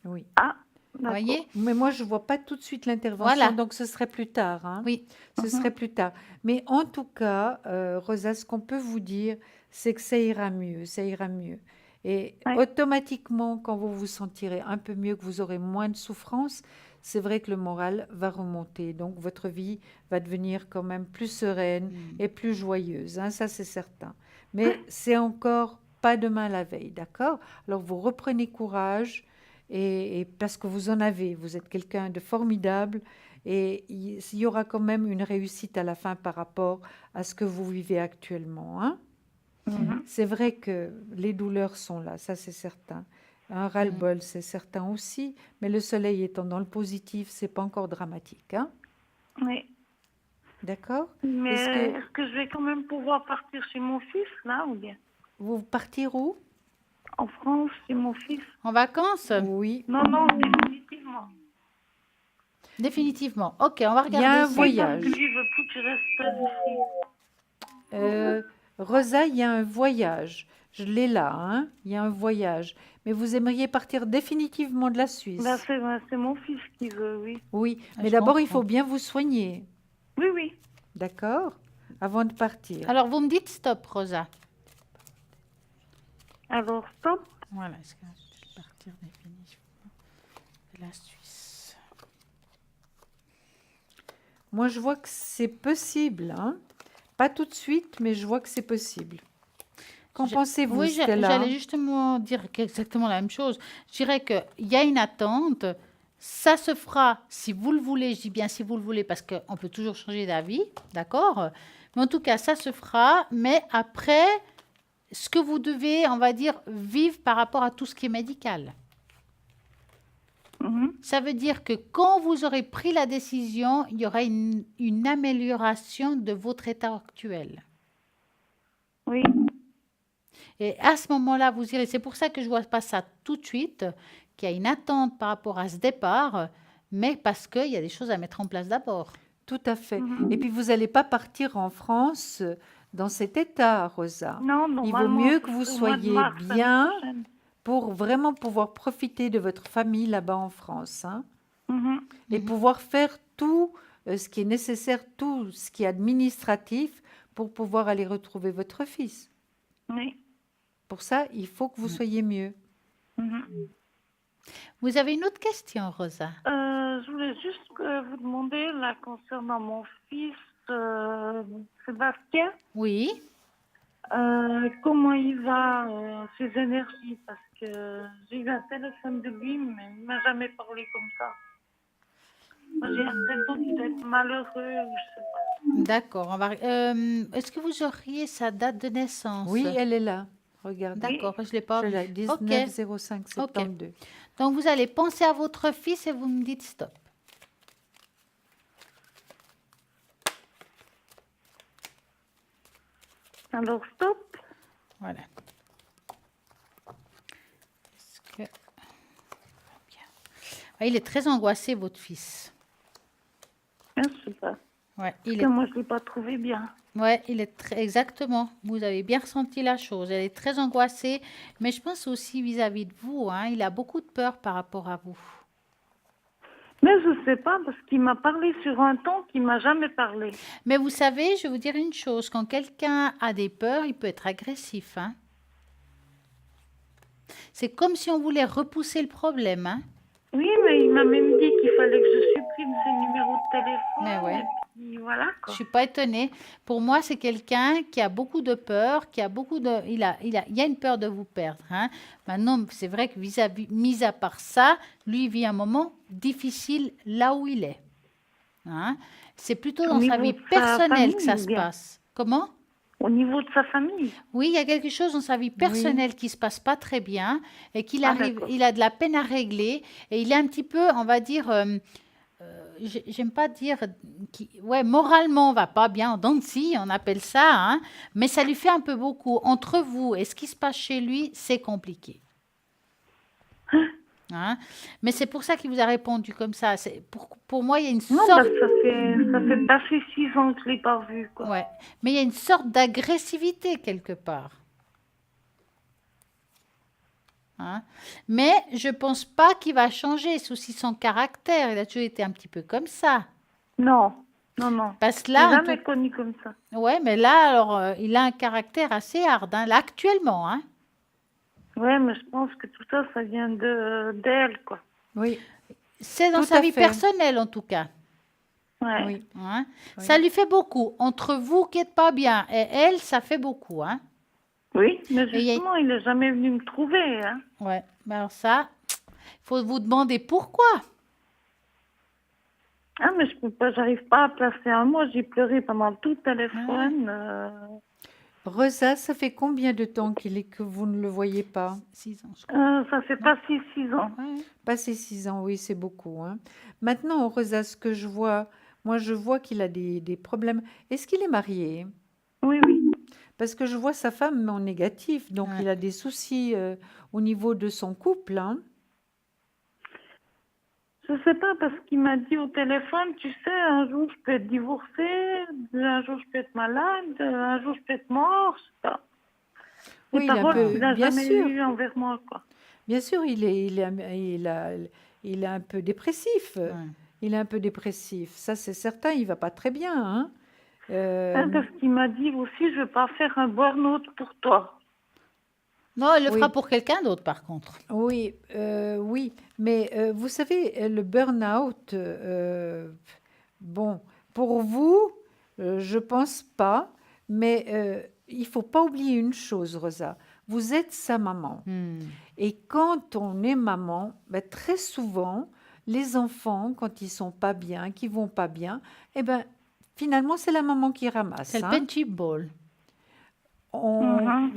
Oui. Ah, D'accord. Voyez? Mais moi, je ne vois pas tout de suite l'intervention, Voilà. donc ce serait plus tard, hein. Oui. Ce serait plus tard. Mais en tout cas, Rosa, ce qu'on peut vous dire, c'est que ça ira mieux, ça ira mieux. Et Ouais. automatiquement, quand vous vous sentirez un peu mieux, que vous aurez moins de souffrance, c'est vrai que le moral va remonter. Donc, votre vie va devenir quand même plus sereine et plus joyeuse, hein, ça c'est certain. Mais c'est encore pas demain la veille, d'accord? Alors, vous reprenez courage et parce que vous en avez, vous êtes quelqu'un de formidable et il y aura quand même une réussite à la fin par rapport à ce que vous vivez actuellement, hein. Mhm. C'est vrai que les douleurs sont là, ça c'est certain. Un ras-le-bol, c'est certain aussi, mais le soleil étant dans le positif, c'est pas encore dramatique, hein. Oui. D'accord? Mais Est-ce que est-ce que je vais quand même pouvoir partir chez mon fils, là, ou bien vous partir où? en France, chez mon fils? En vacances? Oui, Non, non, définitivement. Définitivement. Ok, on va il y a regarder un ça. voyage. Parce que lui, il veut plus que je reste ici. Rosa, il y a un voyage. Je l'ai là, hein? Il y a un voyage. Mais vous aimeriez partir définitivement de la Suisse? C'est mon fils qui veut, oui. Oui, Ah, mais je d'abord, il comprends. faut bien vous soigner, Oui, oui. d'accord? Avant de partir. Alors, vous me dites stop, Rosa. Alors, stop. Voilà, est-ce que je vais partir définitivement de la Suisse? Moi, je vois que c'est possible, hein? Pas tout de suite, mais je vois que c'est possible. Qu'en Je- pensez-vous, Oui, Stella? j'allais justement dire exactement la même chose. Je dirais qu'il y a une attente. Ça se fera si vous le voulez. Je dis bien si vous le voulez parce qu'on peut toujours changer d'avis, d'accord? Mais en tout cas, ça se fera. Mais après, ce que vous devez, on va dire, vivre par rapport à tout ce qui est médical. Mhm. Ça veut dire que quand vous aurez pris la décision, il y aura une amélioration de votre état actuel. Oui. Et à ce moment-là, vous irez. C'est pour ça que je ne vois pas ça tout de suite, qu'il y a une attente par rapport à ce départ, mais parce qu'il y a des choses à mettre en place d'abord. Tout à fait. Mhm. Et puis, vous n'allez pas partir en France dans cet état, Rosa. Non, Il vaut normalement, mieux ce que vous serait au mois de soyez mars, l'année bien prochaine. pour vraiment pouvoir profiter de votre famille là-bas en France, hein, Mhm. et pouvoir faire tout ce qui est nécessaire, tout ce qui est administratif pour pouvoir aller retrouver votre fils. Oui. Pour ça, il faut que vous soyez mieux. Mhm. Vous avez une autre question, Rosa? Je voulais juste vous demander, là, concernant mon fils Sébastien, Oui. comment il va, ses énergies, parce que j'ai eu un téléphone de lui, mais il m'a jamais parlé comme ça. Moi, j'ai l'impression qu'il doit être malheureux, ou je sais pas. D'accord. Est-ce que vous auriez sa date de naissance? Oui, elle est là. Regardez. D'accord, je ne l'ai pas Je vue. l'ai, Ok. 19 05 72. Donc, vous allez penser à votre fils et vous me dites stop. Alors, stop. Voilà. Est-ce que... Bien. Ah, il est très angoissé, votre fils. Je sais pas. Ouais, Parce que moi, je ne l'ai pas trouvé bien. ouais, il est très... Exactement. Vous avez bien ressenti la chose. Elle est très angoissée, mais je pense aussi vis-à-vis de vous, hein, il a beaucoup de peur par rapport à vous. Mais je ne sais pas, parce qu'il m'a parlé sur un ton qu'il m'a jamais parlé. Mais vous savez, je vais vous dire une chose, quand quelqu'un a des peurs, il peut être agressif, hein. C'est comme si on voulait repousser le problème, hein. Oui, mais il m'a même dit qu'il fallait que je supprime ses numéros de téléphone. Mais ouais. Et puis voilà, Je quoi. suis pas étonnée. Pour moi, c'est quelqu'un qui a beaucoup de peur, qui a beaucoup de... Il y a une peur de vous perdre, hein. Maintenant, c'est vrai que mis à part ça, lui il vit un moment difficile là où il est, hein. C'est plutôt Au dans sa niveau vie de sa personnelle que ça famille, se bien. passe. Comment? Au niveau de sa famille. Oui, il y a quelque chose dans sa vie personnelle qui se passe pas très bien et qu'il Ah, arrive, d'accord. il a de la peine à régler et il est un petit peu, on va dire, j'aime pas dire, ouais, moralement, on va pas bien, en dents de scie, on appelle ça, hein, mais ça lui fait un peu beaucoup. Entre vous et ce qui se passe chez lui, c'est compliqué. Hein. Mais c'est pour ça qu'il vous a répondu comme ça. Pour moi, il y a une Non, sorte... ça fait passer 6 ans que je ne l'ai pas vu, quoi. Ouais. Mais il y a une sorte d'agressivité quelque part. hein. Mais je pense pas qu'il va changer. C'est aussi son caractère. Il a toujours été un petit peu comme ça. Non, non, non. Parce que Je là, l'ai en jamais tout- connu comme ça. ouais, mais là, alors, il a un caractère assez hard, hein, là, actuellement, hein. Ouais, mais je pense que tout ça, ça vient d'elle, quoi. Oui, C'est dans tout sa à vie fait. personnelle, en tout cas. Ouais. Oui, Hein. Oui. Ça lui fait beaucoup. Entre vous qui n'êtes pas bien et elle, ça fait beaucoup, hein. Oui, mais Et il y a- justement, il n'est jamais venu me trouver, hein. Ouais, mais alors ça, il faut vous demander pourquoi. Ah, mais je peux pas, j'arrive pas à placer un mot. J'ai pleuré pendant tout le téléphone. Rosa, ça fait combien de temps que vous ne le voyez pas? 6 ans, je crois. Ça fait passé 6 ans. Ouais. Passé 6 ans, oui, c'est beaucoup, hein. Maintenant, Rosa, ce que je vois, moi, je vois qu'il a des problèmes. Est-ce qu'il est marié? Oui, oui. Parce que je vois sa femme mais en négatif, donc Ouais. il a des soucis au niveau de son couple, hein. Je sais pas, parce qu'il m'a dit au téléphone, tu sais, un jour je peux être divorcée, un jour je peux être malade, un jour je peux être mort, je sais pas. Oui, Des il est un paroles peu, qu'il n'a bien jamais sûr, eues envers moi, quoi. bien sûr, il est un peu dépressif. Ouais. Il est un peu dépressif, ça c'est certain, il va pas très bien, hein. Parce qu'il m'a dit aussi, je veux pas faire un burn-out pour toi. Non, elle le Oui. fera pour quelqu'un d'autre, par contre. Oui, oui, mais vous savez, le burn-out, bon, pour vous, je pense pas, mais il faut pas oublier une chose, Rosa. Vous êtes sa maman. Hmm. Et quand on est maman, ben, très souvent, les enfants, quand ils sont pas bien, qui vont pas bien, eh ben, finalement, c'est la maman qui ramasse, C'est le hein. punching ball.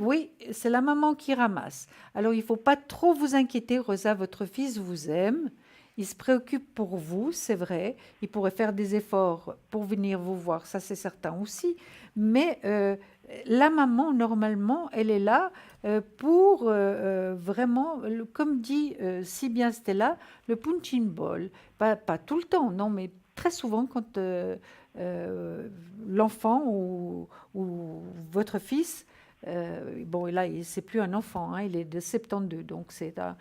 Oui, c'est la maman qui ramasse. Alors, il ne faut pas trop vous inquiéter, Rosa, votre fils vous aime. Il se préoccupe pour vous, c'est vrai. Il pourrait faire des efforts pour venir vous voir, ça c'est certain aussi. Mais la maman, normalement, elle est là pour vraiment, comme dit si bien Stella, le punching ball. Pas tout le temps, non, mais très souvent quand l'enfant ou votre fils, bon, là, c'est plus un enfant, hein, il est de 72, donc c'est un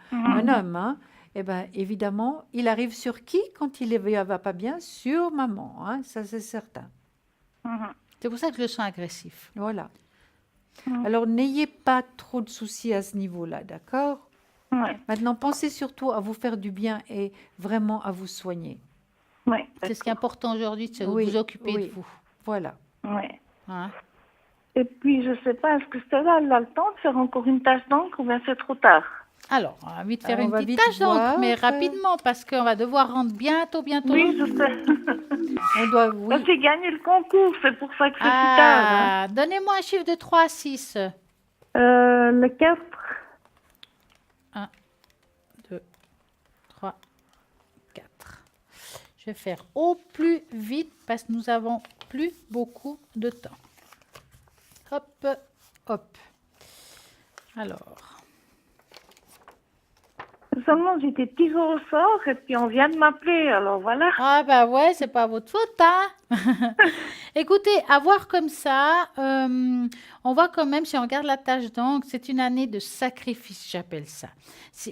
homme, hein. Eh ben, évidemment, il arrive sur qui quand il ne va pas bien? Sur maman, hein, ça c'est certain. C'est pour ça que je le sens agressif. Voilà. Alors, n'ayez pas trop de soucis à ce niveau-là, d'accord? Ouais, Maintenant, pensez surtout à vous faire du bien et vraiment à vous soigner. ouais, C'est ce qui est important aujourd'hui, c'est de Oui, vous occuper oui. de vous. Voilà. ouais. Hein. Et puis, je sais pas, est-ce que Stella, elle a le temps de faire encore une tache d'encre ou bien c'est trop tard? Alors, on va vite faire Alors, on une va petite vite tâche d'encre, voir. mais rapidement, parce qu'on va devoir rendre bientôt. Oui, je sais. On doit, oui. J'ai gagné le concours, c'est pour ça que c'est si tard. Hein. Ah, donnez-moi un chiffre de 3 à 6. Le 4. 1, 2, 3, 4. Je vais faire au plus vite parce que nous avons plus beaucoup de temps. Hop, hop. Alors, Seulement, j'étais tirée au sort et puis on vient de m'appeler, alors voilà. ah bah ouais, c'est pas votre faute, hein. Écoutez, à voir comme ça, on voit quand même, si on regarde la tâche d'encre, c'est une année de sacrifice, j'appelle ça.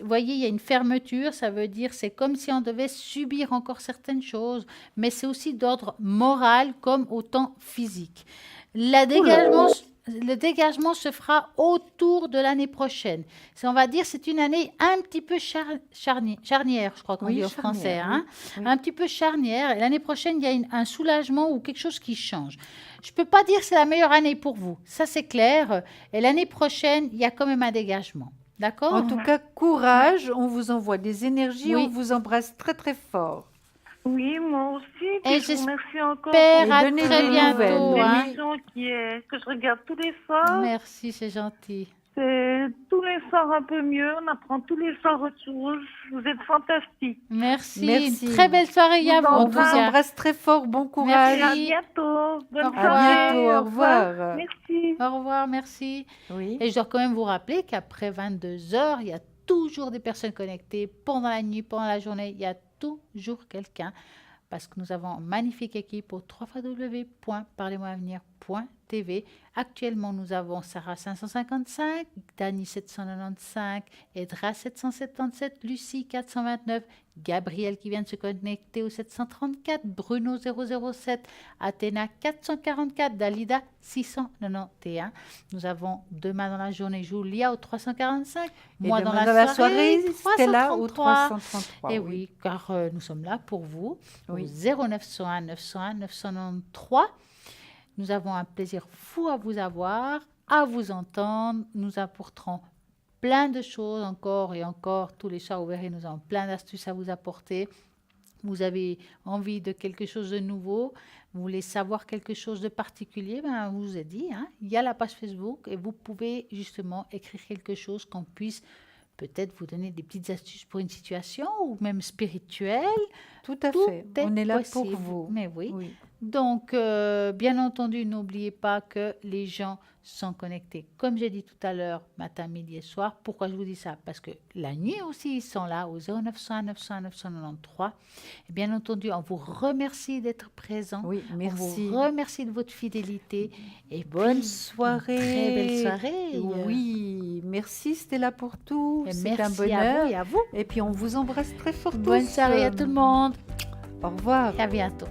Vous voyez, il y a une fermeture, ça veut dire c'est comme si on devait subir encore certaines choses, mais c'est aussi d'ordre moral comme autant physique. Le dégagement se fera autour de l'année prochaine. On va dire c'est une année un petit peu charnière, je crois qu'on Oui, dit au charnière, français. oui, Hein, oui. un petit peu charnière. Et l'année prochaine, il y a un soulagement ou quelque chose qui change. Je ne peux pas dire que c'est la meilleure année pour vous. Ça, c'est clair. Et l'année prochaine, il y a quand même un dégagement. D'accord? En tout cas, courage. On vous envoie des énergies. Oui. On vous embrasse très très fort. Oui, moi aussi. Et Puis je vous remercie encore j'espère Et à donnez très des bientôt. nouvelles, Hein. l'émission que je regarde tous les soirs. Merci, c'est gentil. C'est tous les soirs un peu mieux. On apprend tous les soirs autre chose. Vous êtes fantastiques. Merci. Merci. Une très belle soirée à vous. On en vous tout cas. embrasse très fort. Bon Et courage. à Merci. bientôt. Bonne Au revoir. soirée. À bientôt. Au revoir. Merci. Au revoir, merci. Oui. Et je dois quand même vous rappeler qu'après 22 heures, il y a toujours des personnes connectées. Pendant la nuit, pendant la journée, il y a toujours quelqu'un. Parce que nous avons une magnifique équipe au www.parlez-moi-avenir.com. radio.tv. Actuellement, nous avons Sarah 555, Dani 795, Edra 777, Lucie 429, Gabriel qui vient de se connecter au 734, Bruno 007, Athéna 444, Dalida 691. Nous avons demain dans la journée Julia au 345, moi dans la soirée Stella au 333. 333. Et oui, car nous sommes là pour vous Oui. au 0901 901 993. Nous avons un plaisir fou à vous avoir, à vous entendre. Nous apporterons plein de choses encore et encore. Tous les chats ouverts, nous avons plein d'astuces à vous apporter. Vous avez envie de quelque chose de nouveau, vous voulez savoir quelque chose de particulier, ben, je vous ai dit, hein, il y a la page Facebook et vous pouvez justement écrire quelque chose qu'on puisse peut-être vous donner des petites astuces pour une situation ou même spirituelle. Tout à Tout fait. est On est là pour possible. vous. Mais oui. Oui. Donc, bien entendu, n'oubliez pas que les gens sont connectés. Comme j'ai dit tout à l'heure, matin, midi et soir. Pourquoi je vous dis ça? Parce que la nuit aussi, ils sont là au 0901 901 993. Et bien entendu, on vous remercie d'être présents. Oui, merci. On vous remercie de votre fidélité. Et Bonne puis, soirée. Très belle soirée. Oui, merci Stella pour tout. Et C'est un merci bonheur. à vous et à vous. Et puis on vous embrasse très fort Bonne tous. soirée à tout le monde. Au revoir. Et à bientôt.